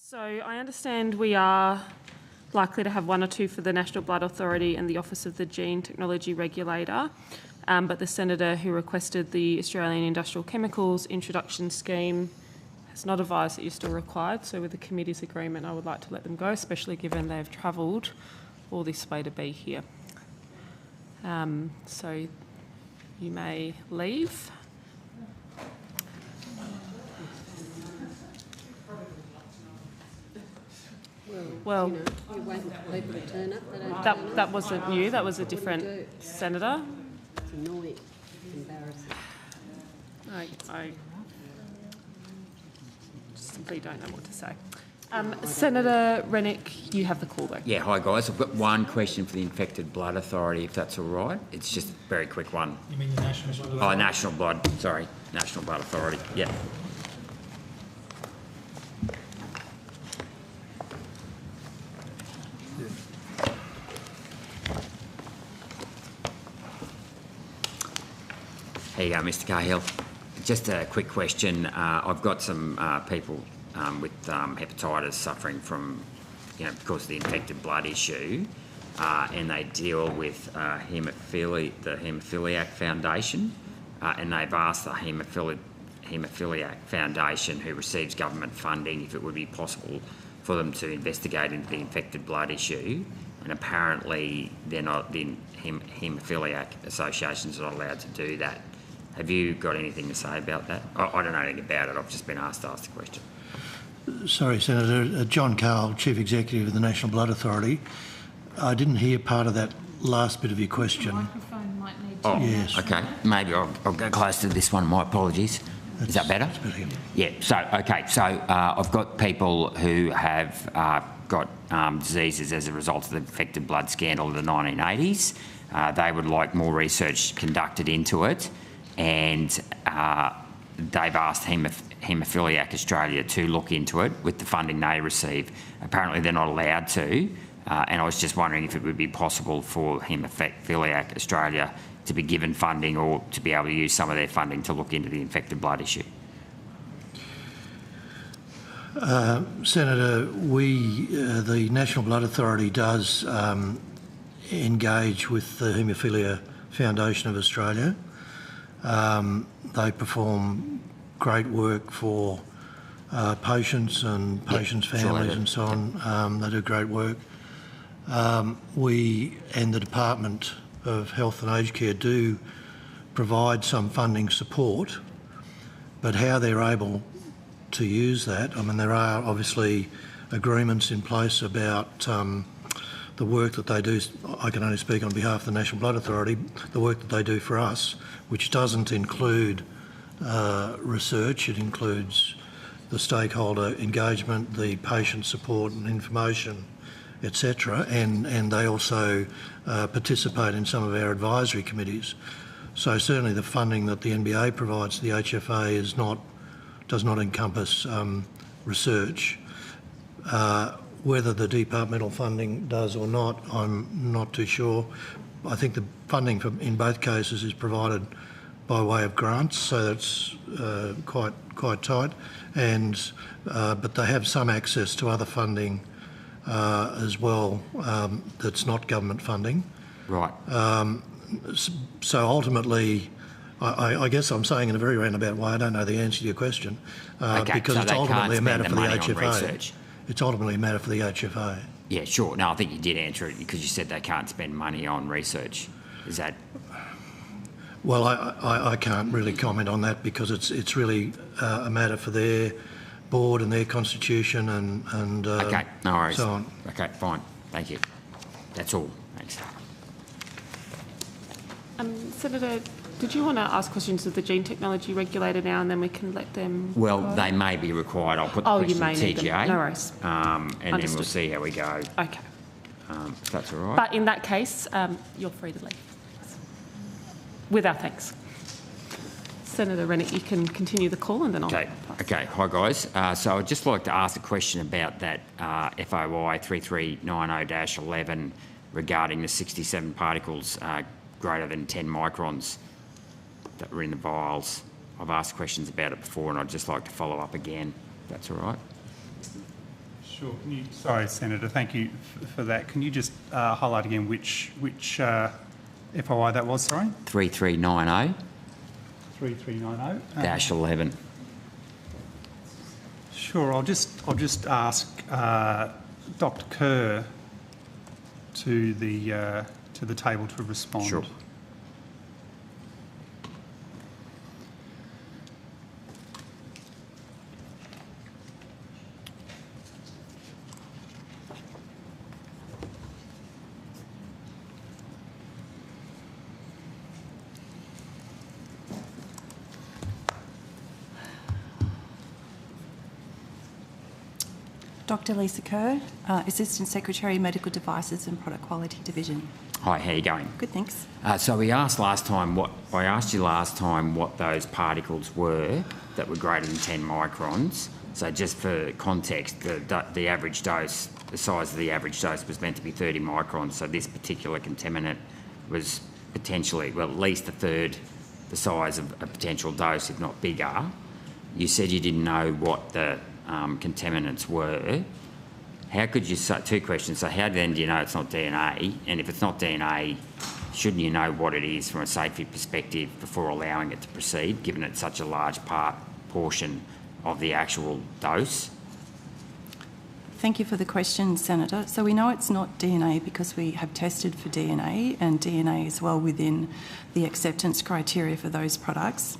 So I understand we are likely to have one or two for the National Blood Authority and the Office of the Gene Technology Regulator, but the Senator who requested the Australian Industrial Chemicals Introduction Scheme has not advised that you're still required, so with the committee's agreement I would like to let them go, especially given they've travelled all this way to be here. So you may leave. Well, you wait for people to turn up. They don't turn up. that wasn't you. That was a different senator. It's annoying, embarrassing. I simply don't know what to say. Senator Rennick, you have the call though. Yeah, hi guys. I've got one question for the Infected Blood Authority, if that's all right. It's just a very quick one. You mean the National Blood Authority? Oh, National Blood, sorry. National Blood Authority, yeah. There you go, Mr Cahill. Just a quick question. I've got some people with hepatitis suffering from, because of the infected blood issue, and they deal with the Haemophiliac Foundation, and they've asked the Haemophiliac Foundation, who receives government funding, if it would be possible for them to investigate into the infected blood issue. And apparently they're not, the Haemophiliac Association's not allowed to do that. Have you got anything to say about that? I don't know anything about it. I've just been asked to ask the question. Sorry, Senator. John Carl, Chief Executive of the National Blood Authority. I didn't hear part of that last bit of your question. The microphone might need to... Oh, yes. Okay. Maybe I'll go close to this one. My apologies. Is that better? That's better. Yeah. So, okay. So I've got people who have got diseases as a result of the infected blood scandal of the 1980s. They would like more research conducted into it, and they've asked Haemophiliac Australia to look into it with the funding they receive. Apparently they're not allowed to, and I was just wondering if it would be possible for Haemophiliac Australia to be given funding, or to be able to use some of their funding to look into the infected blood issue. Senator, the National Blood Authority does engage with the Haemophilia Foundation of Australia. They perform great work for patients and patients' families and so on. They do great work. We and the Department of Health and Aged Care do provide some funding support, but how they're able to use that, I mean, there are obviously agreements in place about the work that they do. I can only speak on behalf of the National Blood Authority, the work that they do for us, which doesn't include research. It includes the stakeholder engagement, the patient support and information, etc. And they also participate in some of our advisory committees. So certainly the funding that the NBA provides to the HFA does not encompass research. Whether the departmental funding does or not, I'm not too sure. I think the funding in both cases is provided by way of grants, so that's quite tight. And but they have some access to other funding as well that's not government funding. Right. So ultimately, I guess I'm saying in a very roundabout way, I don't know the answer to your question, because so it's ultimately a matter for the HFA. It's ultimately a matter for the HFA. Yeah, sure. No, I think you did answer it because you said they can't spend money on research. Is that... Well, I can't really comment on that because it's really a matter for their board and their constitution and okay, no worries. So on. Okay, fine. Thank you. That's all. Thanks. Senator, did you want to ask questions of the Gene Technology Regulator now, and then we can let them... Well, go? they may be required. I'll put the question to TGA. No worries. And then we'll see how we go. Okay. If that's all right. But in that case, you're free to leave. With our thanks. Senator Rennick, you can continue the call and then I'll... Okay. Hi, guys. So I'd just like to ask a question about that FOI 3390-11 regarding the 67 particles greater than 10 microns that were in the vials. I've asked questions about it before and I'd just like to follow up again, if that's all right. Sure. Sorry, Senator, thank you for that. Can you just highlight again which FOI that was, sorry? 3390. 3390. -11. Sure, I'll just ask Dr. Kerr to the table to respond. Sure. Dr. Lisa Kerr, Assistant Secretary, Medical Devices and Product Quality Division. Hi, how are you going? Good, thanks. So I asked you last time what those particles were that were greater than 10 microns. So just for context, the average dose, the size of the average dose was meant to be 30 microns. So this particular contaminant was potentially, well, at least a third the size of a potential dose, if not bigger. You said you didn't know what the contaminants were. How could you say, two questions, so how then do you know it's not DNA? And if it's not DNA, shouldn't you know what it is from a safety perspective before allowing it to proceed, given it's such a large portion of the actual dose? Thank you for the question, Senator. So we know it's not DNA because we have tested for DNA, and DNA is well within the acceptance criteria for those products.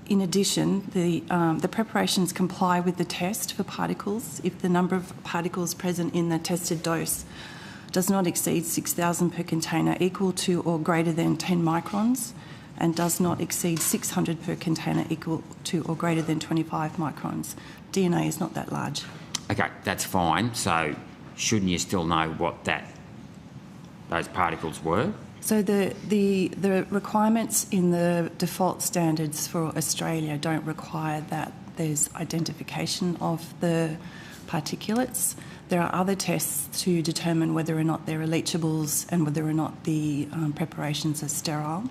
In addition, the preparations comply with the test for particles if the number of particles present in the tested dose does not exceed 6,000 per container, equal to or greater than 10 microns, and does not exceed 600 per container, equal to or greater than 25 microns. DNA is not that large. Okay, that's fine. So shouldn't you still know what those particles were? So the requirements in the default standards for Australia don't require that there's identification of the particulates. There are other tests to determine whether or not there are leachables and whether or not the preparations are sterile.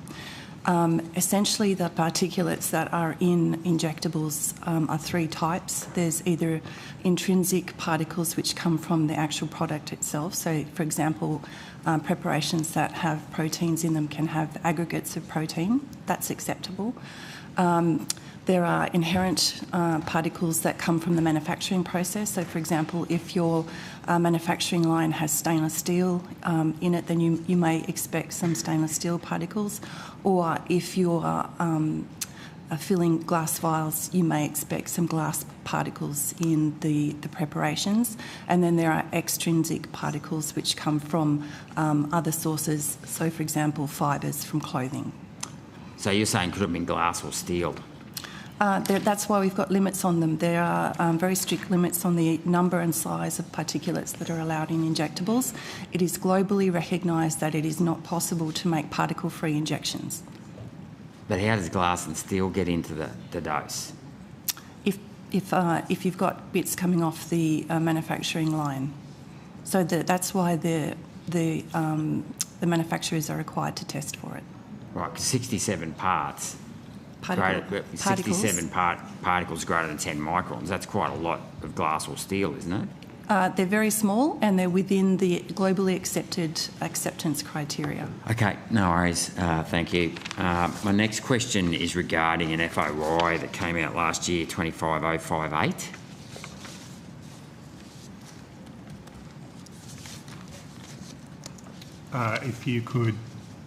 Essentially, the particulates that are in injectables are three types. There's either intrinsic particles which come from the actual product itself. So, for example, preparations that have proteins in them can have aggregates of protein. That's acceptable. There are inherent particles that come from the manufacturing process. So, for example, if your manufacturing line has stainless steel in it, then you may expect some stainless steel particles. Or if you're filling glass vials, you may expect some glass particles in the preparations. And then there are extrinsic particles which come from other sources. So, for example, fibres from clothing. So you're saying could have been glass or steel? That's why we've got limits on them. There are very strict limits on the number and size of particulates that are allowed in injectables. It is globally recognised that it is not possible to make particle-free injections. But how does glass and steel get into the dose? If you've got bits coming off the manufacturing line, so that's why the manufacturers are required to test for it. Right, 67 parts. Particles. 67 particles greater than 10 microns. That's quite a lot of glass or steel, isn't it? They're very small and they're within the globally accepted acceptance criteria. Okay, no worries. Thank you. My next question is regarding an FOI that came out last year, 25058. If you could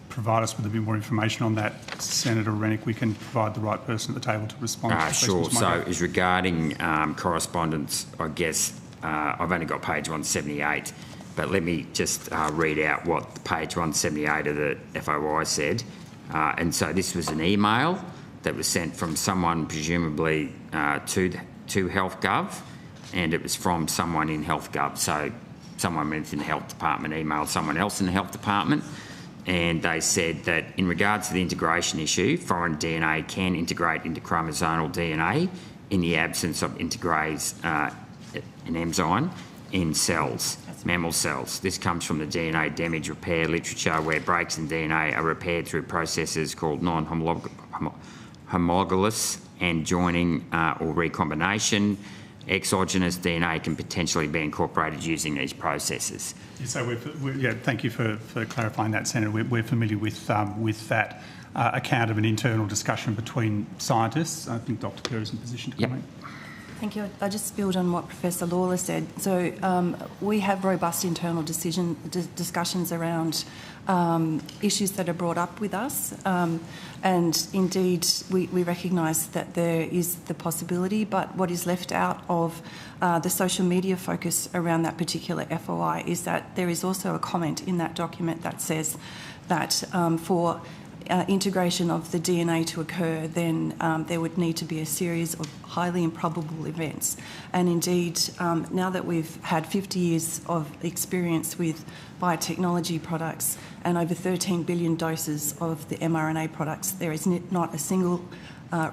provide us with a bit more information on that, Senator Rennick, we can provide the right person at the table to respond to Sure. questions. So it's regarding correspondence, I guess. I've only got page 178, but let me just read out what page 178 of the FOI said. And so this was an email that was sent from someone presumably to HealthGov, and it was from someone in HealthGov. So someone went in the Health Department, emailed someone else in the Health Department, and they said that in regards to the integration issue, foreign DNA can integrate into chromosomal DNA in the absence of integrase, an enzyme, in cells, mammal cells. This comes from the DNA damage repair literature, where breaks in DNA are repaired through processes called non-homologous and joining or recombination. exogenous DNA can potentially be incorporated using these processes. So thank you for clarifying that, Senator. We're familiar with that account of an internal discussion between scientists. I think Dr. Kerr is in position to comment. Thank you. I just build on what Professor Lawler said. So we have robust internal discussions around issues that are brought up with us, and indeed we recognise that there is the possibility, but what is left out of the social media focus around that particular FOI is that there is also a comment in that document that says that for integration of the DNA to occur, then there would need to be a series of highly improbable events. And indeed, now that we've had 50 years of experience with biotechnology products and over 13 billion doses of the mRNA products, there is not a single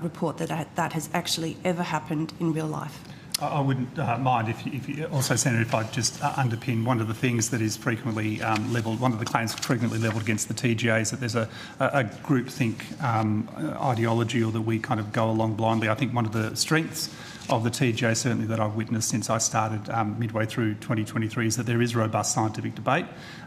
report that has actually ever happened in real life. I wouldn't mind if you also, Senator, if I just underpin one of the things that is frequently levelled, one of the claims frequently levelled against the TGA is that there's a groupthink ideology, or that we kind of go along blindly. I think one of the strengths of the TGA, certainly that I've witnessed since I started midway through 2023, is that there is robust scientific debate,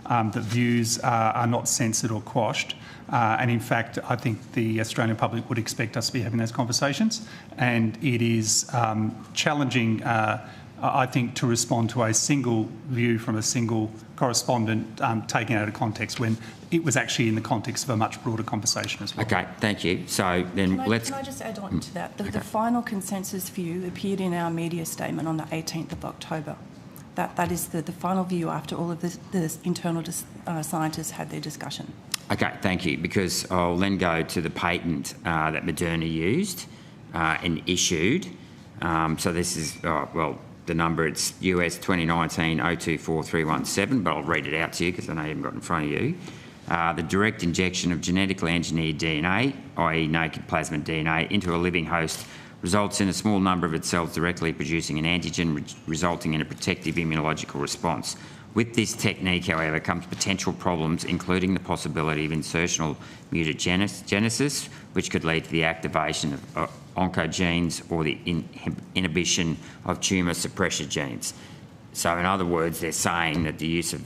that views are not censored or quashed. And in fact, I think the Australian public would expect us to be having those conversations. And it is challenging, I think, to respond to a single view from a single correspondent taken out of context when it was actually in the context of a much broader conversation as well. Okay, thank you. So then Can I just add on to that? The final consensus view appeared in our media statement on the 18th of October. That is the final view after all of the internal scientists had their discussion. Okay, thank you, because I'll then go to the patent that Moderna used and issued. So this is, the number, it's US 2019-024317, but I'll read it out to you because I know you haven't got it in front of you. The direct injection of genetically engineered DNA, i.e. naked plasmid DNA, into a living host results in a small number of its cells directly producing an antigen, resulting in a protective immunological response. With this technique, however, comes potential problems, including the possibility of insertional mutagenesis, which could lead to the activation of oncogenes or the inhibition of tumour suppressor genes. So in other words, they're saying that the use of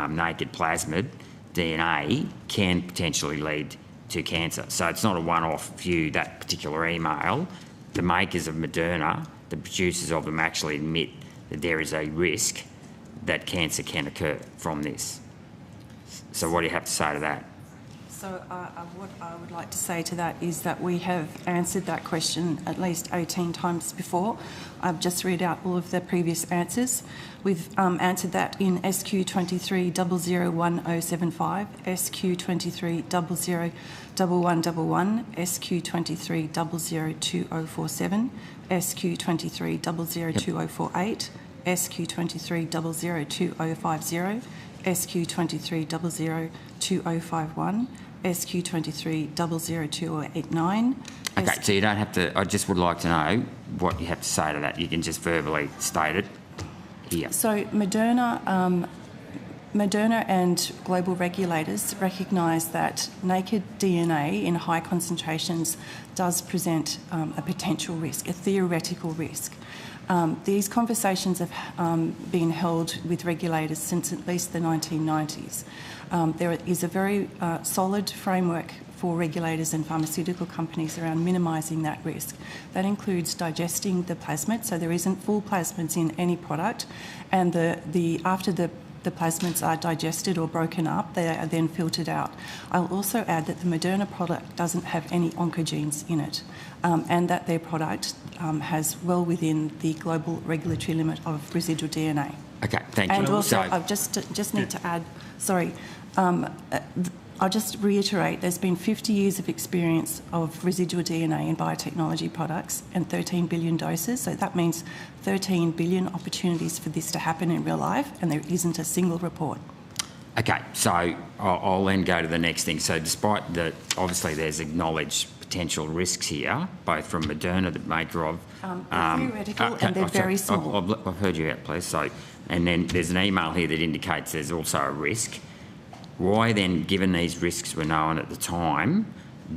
naked plasmid DNA can potentially lead to cancer. So it's not a one-off view, that particular email. The makers of Moderna, the producers of them, actually admit that there is a risk that cancer can occur from this. So what do you have to say to that? So what I would like to say to that is that we have answered that question at least 18 times before. I've just read out all of the previous answers. We've answered that in SQ23001075, SQ23001111, SQ23002047, SQ23002048, SQ23002050, SQ23002051, SQ23002089. Okay, so you don't have to, I just would like to know what you have to say to that. You can just verbally state it here. So Moderna and global regulators recognise that naked DNA in high concentrations does present a potential risk, a theoretical risk. These conversations have been held with regulators since at least the 1990s. There is a very solid framework for regulators and pharmaceutical companies around minimising that risk. That includes digesting the plasmid, so there isn't full plasmids in any product, and after the plasmids are digested or broken up, they are then filtered out. I'll also add that the Moderna product doesn't have any oncogenes in it, and that their product has well within the global regulatory limit of residual DNA. Okay, thank you. And also, I just need to add, sorry, I'll just reiterate, there's been 50 years of experience of residual DNA in biotechnology products and 13 billion doses, so that means 13 billion opportunities for this to happen in real life, and there isn't a single report. Okay, so I'll then go to the next thing. So despite the, obviously there's acknowledged potential risks here, both from Moderna, the maker of... they're theoretical and they're very small. I've heard you out, please. So, and then there's an email here that indicates there's also a risk. Why then, given these risks were known at the time,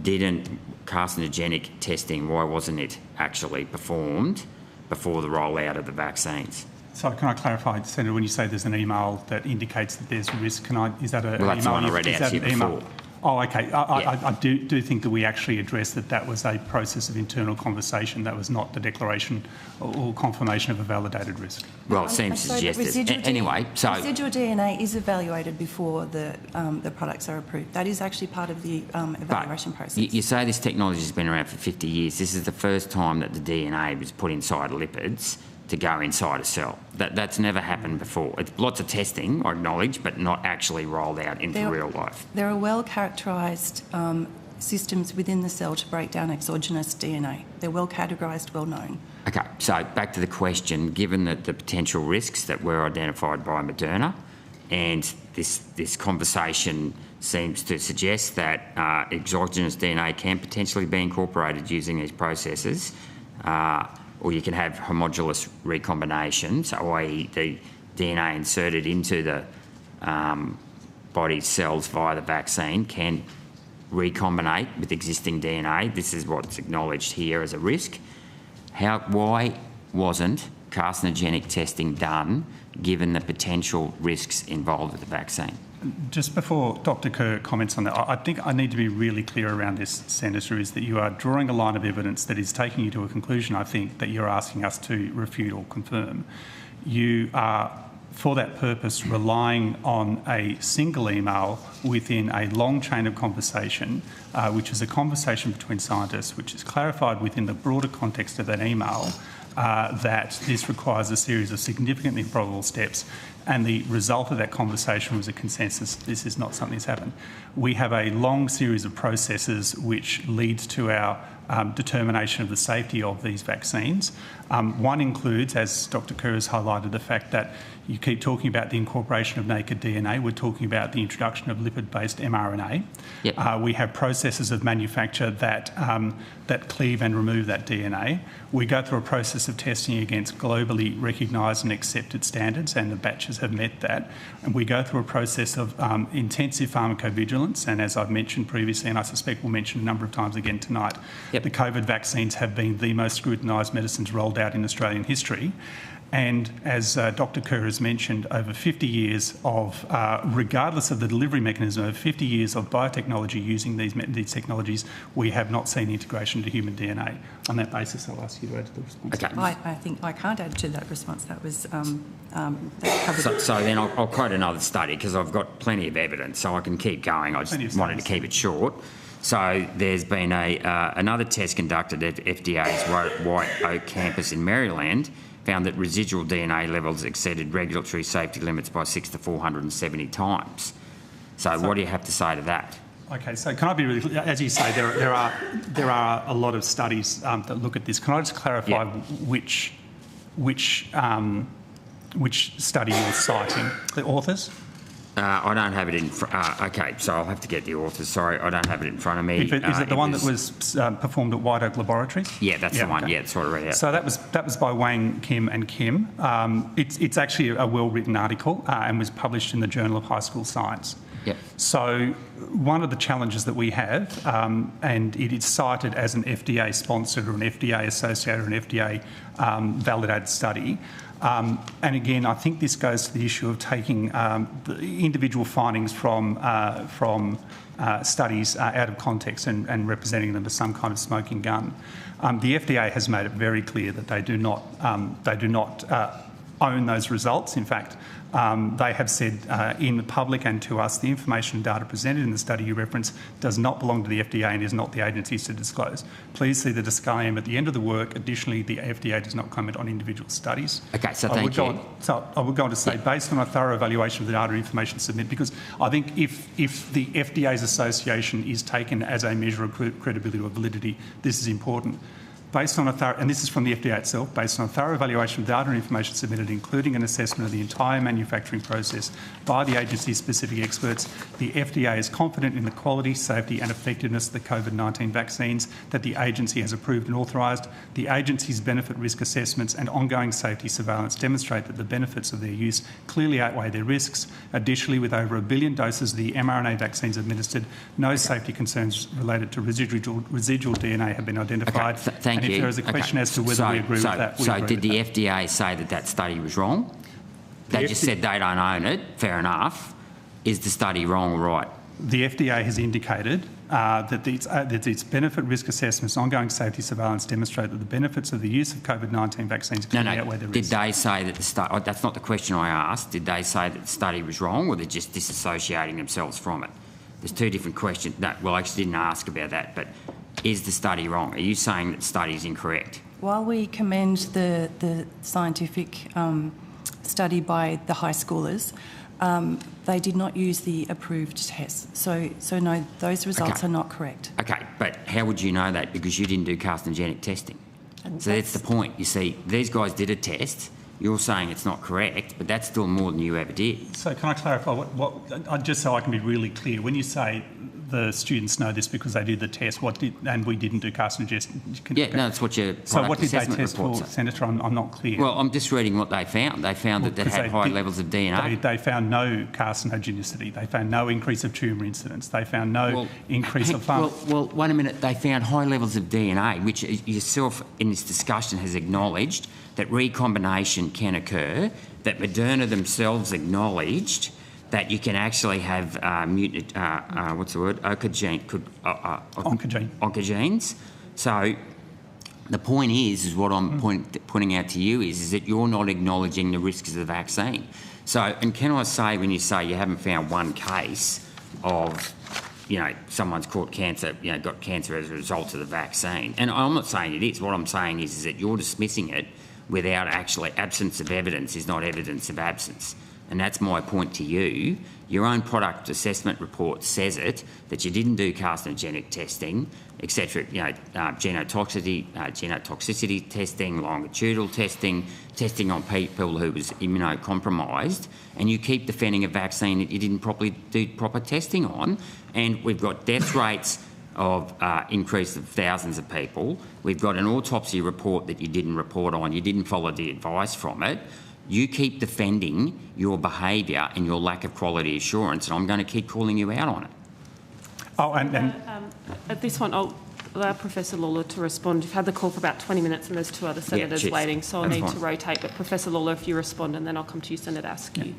didn't carcinogenic testing, why wasn't it actually performed before the rollout of the vaccines. So can I clarify, Senator, when you say there's an email that indicates that there's risk, is that an email? Well, that's the one I read out to you before. Oh, okay. I do think that we actually addressed that was a process of internal conversation. That was not the declaration or confirmation of a validated risk. Well, it seems suggested. Anyway, so residual DNA is evaluated before the products are approved. That is actually part of the evaluation process. You say this technology has been around for 50 years. This is the first time that the DNA was put inside lipids to go inside a cell. That's never happened before. It's lots of testing, I acknowledge, but not actually rolled out into real life. There are well-characterised systems within the cell to break down exogenous DNA. They're well-categorised, well-known. Okay, so back to the question, given that the potential risks that were identified by Moderna, and this conversation seems to suggest that exogenous DNA can potentially be incorporated using these processes, or you can have homologous recombination, so i.e. the DNA inserted into the body's cells via the vaccine can recombinate with existing DNA. This is what's acknowledged here as a risk. Why wasn't carcinogenic testing done given the potential risks involved with the vaccine? Just before Dr Kerr comments on that, I think I need to be really clear around this, Senator, is that you are drawing a line of evidence that is taking you to a conclusion, I think, that you're asking us to refute or confirm. You are, for that purpose, relying on a single email within a long chain of conversation, which is a conversation between scientists, which is clarified within the broader context of that email, that this requires a series of significantly improbable steps, and the result of that conversation was a consensus. This is not something that's happened. We have a long series of processes which leads to our determination of the safety of these vaccines. One includes, as Dr Kerr has highlighted, the fact that you keep talking about the incorporation of naked DNA. We're talking about the introduction of lipid-based mRNA. Yep. We have processes of manufacture that cleave and remove that DNA. We go through a process of testing against globally recognised and accepted standards, and the batches have met that. And we go through a process of intensive pharmacovigilance, and as I've mentioned previously, and I suspect we'll mention a number of times again tonight, yep, the COVID vaccines have been the most scrutinised medicines rolled out in Australian history. And as Dr Kerr has mentioned, over 50 years of, regardless of the delivery mechanism, over 50 years of biotechnology using these technologies, we have not seen integration to human DNA. On that basis, I'll ask you to add to the response. Okay. I think I can't add to that response. That was covered. So then I'll quote another study because I've got plenty of evidence, so I can keep going. I just wanted to keep it short. So there's been another test conducted at FDA's White Oak campus in Maryland, found that residual DNA levels exceeded regulatory safety limits by 600 to 470 times. So what do you have to say to that? Okay, so can I be really clear? As you say, there are a lot of studies that look at this. Can I just clarify which study you're citing? The authors? I don't have it in front. Okay, so I'll have to get the authors. Sorry, I don't have it in front of me. Is it the one that was performed at White Oak Laboratories? Yeah, that's the one. Okay. Yeah, it's sort of read out. So that was by Wang, Kim and Kim. It's actually a well-written article and was published in the Journal of High School Science. Yep. So one of the challenges that we have, and it is cited as an FDA-sponsored or an FDA-associated or an FDA-validated study. And again, I think this goes to the issue of taking the individual findings from studies out of context and representing them as some kind of smoking gun. The FDA has made it very clear that they do not own those results. In fact, they have said in the public and to us, the information and data presented in the study you reference does not belong to the FDA and is not the agency's to disclose. Please see the disclaimer at the end of the work. Additionally, the FDA does not comment on individual studies. Okay, so thank you. So I would go on to say, based on a thorough evaluation of the data and information submitted, because I think if the FDA's association is taken as a measure of credibility or validity, this is important. Based on a thorough, and this is from the FDA itself, based on a thorough evaluation of data and information submitted, including an assessment of the entire manufacturing process by the agency's specific experts, the FDA is confident in the quality, safety and effectiveness of the COVID-19 vaccines that the agency has approved and authorised. The agency's benefit risk assessments and ongoing safety surveillance demonstrate that the benefits of their use clearly outweigh their risks. Additionally, with over 1 billion doses of the mRNA vaccines administered, no safety concerns related to residual DNA have been identified. Okay, Thank you. if there is a question as to whether we agree with that, we So agree did with the that. FDA say that that study was wrong? They just said they don't own it. Fair enough. Is the study wrong or right? The FDA has indicated that its benefit risk assessments and ongoing safety surveillance demonstrate that the benefits of the use of COVID-19 vaccines clearly outweigh the risks. Did they say that the study... that's not the question I asked. Did they say that the study was wrong, or they're just disassociating themselves from it? There's two different questions. No, well, I actually didn't ask about that, but is the study wrong? Are you saying that the study is incorrect? While we commend the scientific study by the high schoolers, they did not use the approved test. So no, those results are not correct. Okay, but how would you know that? Because you didn't do carcinogenic testing. So that's the point. You see, these guys did a test. You're saying it's not correct, but that's still more than you ever did. So can I clarify just so I can be really clear? When you say the students know this because they did the test, and we didn't do carcinogenic... Yeah, no, that's what your So what did they assessment test for, reports are. Senator? I'm not clear. Well, I'm just reading what they found. They found that they had high levels of DNA. They found no carcinogenicity. They found no increase of tumour incidence. They found no increase of... Well, wait a minute. They found high levels of DNA, which yourself in this discussion has acknowledged that recombination can occur, that Moderna themselves acknowledged that you can actually have mutant, oncogenes. So the point is what I'm pointing out to you is that you're not acknowledging the risks of the vaccine. So, and can I say, when you say you haven't found one case of, someone's caught cancer, got cancer as a result of the vaccine, and I'm not saying it is, what I'm saying is that you're dismissing it without actually absence of evidence is not evidence of absence. And that's my point to you. Your own product assessment report says it, that you didn't do carcinogenic testing, etc. Genotoxicity testing, longitudinal testing, testing on people who was immunocompromised, and you keep defending a vaccine that you didn't properly do proper testing on. And we've got death rates of increase of thousands of people. We've got an autopsy report that you didn't report on. You didn't follow the advice from it. You keep defending your behaviour and your lack of quality assurance, and I'm going to keep calling you out on it. Oh, at this one, I'll allow Professor Lawler to respond. You've had the call for about 20 minutes and there's two other senators waiting, so I'll need to rotate. But Professor Lawler, if you respond, and then I'll come to you, Senator Askew.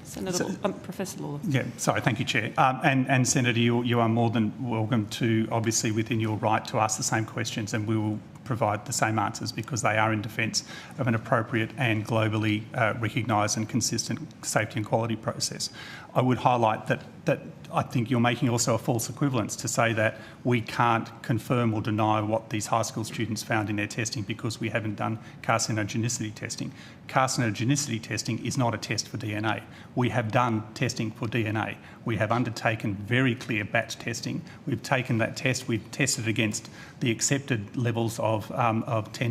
Professor Lawler. Yeah, sorry, thank you, Chair. And Senator, you are more than welcome to, obviously within your right, to ask the same questions, and we will provide the same answers because they are in defence of an appropriate and globally recognised and consistent safety and quality process. I would highlight that I think you're making also a false equivalence to say that we can't confirm or deny what these high school students found in their testing because we haven't done carcinogenicity testing. Carcinogenicity testing is not a test for DNA. We have done testing for DNA. We have undertaken very clear batch testing. We've taken that test, we've tested against the accepted levels of 10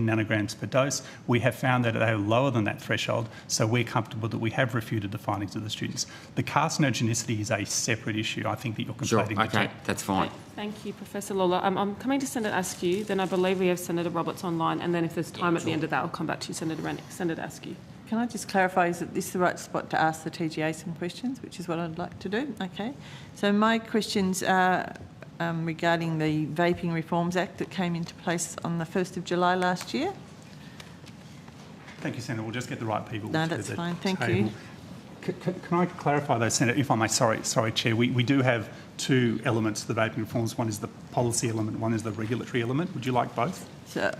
nanograms per dose. We have found that they are lower than that threshold, so we're comfortable that we have refuted the findings of the students. The carcinogenicity is a separate issue. I think that you're conflating the two. Okay, that's fine. Thank you, Professor Lawler. I'm coming to Senator Askew, then I believe we have Senator Roberts online, and then if there's time at the end of that, I'll come back to you, Senator Rennick. Senator Askew. Can I just clarify, is that this the right spot to ask the TGA some questions, which is what I'd like to do? Okay. So my questions are regarding the Vaping Reforms Act that came into place on the 1st of July last year. Thank you, Senator. We'll just get the right people. No, that's fine. Thank you. Can I clarify though, Senator, if I may? Sorry, Chair. We do have two elements to the vaping reforms. One is the policy element, one is the regulatory element. Would you like both? So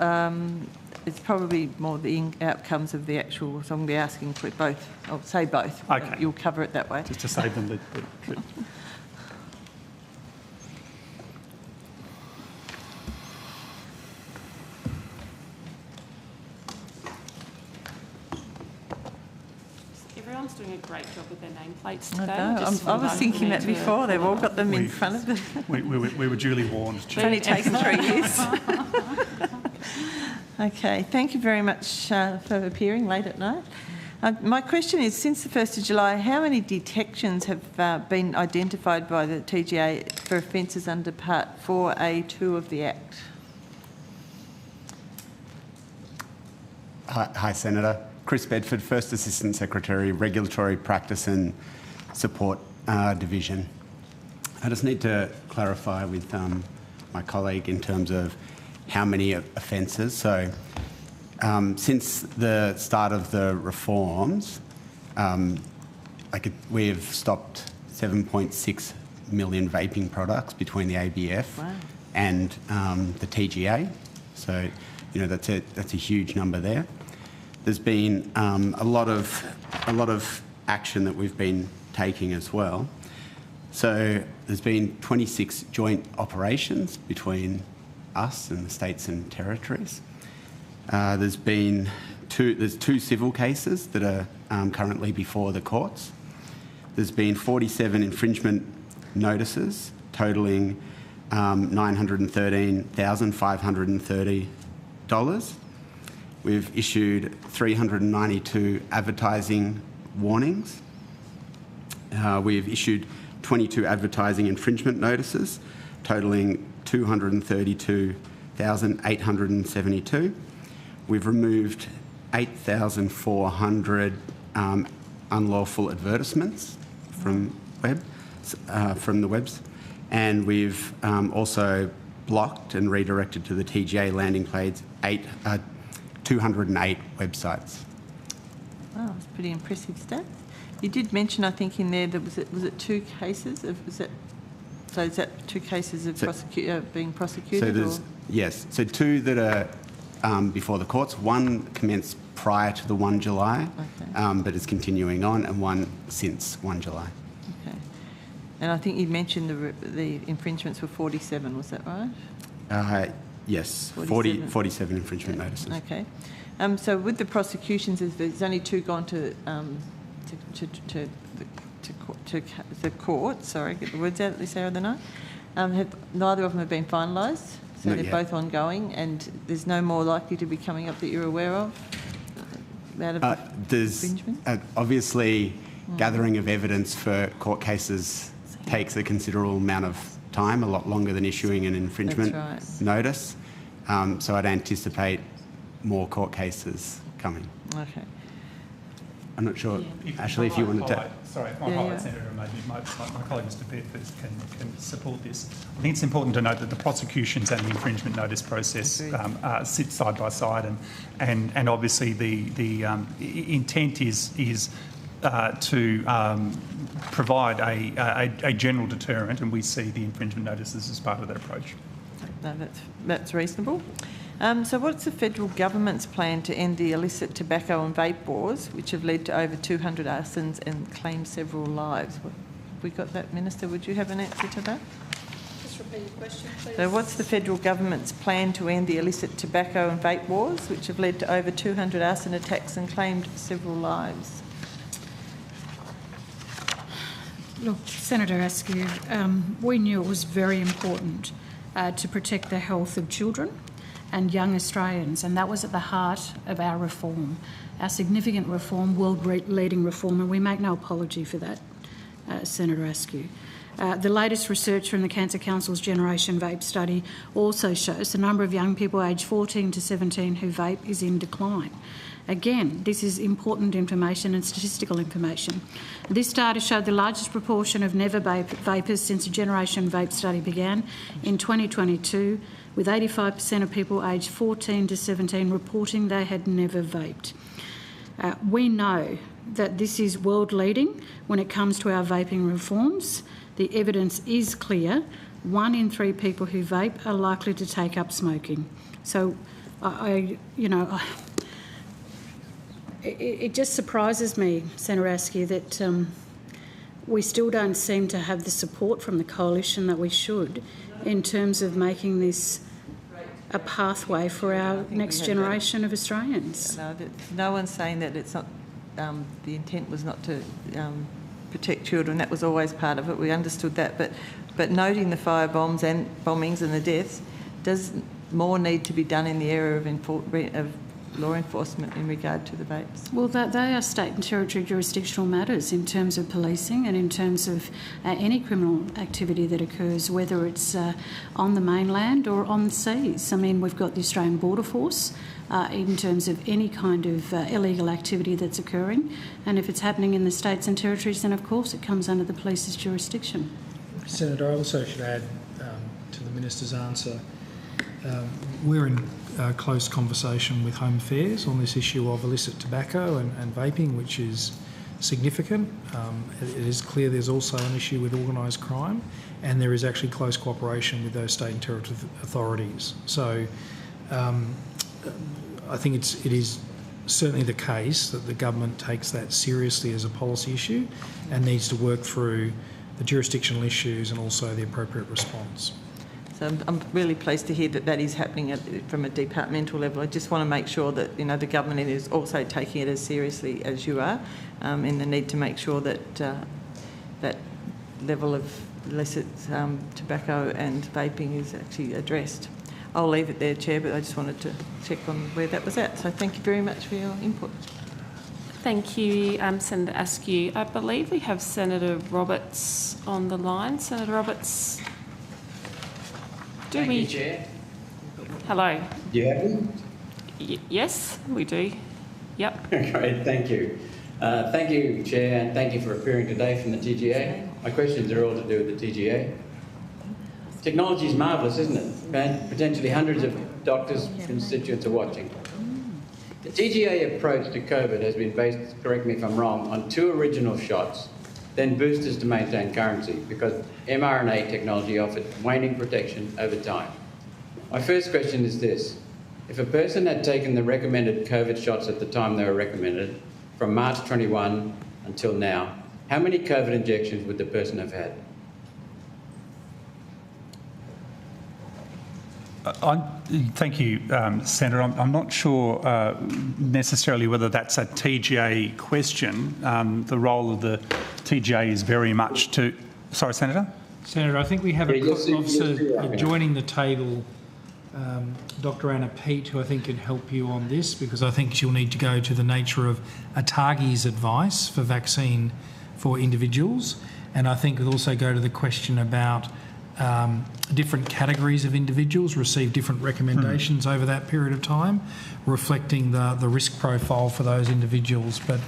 it's probably more the outcomes of the actual, so I'm going to be asking for both. I'll say both. Okay. You'll cover it that way. Just to save them the Everyone's doing a great job with their nameplates today. I was thinking that before. They've all got them in front of them. We were duly warned. It's only taken 3 years. Okay, thank you very much for appearing late at night. My question is, since the 1st of July, how many detections have been identified by the TGA for offences under Part 4A2 of the Act? Hi, Senator. Chris Bedford, First Assistant Secretary, Regulatory Practice and Support Division. I just need to clarify with my colleague in terms of how many offences. So since the start of the reforms, we have stopped 7.6 million vaping products between the ABF and the TGA. So, that's a huge number there. There's been a lot of action that we've been taking as well. So there's been 26 joint operations between us and the states and territories. There's two civil cases that are currently before the courts. There's been 47 infringement notices totalling $913,530. We've issued 392 advertising warnings. We've issued 22 advertising infringement notices totalling $232,872. We've removed 8,400 unlawful advertisements from the webs, and we've also blocked and redirected to the TGA landing page 208 websites. Wow, that's pretty impressive stat. You did mention, I think, in there that was it 2 cases of is that 2 cases of being prosecuted? So yes, so 2 that are before the courts. 1 commenced prior to the 1 July, but is continuing on, and 1 since 1 July. Okay, and I think you mentioned the infringements were 47. Was that right? Yes, 47 infringement notices. Okay, so with the prosecutions, there's only 2 gone to the court. Sorry, get the words out this hour of the night. Neither of them have been finalised, so they're both ongoing, and there's no more likely to be coming up that you're aware of. There's obviously gathering of evidence for court cases takes a considerable amount of time, a lot longer than issuing an infringement notice. So I'd anticipate more court cases coming. Okay. I'm not sure, Ashley, if you wanted to... Sorry, if my highlight, Senator, and maybe my colleague Mr Bedford can support this. I think it's important to note that the prosecutions and the infringement notice process sit side by side, and obviously the intent is to provide a general deterrent, and we see the infringement notices as part of that approach. No, that's reasonable. So what's the federal government's plan to end the illicit tobacco and vape wars, which have led to over 200 arsons and claimed several lives? Have we got that, Minister? Would you have an answer to that? Just repeat your question, please. So what's the federal government's plan to end the illicit tobacco and vape wars, which have led to over 200 arson attacks and claimed several lives? Look, Senator Askew, we knew it was very important to protect the health of children and young Australians, and that was at the heart of our reform, our significant reform, world-leading reform, and we make no apology for that, Senator Askew. The latest research from the Cancer Council's Generation Vape study also shows the number of young people aged 14 to 17 who vape is in decline. Again, this is important information and statistical information. This data showed the largest proportion of never vapers since the Generation Vape study began in 2022, with 85% of people aged 14 to 17 reporting they had never vaped. We know that this is world leading when it comes to our vaping reforms. The evidence is clear. 1 in 3 people who vape are likely to take up smoking. So, it just surprises me, Senator Askew, that we still don't seem to have the support from the coalition that we should in terms of making this a pathway for our next generation of Australians. No one's saying that it's not. The intent was not to protect children. That was always part of it. We understood that, but noting the firebombs and bombings and the deaths, does more need to be done in the area of law enforcement in regard to the vapes? Well, they are state and territory jurisdictional matters in terms of policing and in terms of any criminal activity that occurs, whether it's on the mainland or on the seas. I mean, we've got the Australian Border Force in terms of any kind of illegal activity that's occurring, and if it's happening in the states and territories, then of course it comes under the police's jurisdiction. Senator, I also should add to the Minister's answer we're in close conversation with Home Affairs on this issue of illicit tobacco and vaping, which is significant. It is clear there's also an issue with organised crime, and there is actually close cooperation with those state and territory authorities. So I think it is certainly the case that the government takes that seriously as a policy issue and needs to work through the jurisdictional issues and also the appropriate response. So I'm really pleased to hear that that is happening from a departmental level. I just want to make sure that the government is also taking it as seriously as you are, in the need to make sure that that level of illicit tobacco and vaping is actually addressed. I'll leave it there, Chair, but I just wanted to check on where that was at. So thank you very much for your input. Thank you, Senator Askew. I believe we have Senator Roberts on the line. Senator Roberts. Thank you, Chair. Hello. Do you have me? Yes, we do. Yep. Great, thank you. Thank you, Chair, and thank you for appearing today from the TGA. My questions are all to do with the TGA. Technology is marvellous, isn't it? And potentially hundreds of doctors, constituents are watching. The TGA approach to COVID has been based, correct me if I'm wrong, on 2 original shots, then boosters to maintain currency, because mRNA technology offered waning protection over time. My first question is this. If a person had taken the recommended COVID shots at the time they were recommended, from March 21 until now, how many COVID injections would the person have had? Thank you, Senator. I'm not sure necessarily whether that's a TGA question. The role of the TGA is very much to... Sorry, Senator? Senator, I think we have a officer joining the table, Dr Anna Peat, who I think can help you on this, because I think she'll need to go to the nature of ATAGI's advice for vaccine for individuals, and I think we'll also go to the question about different categories of individuals receive different recommendations over that period of time, reflecting the risk profile for those individuals. But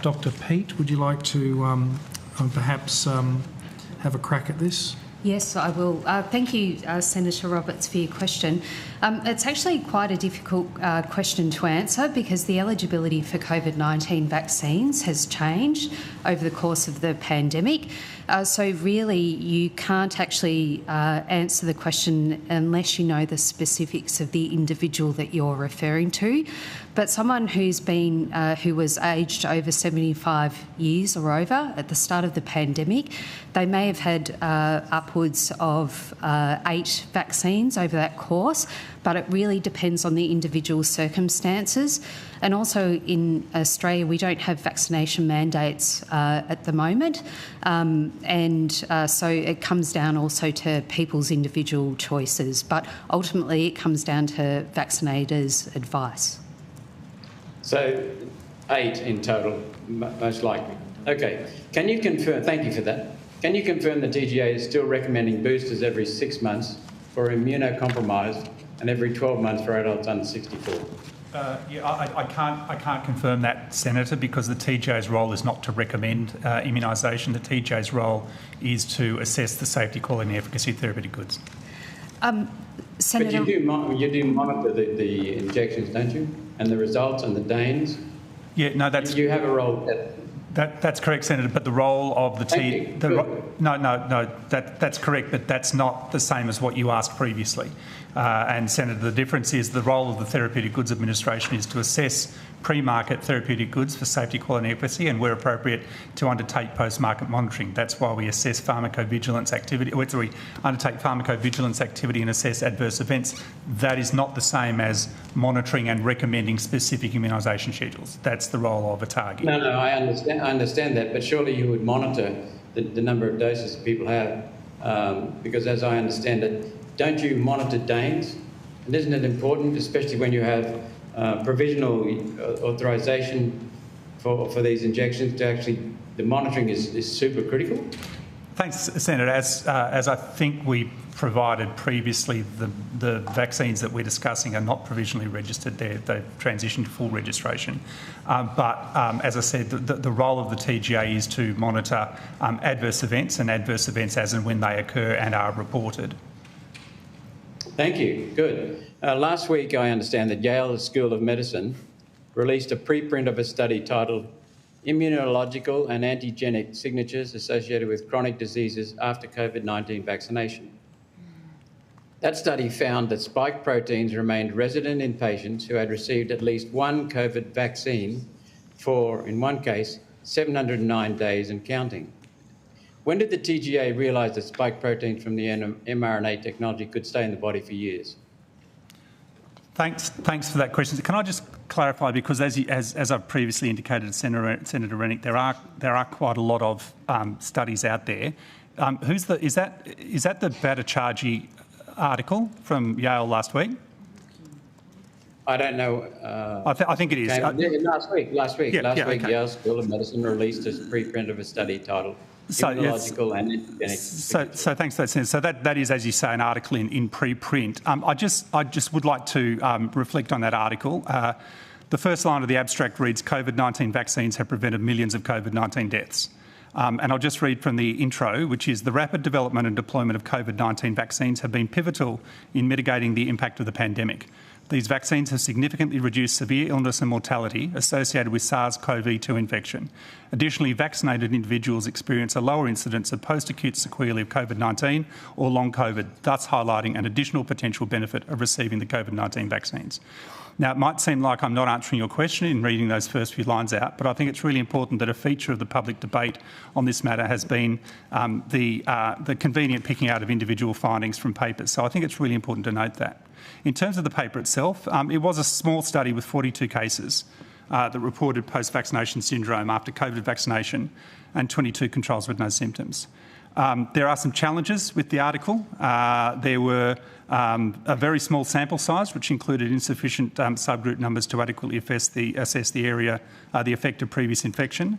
Dr Peat, would you like to perhaps have a crack at this? Yes, I will. Thank you, Senator Roberts, for your question. It's actually quite a difficult question to answer because the eligibility for COVID-19 vaccines has changed over the course of the pandemic. So really, you can't actually answer the question unless you know the specifics of the individual that you're referring to. But someone who's been, who was aged over 75 years or over at the start of the pandemic, they may have had upwards of 8 vaccines over that course, but it really depends on the individual circumstances. And also in Australia, we don't have vaccination mandates at the moment. So it comes down also to people's individual choices, but ultimately it comes down to vaccinators' advice. So 8 in total, most likely. Okay. Can you confirm, thank you for that, can you confirm the TGA is still recommending boosters every 6 months for immunocompromised and every 12 months for adults under 64? I can't confirm that, Senator, because the TGA's role is not to recommend immunisation. The TGA's role is to assess the safety, quality and efficacy of therapeutic goods. Senator... But you do monitor the injections, don't you? And the results and the DANEs? Yeah, no, that's... You have a role... That's correct, Senator, but the role of the that's correct, but that's not the same as what you asked previously. And Senator, the difference is the role of the Therapeutic Goods Administration is to assess pre-market therapeutic goods for safety, quality and efficacy, and where appropriate to undertake post-market monitoring. That's why we assess pharmacovigilance activity, or we undertake pharmacovigilance activity and assess adverse events. That is not the same as monitoring and recommending specific immunisation schedules. That's the role of ATAGI. No, I understand that, but surely you would monitor the number of doses people have, because as I understand it, don't you monitor DANEs? And isn't it important, especially when you have provisional authorisation for these injections, to actually, the monitoring is super critical? Thanks, Senator. As I think we provided previously, the vaccines that we're discussing are not provisionally registered. They've transitioned to full registration. But as I said, the role of the TGA is to monitor adverse events as and when they occur and are reported. Thank you. Good. Last week, I understand that Yale School of Medicine released a preprint of a study titled Immunological and Antigenic Signatures Associated with Chronic Diseases After COVID-19 Vaccination. That study found that spike proteins remained resident in patients who had received at least one COVID vaccine for, in one case, 709 days and counting. When did the TGA realise that spike proteins from the mRNA technology could stay in the body for years? Thanks for that question. Can I just clarify, because as I've previously indicated, Senator Rennick, there are quite a lot of studies out there. Is that the Bhattacharjee article from Yale last week? I don't know. I think it is. Last week, okay. Yale School of Medicine released a preprint of a study titled Immunological and Antigenic. So thanks for that, Senator. So that is, as you say, an article in preprint. I just would like to reflect on that article. The first line of the abstract reads, COVID-19 vaccines have prevented millions of COVID-19 deaths. And I'll just read from the intro, which is, the rapid development and deployment of COVID-19 vaccines have been pivotal in mitigating the impact of the pandemic. These vaccines have significantly reduced severe illness and mortality associated with SARS-CoV-2 infection. Additionally, vaccinated individuals experience a lower incidence of post-acute sequelae of COVID-19 or long COVID, thus highlighting an additional potential benefit of receiving the COVID-19 vaccines. Now, it might seem like I'm not answering your question in reading those first few lines out, but I think it's really important that a feature of the public debate on this matter has been the convenient picking out of individual findings from papers. So I think it's really important to note that. In terms of the paper itself, it was a small study with 42 cases that reported post-vaccination syndrome after COVID vaccination and 22 controls with no symptoms. There are some challenges with the article. There were a very small sample size, which included insufficient subgroup numbers to adequately assess the effect of previous infection.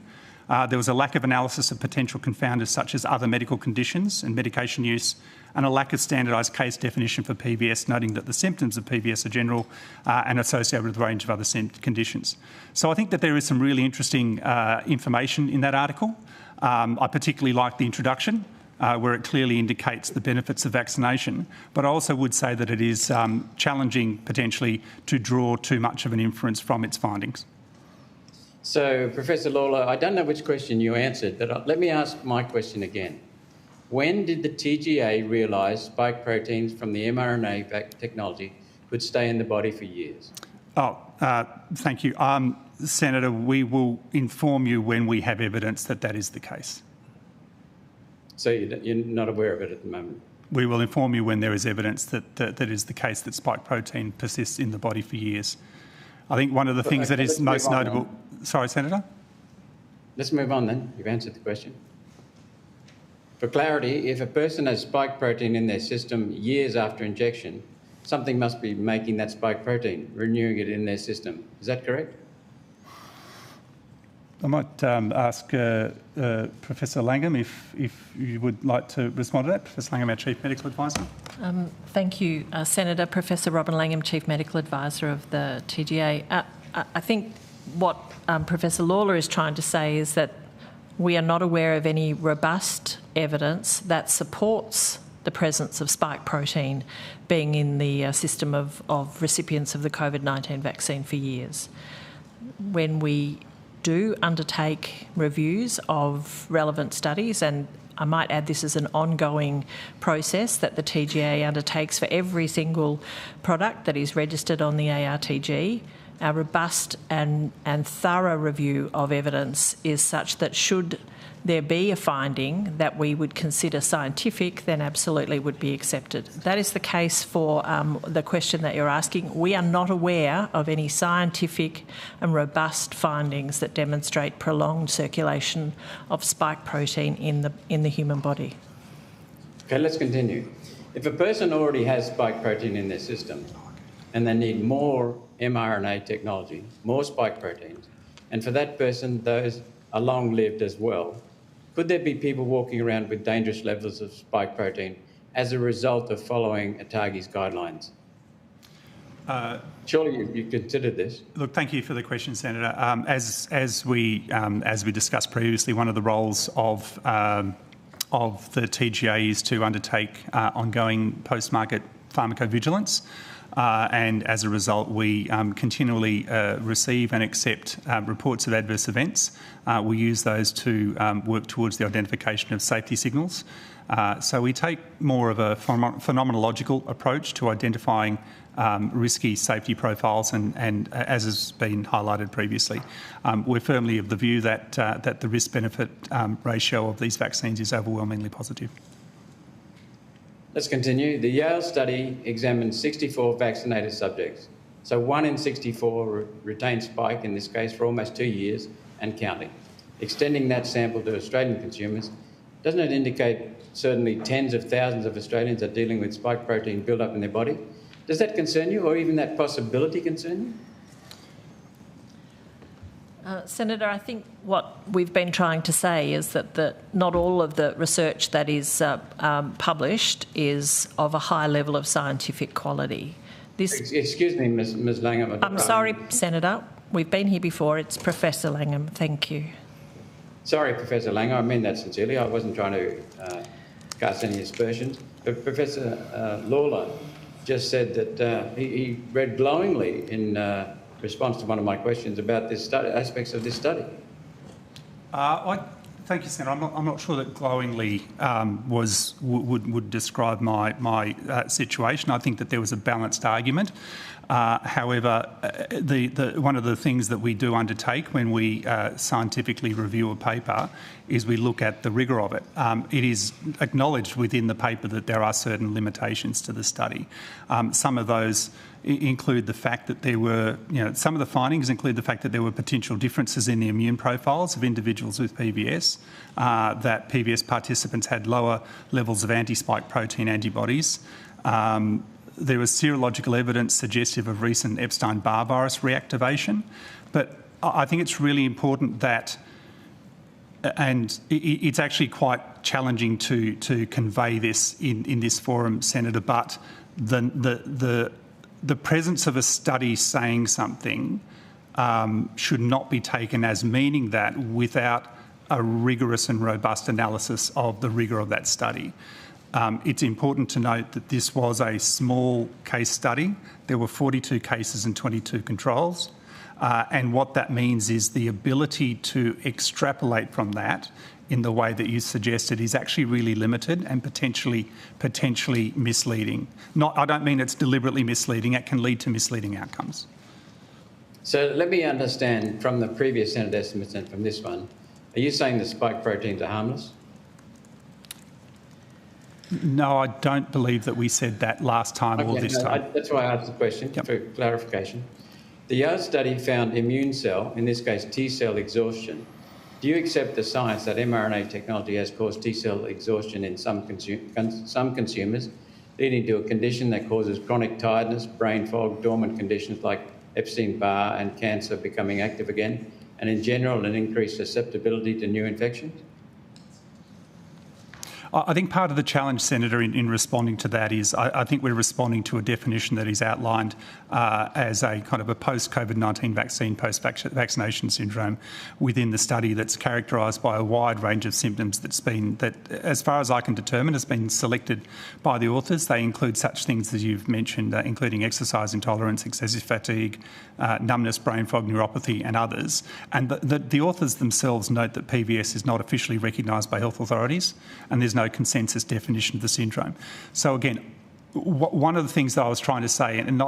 There was a lack of analysis of potential confounders such as other medical conditions and medication use, and a lack of standardised case definition for PVS, noting that the symptoms of PVS are general and associated with a range of other conditions. So I think that there is some really interesting information in that article. I particularly like the introduction, where it clearly indicates the benefits of vaccination, but I also would say that it is challenging potentially to draw too much of an inference from its findings. So, Professor Lawler, I don't know which question you answered, but let me ask my question again. When did the TGA realise spike proteins from the mRNA technology could stay in the body for years? Thank you. Senator, we will inform you when we have evidence that that is the case. So you're not aware of it at the moment? We will inform you when there is evidence that is the case, that spike protein persists in the body for years. I think one of the things that is most notable... Sorry, Senator? Let's move on then. You've answered the question. For clarity, if a person has spike protein in their system years after injection, something must be making that spike protein, renewing it in their system. Is that correct? I might ask Professor Langham if you would like to respond to that. Professor Langham, our Chief Medical Advisor. Thank you, Senator. Professor Robin Langham, Chief Medical Advisor of the TGA. I think what Professor Lawler is trying to say is that we are not aware of any robust evidence that supports the presence of spike protein being in the system of recipients of the COVID-19 vaccine for years. When we do undertake reviews of relevant studies, and I might add this is an ongoing process that the TGA undertakes for every single product that is registered on the ARTG, our robust and thorough review of evidence is such that should there be a finding that we would consider scientific, then absolutely would be accepted. That is the case for the question that you're asking. We are not aware of any scientific and robust findings that demonstrate prolonged circulation of spike protein in the human body. Okay, let's continue. If a person already has spike protein in their system and they need more mRNA technology, more spike proteins, and for that person those are long-lived as well, could there be people walking around with dangerous levels of spike protein as a result of following ATAGI's guidelines? Surely you considered this. Look, thank you for the question, Senator. As we discussed previously, one of the roles of the TGA is to undertake ongoing post-market pharmacovigilance. And as a result, we continually receive and accept reports of adverse events. We use those to work towards the identification of safety signals. So we take more of a phenomenological approach to identifying risky safety profiles, and as has been highlighted previously, we're firmly of the view that the risk-benefit ratio of these vaccines is overwhelmingly positive. Let's continue. The Yale study examined 64 vaccinated subjects. So 1 in 64 retained spike, in this case, for almost 2 years and counting. Extending that sample to Australian consumers, doesn't it indicate certainly tens of thousands of Australians are dealing with spike protein build-up in their body? Does that concern you, or even that possibility concern you? Senator, I think what we've been trying to say is that not all of the research that is published is of a high level of scientific quality. Excuse me, Ms Langham. I'm sorry, Senator. We've been here before. It's Professor Langham. Thank you. Sorry, Professor Langham. I mean that sincerely. I wasn't trying to cast any aspersions. But Professor Lawler just said that he read glowingly in response to one of my questions about this study, aspects of this study. Thank you, Senator. I'm not sure that glowingly would describe my situation. I think that there was a balanced argument. However, one of the things that we do undertake when we scientifically review a paper is we look at the rigour of it. It is acknowledged within the paper that there are certain limitations to the study. Some of those include the fact that there were, some of the findings include the fact that there were potential differences in the immune profiles of individuals with PVS, that PVS participants had lower levels of anti-spike protein antibodies. There was serological evidence suggestive of recent Epstein-Barr virus reactivation. But I think it's really important that, and it's actually quite challenging to convey this in this forum, Senator, but the presence of a study saying something should not be taken as meaning that without a rigorous and robust analysis of the rigour of that study. It's important to note that this was a small case study. There were 42 cases and 22 controls. And what that means is the ability to extrapolate from that in the way that you suggested is actually really limited and potentially misleading. I don't mean it's deliberately misleading. It can lead to misleading outcomes. So let me understand from the previous Senate estimates and from this one, are you saying the spike proteins are harmless? No, I don't believe that we said that last time or this time. That's why I asked the question, for clarification. The Yale study found immune cell, in this case T-cell exhaustion. Do you accept the science that mRNA technology has caused T-cell exhaustion in some consumers, leading to a condition that causes chronic tiredness, brain fog, dormant conditions like Epstein-Barr and cancer becoming active again, and in general an increased susceptibility to new infections? I think part of the challenge, Senator, in responding to that is I think we're responding to a definition that is outlined as a kind of a post-COVID-19 vaccine, post-vaccination syndrome within the study that's characterised by a wide range of symptoms that, as far as I can determine, has been selected by the authors. They include such things as you've mentioned, including exercise intolerance, excessive fatigue, numbness, brain fog, neuropathy and others. And the authors themselves note that PVS is not officially recognised by health authorities and there's no consensus definition of the syndrome. So again, one of the things that I was trying to say, and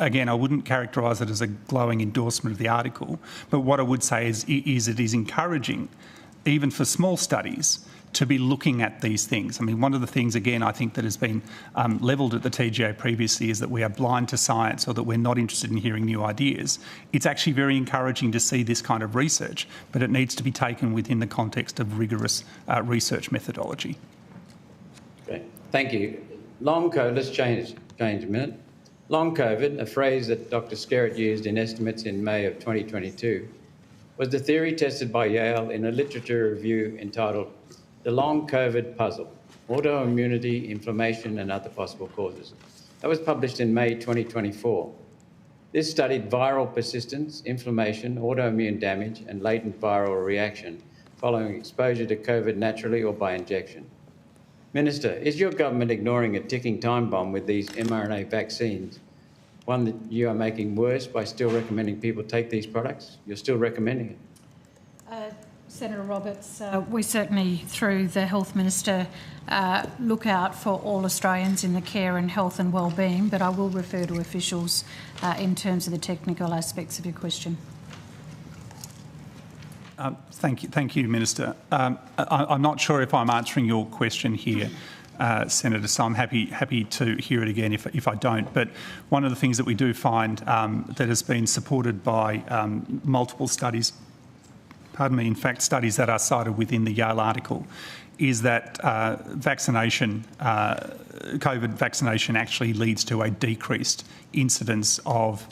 again, I wouldn't characterise it as a glowing endorsement of the article, but what I would say is it is encouraging, even for small studies, to be looking at these things. I mean, one of the things, again, I think that has been levelled at the TGA previously is that we are blind to science or that we're not interested in hearing new ideas. It's actually very encouraging to see this kind of research, but it needs to be taken within the context of rigorous research methodology. Great, thank you. Long COVID, let's change a minute. Long COVID, a phrase that Dr. Skerritt used in estimates in May of 2022, was the theory tested by Yale in a literature review entitled The Long COVID Puzzle, Autoimmunity, Inflammation and Other Possible Causes. That was published in May 2024. This studied viral persistence, inflammation, autoimmune damage and latent viral reaction following exposure to COVID naturally or by injection. Minister, is your government ignoring a ticking time bomb with these mRNA vaccines? One that you are making worse by still recommending people take these products? You're still recommending it. Senator Roberts, we certainly, through the Health Minister, look out for all Australians in the care and health and wellbeing, but I will refer to officials in terms of the technical aspects of your question. Thank you, Minister. I'm not sure if I'm answering your question here, Senator, so I'm happy to hear it again if I don't. But one of the things that we do find that has been supported by multiple studies, in fact, studies that are cited within the Yale article, is that COVID vaccination actually leads to a decreased incidence of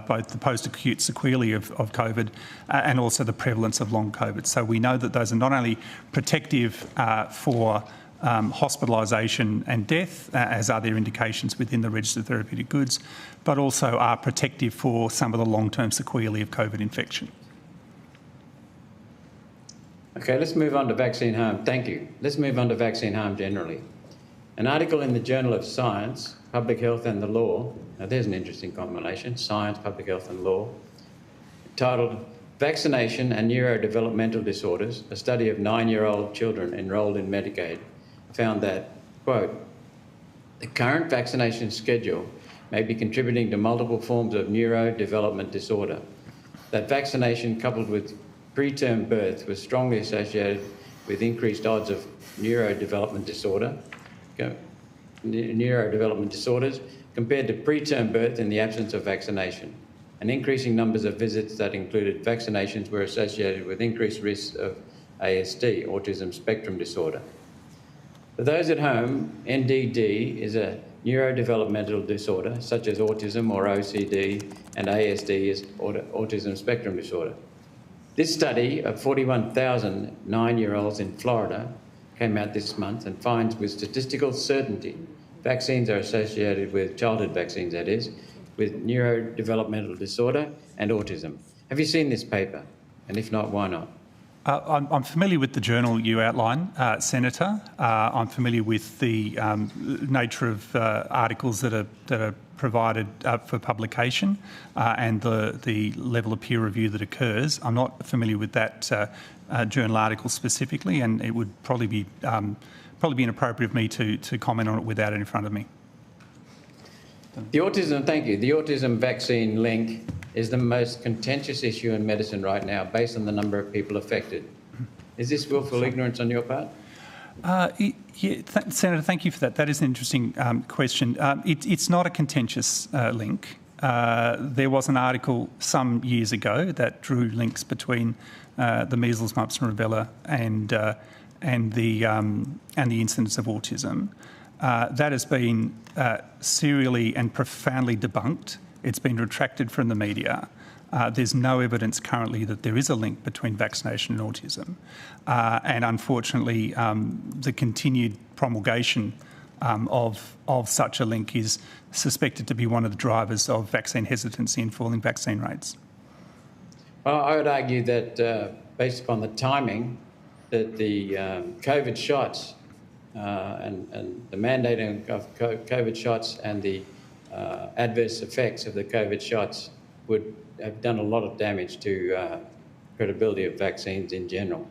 both the post-acute sequelae of COVID and also the prevalence of long COVID. So we know that those are not only protective for hospitalisation and death, as are their indications within the register of therapeutic goods, but also are protective for some of the long-term sequelae of COVID infection. Okay, let's move on to vaccine harm. Thank you. Let's move on to vaccine harm generally. An article in the Journal of Science, Public Health and the Law, now there's an interesting combination, Science, Public Health and Law, titled Vaccination and Neurodevelopmental Disorders, a study of 9-year-old children enrolled in Medicaid, found that, quote, the current vaccination schedule may be contributing to multiple forms of neurodevelopment disorder. That vaccination coupled with preterm birth was strongly associated with increased odds of neurodevelopment disorders compared to preterm birth in the absence of vaccination. And increasing numbers of visits that included vaccinations were associated with increased risks of ASD, autism spectrum disorder. For those at home, NDD is a neurodevelopmental disorder such as autism or OCD, and ASD is autism spectrum disorder. This study of 41,000 9-year-olds in Florida came out this month and finds with statistical certainty vaccines are associated with, childhood vaccines that is, with neurodevelopmental disorder and autism. Have you seen this paper? And if not, why not? I'm familiar with the journal you outline, Senator. I'm familiar with the nature of articles that are provided for publication and the level of peer review that occurs. I'm not familiar with that journal article specifically, and it would probably be inappropriate of me to comment on it without it in front of me. The autism, thank you. The autism vaccine link is the most contentious issue in medicine right now, based on the number of people affected. Is this willful ignorance on your part? Senator, thank you for that. That is an interesting question. It's not a contentious link. There was an article some years ago that drew links between the measles, mumps and rubella and the incidence of autism. That has been serially and profoundly debunked. It's been retracted from the media. There's no evidence currently that there is a link between vaccination and autism. And unfortunately, the continued promulgation of such a link is suspected to be one of the drivers of vaccine hesitancy and falling vaccine rates. Well, I would argue that based upon the timing, that the COVID shots and the mandating of COVID shots and the adverse effects of the COVID shots would have done a lot of damage to credibility of vaccines in general.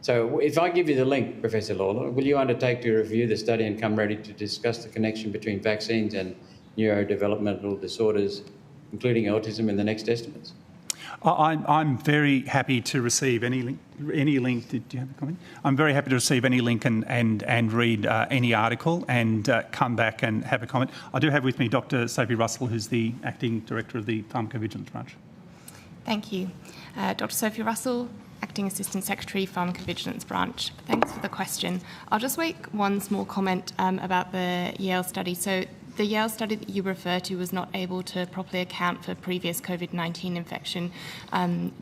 So if I give you the link, Professor Lawler, will you undertake to review the study and come ready to discuss the connection between vaccines and neurodevelopmental disorders, including autism, in the next estimates? I'm very happy to receive any link. Did you have a comment? I'm very happy to receive any link and read any article and come back and have a comment. I do have with me Dr. Sophie Russell, who's the Acting Director of the Pharmacovigilance Branch. Thank you. Dr. Sophie Russell, Acting Assistant Secretary, Pharmacovigilance Branch. Thanks for the question. I'll just make one small comment about the Yale study. So the Yale study that you refer to was not able to properly account for previous COVID-19 infection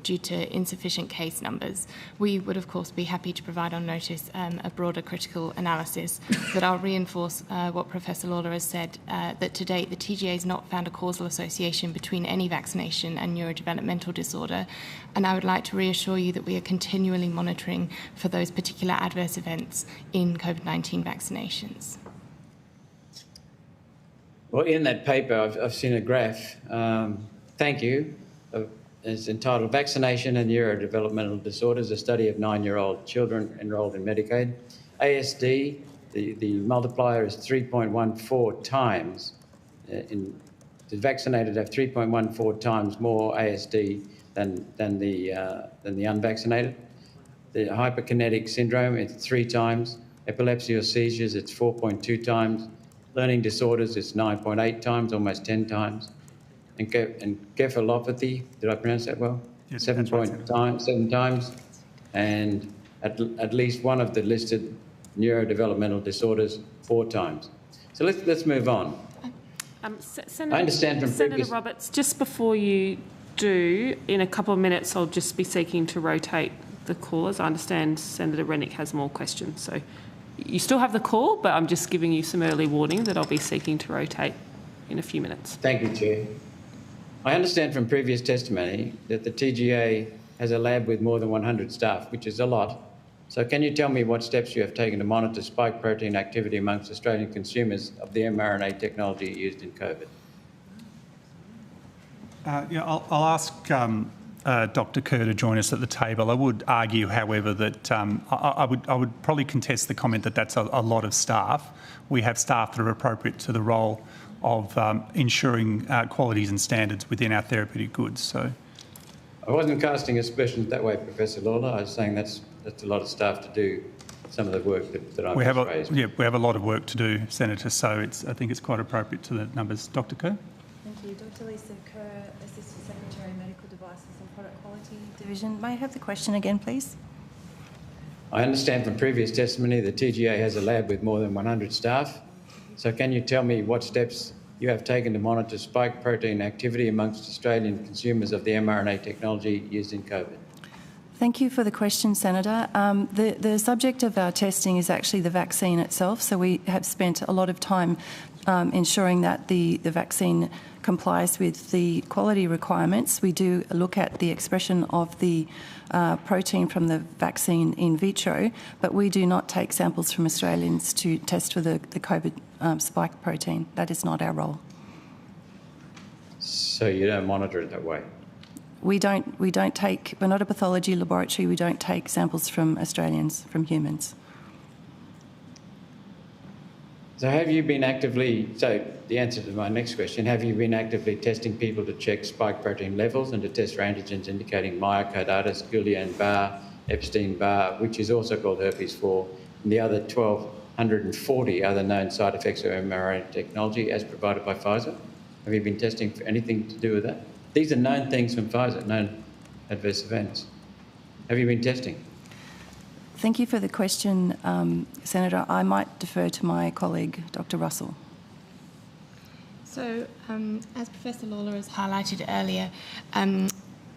due to insufficient case numbers. We would, of course, be happy to provide on notice a broader critical analysis, but I'll reinforce what Professor Lawler has said, that to date the TGA has not found a causal association between any vaccination and neurodevelopmental disorder, and I would like to reassure you that we are continually monitoring for those particular adverse events in COVID-19 vaccinations. Well, in that paper, I've seen a graph. Thank you. It's entitled Vaccination and Neurodevelopmental Disorders, a study of 9-year-old children enrolled in Medicaid. ASD, the multiplier is 3.14 times. The vaccinated have 3.14 times more ASD than the unvaccinated. The hyperkinetic syndrome, it's 3 times. Epilepsy or seizures, it's 4.2 times. Learning disorders, it's 9.8 times, almost 10 times. And encephalopathy, did I pronounce that well? Yes, 7 times. And at least one of the listed neurodevelopmental disorders 4 times. So let's move on. Senator, I understand from Senator previous... Roberts, just before you do, in a couple of minutes, I'll just be seeking to rotate the callers. I understand Senator Rennick has more questions, so you still have the call, but I'm just giving you some early warning that I'll be seeking to rotate in a few minutes. Thank you, Chair. I understand from previous testimony that the TGA has a lab with more than 100 staff, which is a lot. So can you tell me what steps you have taken to monitor spike protein activity amongst Australian consumers of the mRNA technology used in COVID? I'll ask Dr. Kerr to join us at the table. I would argue, however, that I would probably contest the comment that that's a lot of staff. We have staff that are appropriate to the role of ensuring qualities and standards within our therapeutic goods. So, I wasn't casting aspersions that way, Professor Lawler. I was saying that's a lot of staff to do some of the work that I've raised. We have a lot of work to do, Senator. So I think it's quite appropriate to the numbers. Dr. Kerr. Thank you, Dr. Lisa Kerr, Assistant Secretary, Medical Devices and Product Quality Division. May I have the question again, please? I understand from previous testimony the TGA has a lab with more than 100 staff. So can you tell me what steps you have taken to monitor spike protein activity amongst Australian consumers of the mRNA technology used in COVID? Thank you for the question, Senator. The subject of our testing is actually the vaccine itself, so we have spent a lot of time ensuring that the vaccine complies with the quality requirements. We do look at the expression of the protein from the vaccine in vitro, but we do not take samples from Australians to test for the COVID spike protein. That is not our role. So you don't monitor it that way? We're not a pathology laboratory, we don't take samples from Australians, from humans. So have you been the answer to my next question, have you been actively testing people to check spike protein levels and to test for antigens indicating myocarditis, Guillain-Barré, Epstein-Barr, which is also called herpes 4, and the other 1,240 other known side effects of mRNA technology as provided by Pfizer? Have you been testing for anything to do with that? These are known things from Pfizer, known adverse events. Have you been testing? Thank you for the question, Senator. I might defer to my colleague, Dr. Russell. So, as Professor Lawler has highlighted earlier,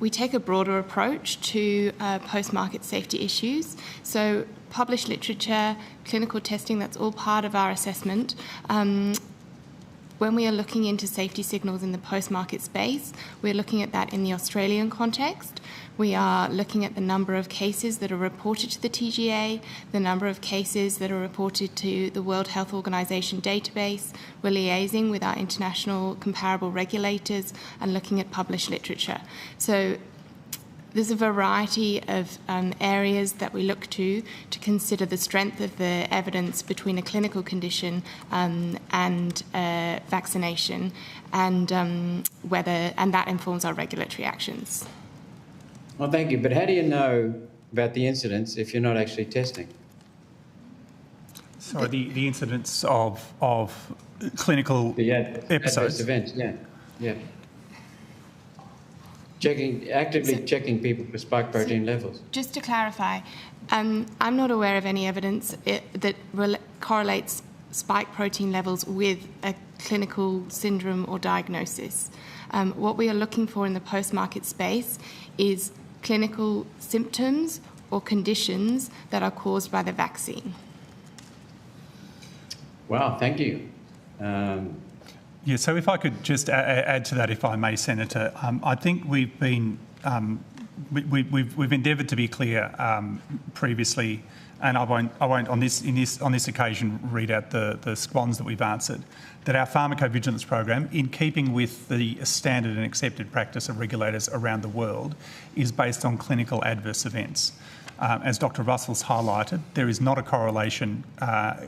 we take a broader approach to post-market safety issues. So, published literature, clinical testing, that's all part of our assessment. When we are looking into safety signals in the post-market space, we're looking at that in the Australian context. We are looking at the number of cases that are reported to the TGA, the number of cases that are reported to the World Health Organization database. We're liaising with our international comparable regulators and looking at published literature. So there's a variety of areas that we look to consider the strength of the evidence between a clinical condition and vaccination, and that informs our regulatory actions. Well, thank you. But how do you know about the incidence if you're not actually testing? Sorry, the incidence of clinical episodes. Adverse events, yeah. Actively checking people for spike protein levels. Just to clarify, I'm not aware of any evidence that correlates spike protein levels with a clinical syndrome or diagnosis. What we are looking for in the post-market space is clinical symptoms or conditions that are caused by the vaccine. Wow, thank you. Yeah, so if I could just add to that, if I may, Senator, I think we've been we've endeavoured to be clear previously, and I won't on this occasion read out the squans that we've answered, that our pharmacovigilance program, in keeping with the standard and accepted practice of regulators around the world, is based on clinical adverse events. As Dr. Russell's highlighted, there is not a correlation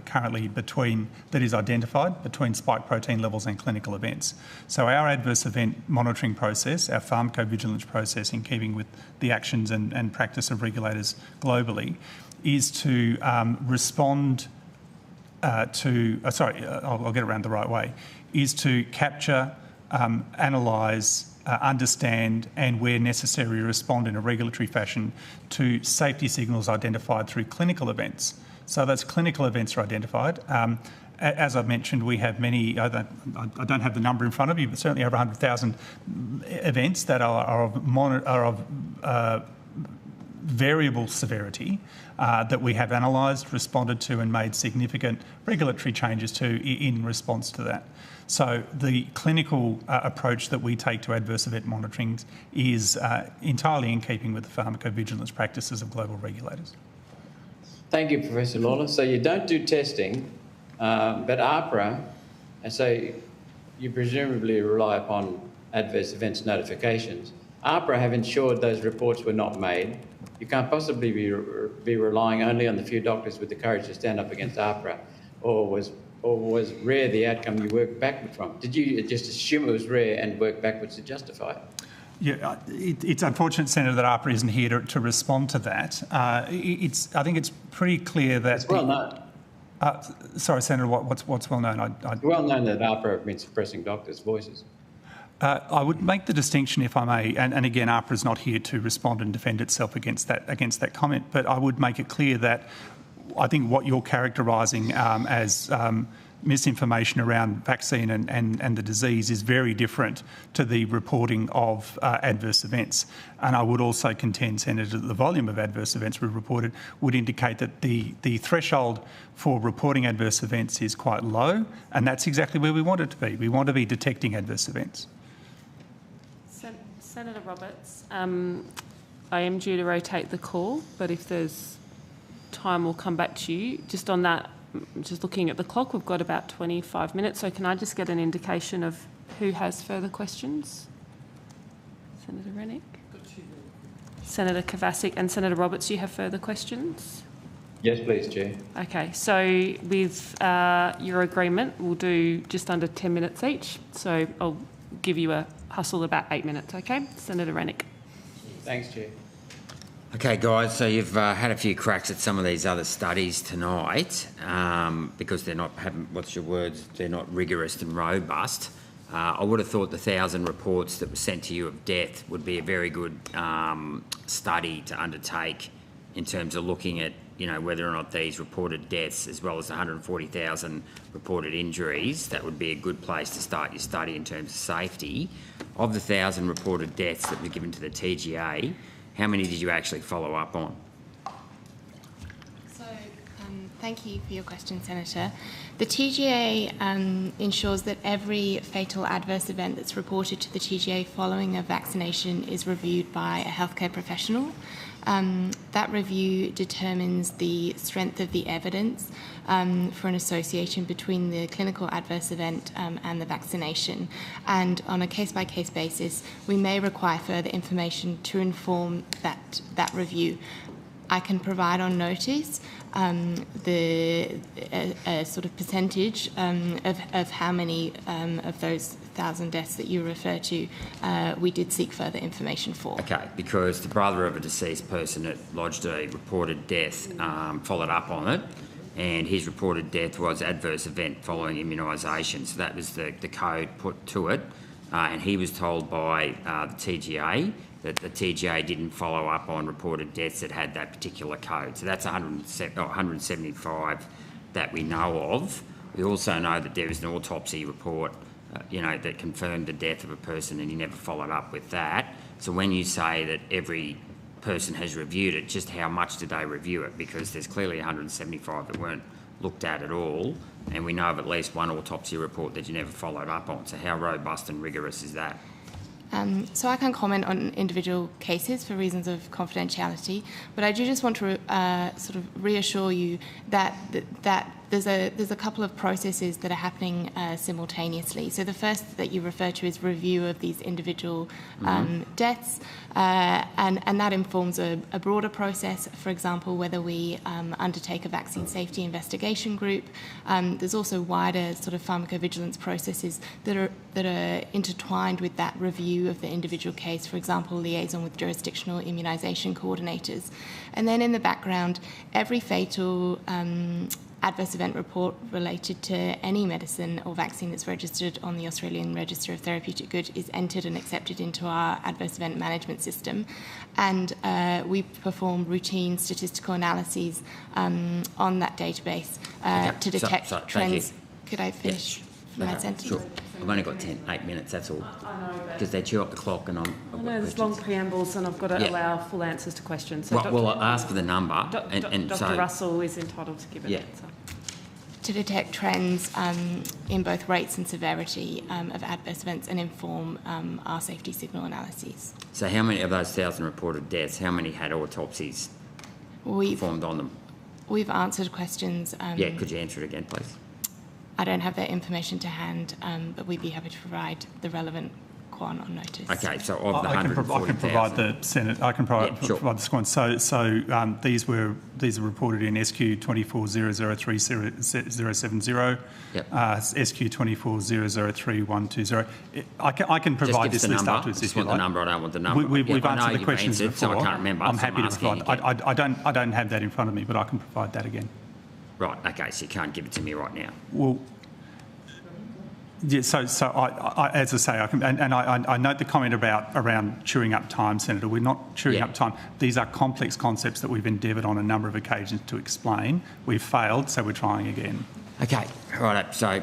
currently that is identified between spike protein levels and clinical events. So our adverse event monitoring process, our pharmacovigilance process, in keeping with the actions and practice of regulators globally, is to respond I'll get it around the right way, is to capture, analyse, understand and, where necessary, respond in a regulatory fashion to safety signals identified through clinical events. So those clinical events are identified. As I've mentioned, we have many, I don't have the number in front of you, but certainly over 100,000 events that are of variable severity that we have analysed, responded to and made significant regulatory changes to in response to that. So the clinical approach that we take to adverse event monitoring is entirely in keeping with the pharmacovigilance practices of global regulators. Thank you, Professor Lawler. So you don't do testing, but AHPRA, and so you presumably rely upon adverse events notifications. AHPRA have ensured those reports were not made. You can't possibly be relying only on the few doctors with the courage to stand up against AHPRA, or was rare the outcome you worked backward from? Did you just assume it was rare and work backwards to justify it? Yeah, it's unfortunate, Senator, that AHPRA isn't here to respond to that. I think it's pretty clear that... It's well known. Sorry, Senator, what's well known? It's well known that AHPRA have been suppressing doctors' voices. I would make the distinction, if I may, and again, AHPRA is not here to respond and defend itself against that comment, but I would make it clear that I think what you're characterising as misinformation around vaccine and the disease is very different to the reporting of adverse events. And I would also contend, Senator, that the volume of adverse events we've reported would indicate that the threshold for reporting adverse events is quite low, and that's exactly where we want it to be. We want to be detecting adverse events. Senator Roberts, I am due to rotate the call, but if there's time, we'll come back to you. Just on that, just looking at the clock, we've got about 25 minutes, so can I just get an indication of who has further questions? Senator Rennick? Senator Kovacic and Senator Roberts, do you have further questions? Yes, please, Chair. Okay, so with your agreement, we'll do just under 10 minutes each, so I'll give you a hustle about 8 minutes, okay? Senator Rennick. Thanks, Chair. Okay, guys, so you've had a few cracks at some of these other studies tonight because they're not, what's your words, they're not rigorous and robust. I would have thought the 1,000 reports that were sent to you of death would be a very good study to undertake in terms of looking at, you know, whether or not these reported deaths, as well as 140,000 reported injuries, that would be a good place to start your study in terms of safety. Of the 1,000 reported deaths that were given to the TGA, how many did you actually follow up on? So, thank you for your question, Senator. The TGA ensures that every fatal adverse event that's reported to the TGA following a vaccination is reviewed by a healthcare professional. That review determines the strength of the evidence for an association between the clinical adverse event and the vaccination. And on a case-by-case basis, we may require further information to inform that review. I can provide on notice a sort of percentage of how many of those 1,000 deaths that you refer to we did seek further information for. Okay, because the brother of a deceased person that lodged a reported death followed up on it, and his reported death was adverse event following immunisation. So that was the code put to it, and he was told by the TGA that the TGA didn't follow up on reported deaths that had that particular code. So that's 175 that we know of We also know that there is an autopsy report, that confirmed the death of a person, and you never followed up with that. So when you say that every person has reviewed it, just how much did they review it? Because there's clearly 175 that weren't looked at all, and we know of at least one autopsy report that you never followed up on. So how robust and rigorous is that? So I can't comment on individual cases for reasons of confidentiality, but I do just want to sort of reassure you that there's a couple of processes that are happening simultaneously. So the first that you refer to is review of these individual deaths, and that informs a broader process. For example, whether we undertake a vaccine safety investigation group. There's also wider sort of pharmacovigilance processes that are intertwined with that review of the individual case. For example, liaison with jurisdictional immunisation coordinators, and then in the background, every fatal adverse event report related to any medicine or vaccine that's registered on the Australian Register of Therapeutic Goods is entered and accepted into our adverse event management system. And we perform routine statistical analyses on that database to detect trends. Could I finish my sentence? Sure. I've only got 8 minutes, that's all. Because they chew up the clock and I know there's long preambles and I've got to allow full answers to questions. So well, I'll ask for the number. Dr. Russell is entitled to give an answer. To detect trends in both rates and severity of adverse events and inform our safety signal analyses. So how many of those 1,000 reported deaths, how many had autopsies performed on them? We've answered questions. Could you answer it again, please? I don't have that information to hand, but we'd be happy to provide the relevant quant on notice. Okay, so of the 140,000... I can provide the Senate. I can provide the squad. So these are reported in SQ 24003070, SQ 24003120. I can provide this list afterwards if you like. The number. I don't want the number. We've answered the questions before. So I can't remember. I'm happy to provide. I don't have that in front of me, but I can provide that again. Right. Okay. So you can't give it to me right now. Well. Yeah, so I, as I say, I note the comment around chewing up time, Senator. We're not chewing up time. These are complex concepts that we've endeavoured on a number of occasions to explain. We've failed, so we're trying again. Okay, right. So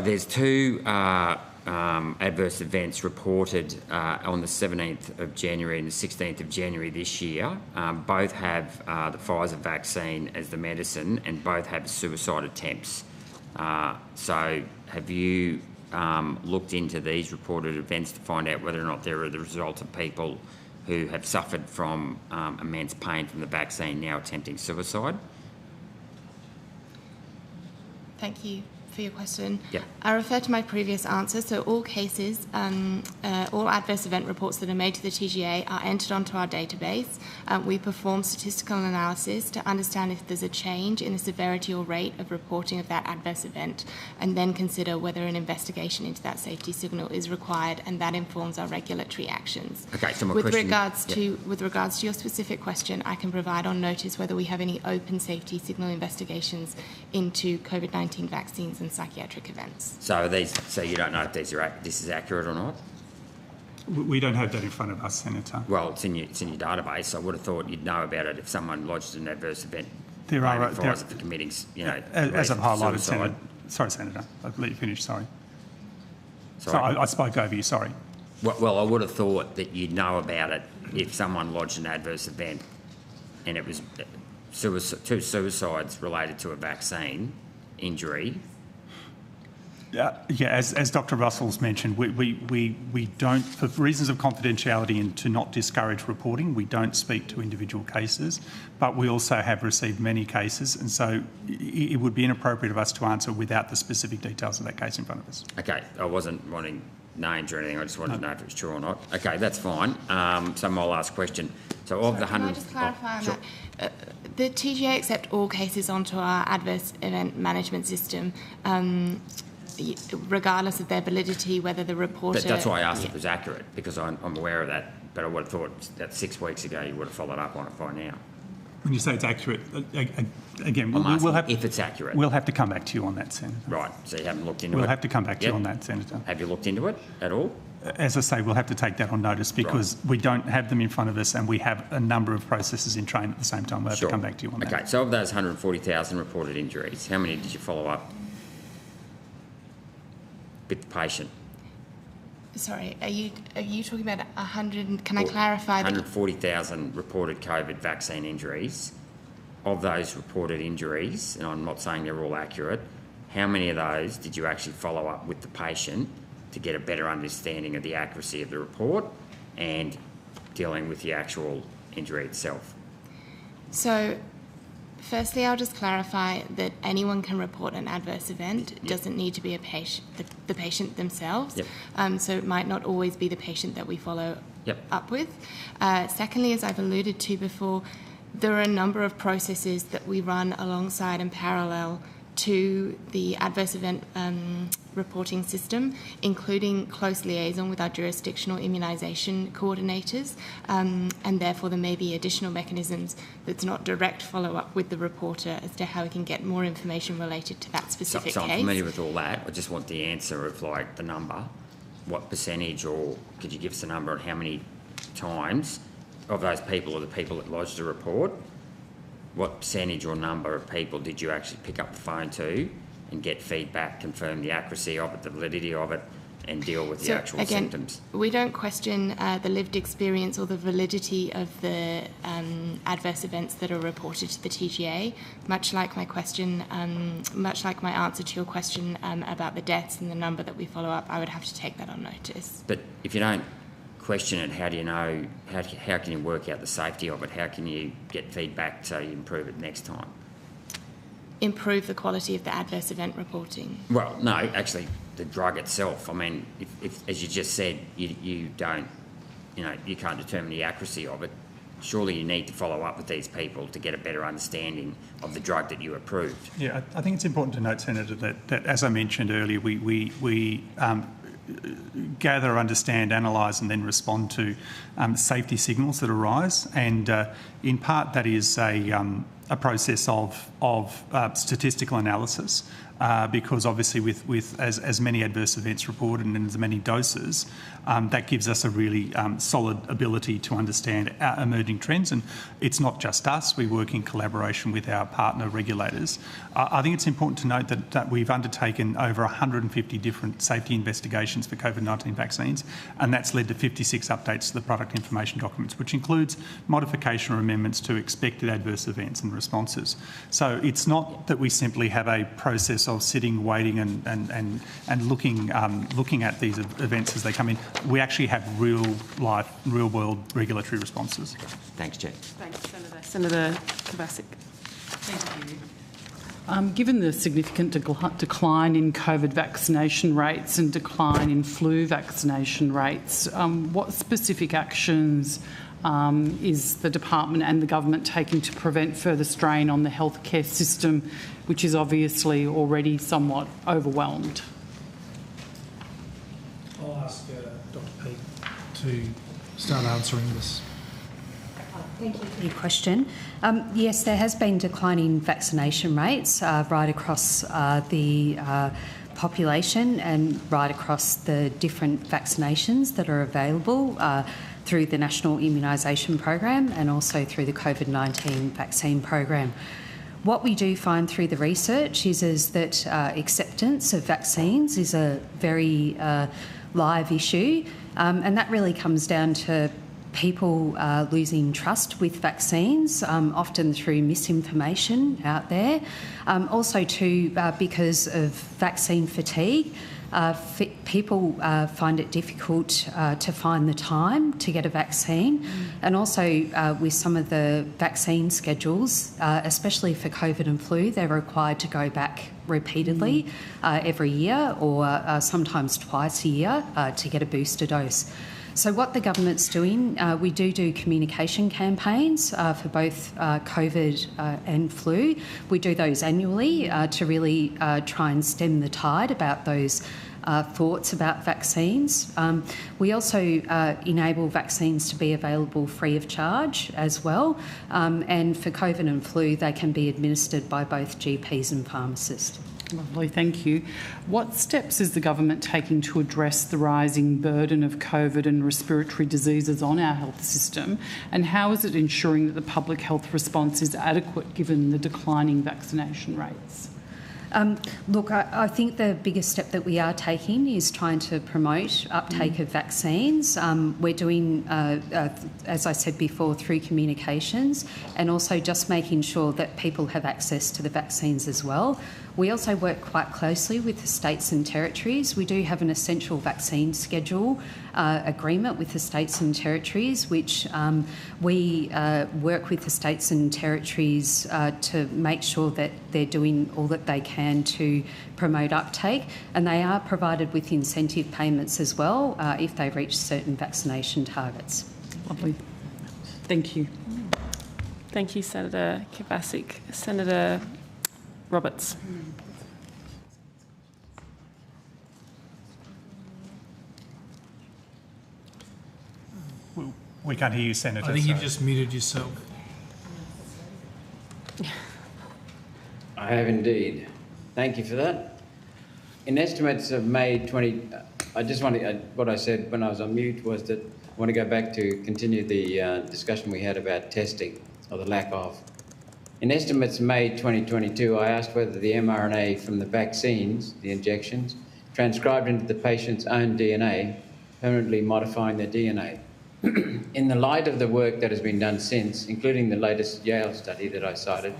there's two adverse events reported on the 17th of January and the 16th of January this year. Both have the Pfizer vaccine as the medicine, and both have suicide attempts. So have you looked into these reported events to find out whether or not they're the result of people who have suffered from immense pain from the vaccine now attempting suicide? Thank you for your question. Yep. I refer to my previous answer. So all cases, all adverse event reports that are made to the TGA are entered onto our database. We perform statistical analysis to understand if there's a change in the severity or rate of reporting of that adverse event, and then consider whether an investigation into that safety signal is required, and that informs our regulatory actions. Okay, so my with question... With regards to your specific question, I can provide on notice whether we have any open safety signal investigations into COVID-19 vaccines and psychiatric events. So you don't know if this is accurate or not? We don't have that in front of us, Senator. Well, it's in your database. I would have thought you'd know about it if someone lodged an adverse event. There are for committing, as I've highlighted, suicide. Senator. I'll let you finish. Sorry. Sorry, I spoke over you. Sorry. Well, I would have thought that you'd know about it if someone lodged an adverse event, and it was two suicides related to a vaccine injury. As Dr. Russell's mentioned, we don't, for reasons of confidentiality and to not discourage reporting, we don't speak to individual cases, but we also have received many cases, and so it would be inappropriate of us to answer without the specific details of that case in front of us. Okay, I wasn't wanting names or anything, I just wanted to know if it was true or not. Okay, that's fine. So my last question. So of the 100... Can I just clarify on that? The TGA accept all cases onto our adverse event management system, regardless of their validity, whether the reporter... But that's why I asked if it was accurate, because I'm aware of that, but I would have thought that 6 weeks ago you would have followed up on it by now. When you say it's accurate, again, we'll have... if it's accurate. We'll have to come back to you on that, Senator. Right, so you haven't looked into it? We'll have to come back to you on that, Senator. Have you looked into it at all? As I say, we'll have to take that on notice because we don't have them in front of us and we have a number of processes in train at the same time. We'll have to come back to you on that. Okay, so of those 140,000 reported injuries, how many did you follow up? with the patient? Sorry, are you talking about 100? Can I clarify that? 140,000 reported COVID vaccine injuries. Of those reported injuries, and I'm not saying they're all accurate, how many of those did you actually follow up with the patient to get a better understanding of the accuracy of the report and dealing with the actual injury itself? So, firstly, I'll just clarify that anyone can report an adverse event. It doesn't need to be a patient, the patient themselves. So it might not always be the patient that we follow up with. Secondly, as I've alluded to before, there are a number of processes that we run alongside and parallel to the adverse event reporting system, including close liaison with our jurisdictional immunisation coordinators, and therefore there may be additional mechanisms that's not direct follow-up with the reporter as to how we can get more information related to that specific So case. I'm familiar with all that. I just want the answer of like the number. What percentage, or could you give us a number on how many times of those people or the people that lodged a report, what percentage or number of people did you actually pick up the phone to and get feedback, confirm the accuracy of it, the validity of it, and deal with the actual symptoms? We don't question the lived experience or the validity of the adverse events that are reported to the TGA. Much like my answer to your question about the deaths and the number that we follow up, I would have to take that on notice. But if you don't question it, how do you know, how can you work out the safety of it? How can you get feedback so you improve it next time? Improve the quality of the adverse event reporting. Well, no, actually, the drug itself. I mean, if as you just said, you don't, you can't determine the accuracy of it. Surely you need to follow up with these people to get a better understanding of the drug that you approved. Yeah, I think it's important to note, Senator, that as I mentioned earlier, we gather, understand, analyse and then respond to safety signals that arise, and in part that is a process of statistical analysis, because obviously with as many adverse events reported and as many doses, that gives us a really solid ability to understand our emerging trends. And it's not just us, we work in collaboration with our partner regulators. I think it's important to note that we've undertaken over 150 different safety investigations for COVID-19 vaccines, and that's led to 56 updates to the product information documents, which includes modification or amendments to expected adverse events and responses. So it's not that we simply have a process of sitting, waiting and looking at these events as they come in. We actually have real-world regulatory responses. Thanks, Chair. Thanks, Senator. Senator Kovacic. Thank you. Given the significant decline in COVID vaccination rates and decline in flu vaccination rates, what specific actions is the department and the government taking to prevent further strain on the healthcare system, which is obviously already somewhat overwhelmed? I'll ask Dr. Peake to start answering this. Thank you for your question. Yes, there has been declining vaccination rates right across the population and right across the different vaccinations that are available through the National Immunisation Program and also through the COVID-19 vaccine program. What we do find through the research is that acceptance of vaccines is a very live issue, and that really comes down to people losing trust with vaccines, often through misinformation out there. Also too, because of vaccine fatigue, people find it difficult to find the time to get a vaccine, and also with some of the vaccine schedules, especially for COVID and flu, they're required to go back repeatedly every year or sometimes twice a year to get a booster dose. So what the government's doing, we do communication campaigns for both COVID and flu. We do those annually to really try and stem the tide about those thoughts about vaccines. We also enable vaccines to be available free of charge as well. And for COVID and flu, they can be administered by both GPs and pharmacists. Lovely, thank you. What steps is the government taking to address the rising burden of COVID and respiratory diseases on our health system, and how is it ensuring that the public health response is adequate given the declining vaccination rates? Look, I think the biggest step that we are taking is trying to promote uptake of vaccines. We're doing, as I said before, through communications, and also just making sure that people have access to the vaccines as well. We also work quite closely with the states and territories. We do have an essential vaccine schedule agreement with the states and territories, which we work with the states and territories to make sure that they're doing all that they can to promote uptake, and they are provided with incentive payments as well if they reach certain vaccination targets. Lovely. Thank you. Thank you, Senator Kivasic. Senator Roberts. We can't hear you, Senator. I think you've just muted yourself. I have indeed. Thank you for that. In estimates of May 20... I just want to... what I said when I was on mute was that I want to go back to continue the discussion we had about testing, or the lack of. In estimates May 2022, I asked whether the mRNA from the vaccines, the injections, transcribed into the patient's own DNA, permanently modifying their DNA. In the light of the work that has been done since, including the latest Yale study that I cited,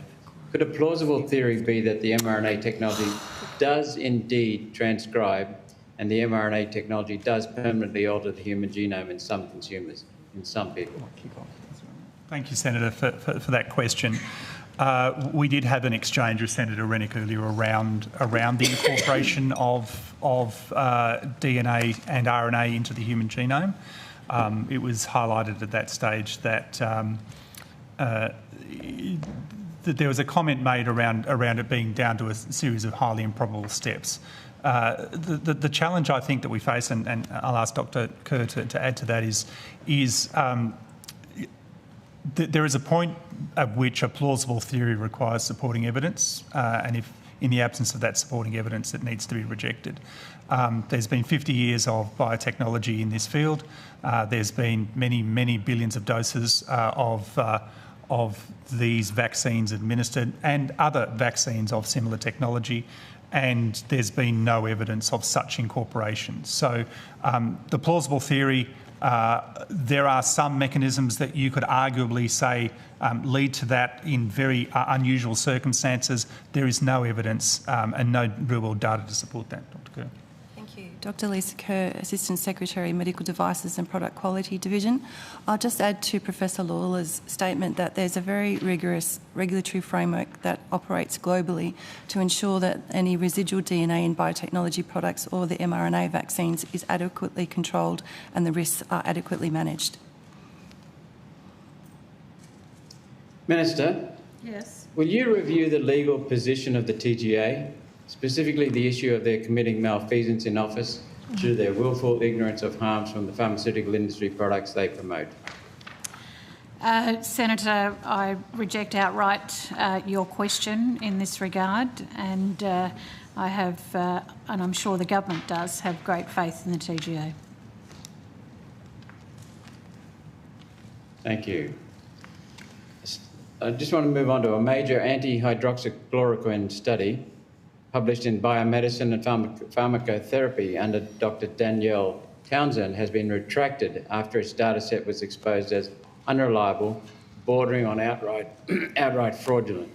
could a plausible theory be that the mRNA technology does indeed transcribe, and the mRNA technology does permanently alter the human genome in some consumers, in some people? Thank you, Senator, for that question. We did have an exchange with Senator Rennick earlier around the incorporation of DNA and RNA into the human genome. It was highlighted at that stage that that there was a comment made around it being down to a series of highly improbable steps. The challenge I think that we face, and I'll ask Dr. Kerr to add to that, is there is a point at which a plausible theory requires supporting evidence, and if in the absence of that supporting evidence, it needs to be rejected. There's been 50 years of biotechnology in this field. There's been many billions of doses of these vaccines administered, and other vaccines of similar technology, and there's been no evidence of such incorporation. So the plausible theory, there are some mechanisms that you could arguably say lead to that in very unusual circumstances. There is no evidence and no real-world data to support that, Dr. Kerr. Thank you. Dr. Lisa Kerr, Assistant Secretary, Medical Devices and Product Quality Division. I'll just add to Professor Lawler's statement that there's a very rigorous regulatory framework that operates globally to ensure that any residual DNA in biotechnology products or the mRNA vaccines is adequately controlled and the risks are adequately managed. Minister? Yes. Will you review the legal position of the TGA, specifically the issue of their committing malfeasance in office due to their willful ignorance of harms from the pharmaceutical industry products they promote? Senator, I reject outright your question in this regard, and I have, and I'm sure the government does, have great faith in the TGA. Thank you. I just want to move on to a major anti-hydroxychloroquine study published in Biomedicine and Pharmacotherapy under Dr. Danielle Townsend has been retracted after its data set was exposed as unreliable, bordering on outright fraudulent.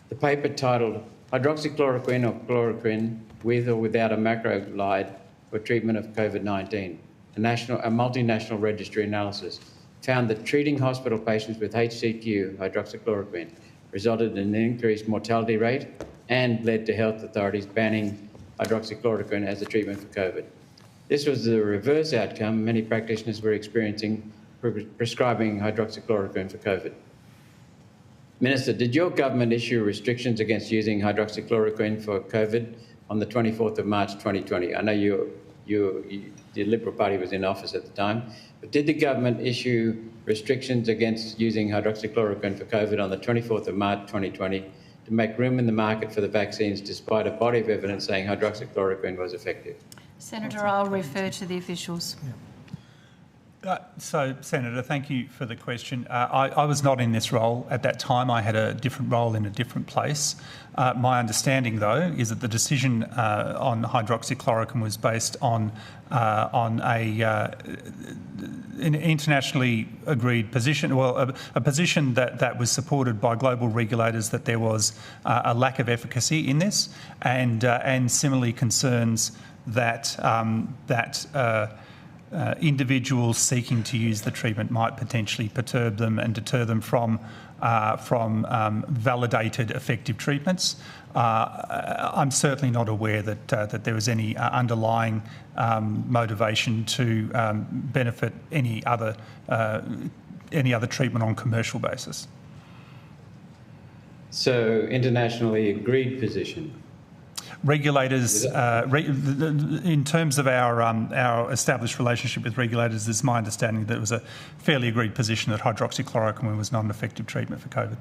The paper titled Hydroxychloroquine or Chloroquine with or without a macrolide for treatment of COVID-19, a multinational registry analysis, found that treating hospital patients with HCQ, hydroxychloroquine, resulted in an increased mortality rate and led to health authorities banning hydroxychloroquine as a treatment for COVID. This was the reverse outcome many practitioners were experiencing prescribing hydroxychloroquine for COVID. Minister, did your government issue restrictions against using hydroxychloroquine for COVID on the 24th of March 2020? I know the Liberal Party was in office at the time, but did the government issue restrictions against using hydroxychloroquine for COVID on the 24th of March 2020 to make room in the market for the vaccines despite a body of evidence saying hydroxychloroquine was effective? Senator, I'll refer to the officials. So, Senator, thank you for the question. I was not in this role at that time. I had a different role in a different place. My understanding, though, is that the decision on hydroxychloroquine was based on an internationally agreed position, a position that was supported by global regulators, that there was a lack of efficacy in this, and similarly concerns that individuals seeking to use the treatment might potentially perturb them and deter them from validated effective treatments. I'm certainly not aware that there was any underlying motivation to benefit any other treatment on commercial basis. So, internationally agreed position. Regulators, in terms of our established relationship with regulators, it's my understanding that it was a fairly agreed position that hydroxychloroquine was not an effective treatment for COVID.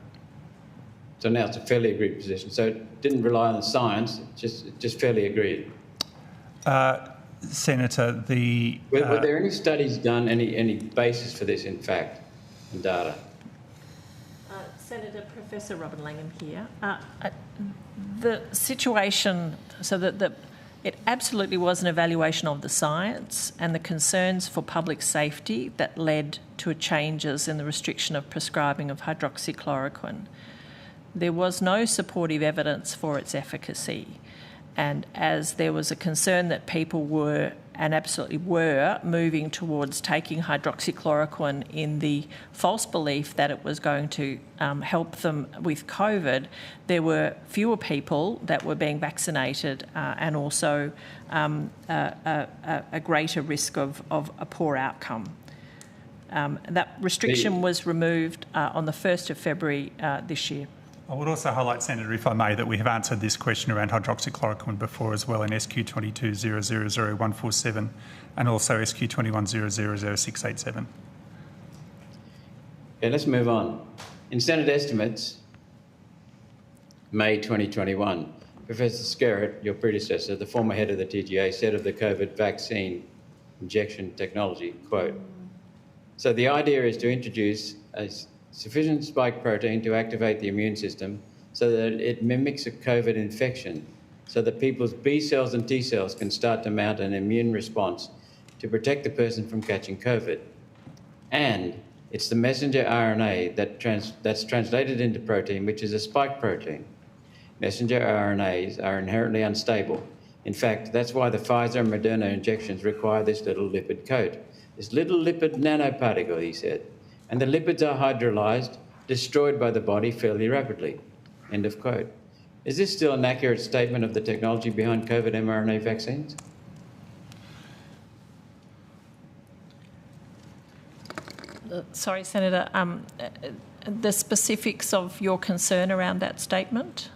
So now it's a fairly agreed position. So it didn't rely on the science, just fairly agreed. Senator, were there any studies done, any basis for this, in fact, in data? Senator, Professor Robin Langham here. The situation, so that it absolutely was an evaluation of the science and the concerns for public safety that led to changes in the restriction of prescribing of hydroxychloroquine. There was no supportive evidence for its efficacy, and as there was a concern that people were, and absolutely were, moving towards taking hydroxychloroquine in the false belief that it was going to help them with COVID, there were fewer people that were being vaccinated and also a greater risk of a poor outcome. That restriction was removed on the 1st of February this year. I would also highlight, Senator, if I may, that we have answered this question around hydroxychloroquine before as well in SQ 22000147 and also SQ 21000687. Okay, let's move on. In Senate estimates, May 2021, Professor Skerritt, your predecessor, the former head of the TGA, said of the COVID vaccine injection technology, quote, "So the idea is to introduce a sufficient spike protein to activate the immune system so that it mimics a COVID infection, so that people's B cells and T cells can start to mount an immune response to protect the person from catching COVID. And it's the messenger RNA that's translated into protein, which is a spike protein. Messenger RNAs are inherently unstable. In fact, that's why the Pfizer and Moderna injections require this little lipid coat, this little lipid nanoparticle," he said. "And the lipids are hydrolyzed, destroyed by the body fairly rapidly." End of quote. Is this still an accurate statement of the technology behind COVID mRNA vaccines? Sorry, Senator, the specifics of your concern around that statement?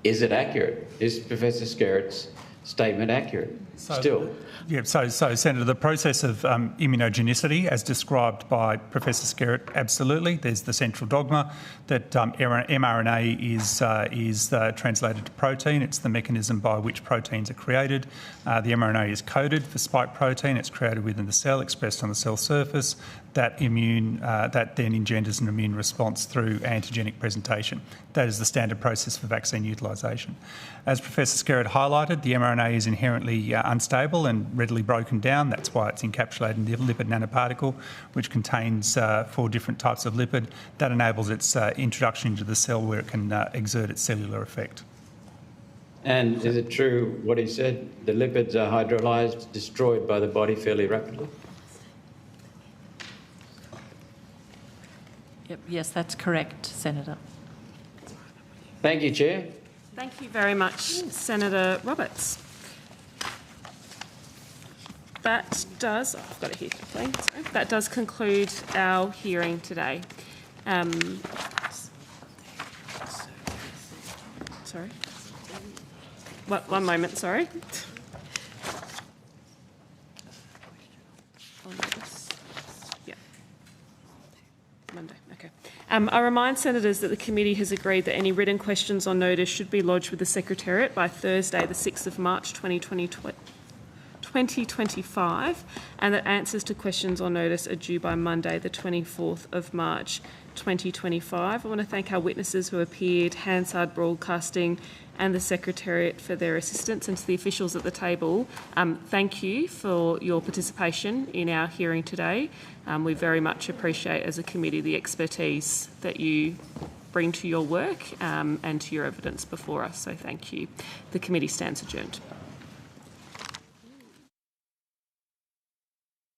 Is it accurate? Is Professor Skerritt's statement accurate? Still? Yeah, so Senator, the process of immunogenicity, as described by Professor Skerritt, absolutely. There's the central dogma that mRNA is translated to protein. It's the mechanism by which proteins are created. The mRNA is coded for spike protein. It's created within the cell, expressed on the cell surface. That then engenders an immune response through antigenic presentation. That is the standard process for vaccine utilisation. As Professor Skerritt highlighted, the mRNA is inherently unstable and readily broken down. That's why it's encapsulated in the lipid nanoparticle, which contains 4 different types of lipid. That enables its introduction into the cell where it can exert its cellular effect. And is it true what he said? The lipids are hydrolyzed, destroyed by the body fairly rapidly? Yep, yes, that's correct, Senator. Thank you, Chair. Thank you very much, Senator Roberts. That does, I've got it here quickly. That does conclude our hearing today. Sorry. One moment, sorry. Yeah. Monday, okay. I remind senators that the committee has agreed that any written questions or notice should be lodged with the Secretariat by Thursday, the 6th of March 2022 2025, and that answers to questions or notice are due by Monday, the 24th of March 2025. I want to thank our witnesses who appeared, Hansard Broadcasting and the Secretariat for their assistance, and to the officials at the table, thank you for your participation in our hearing today. We very much appreciate as a committee the expertise that you bring to your work and to your evidence before us, so thank you. The committee stands adjourned.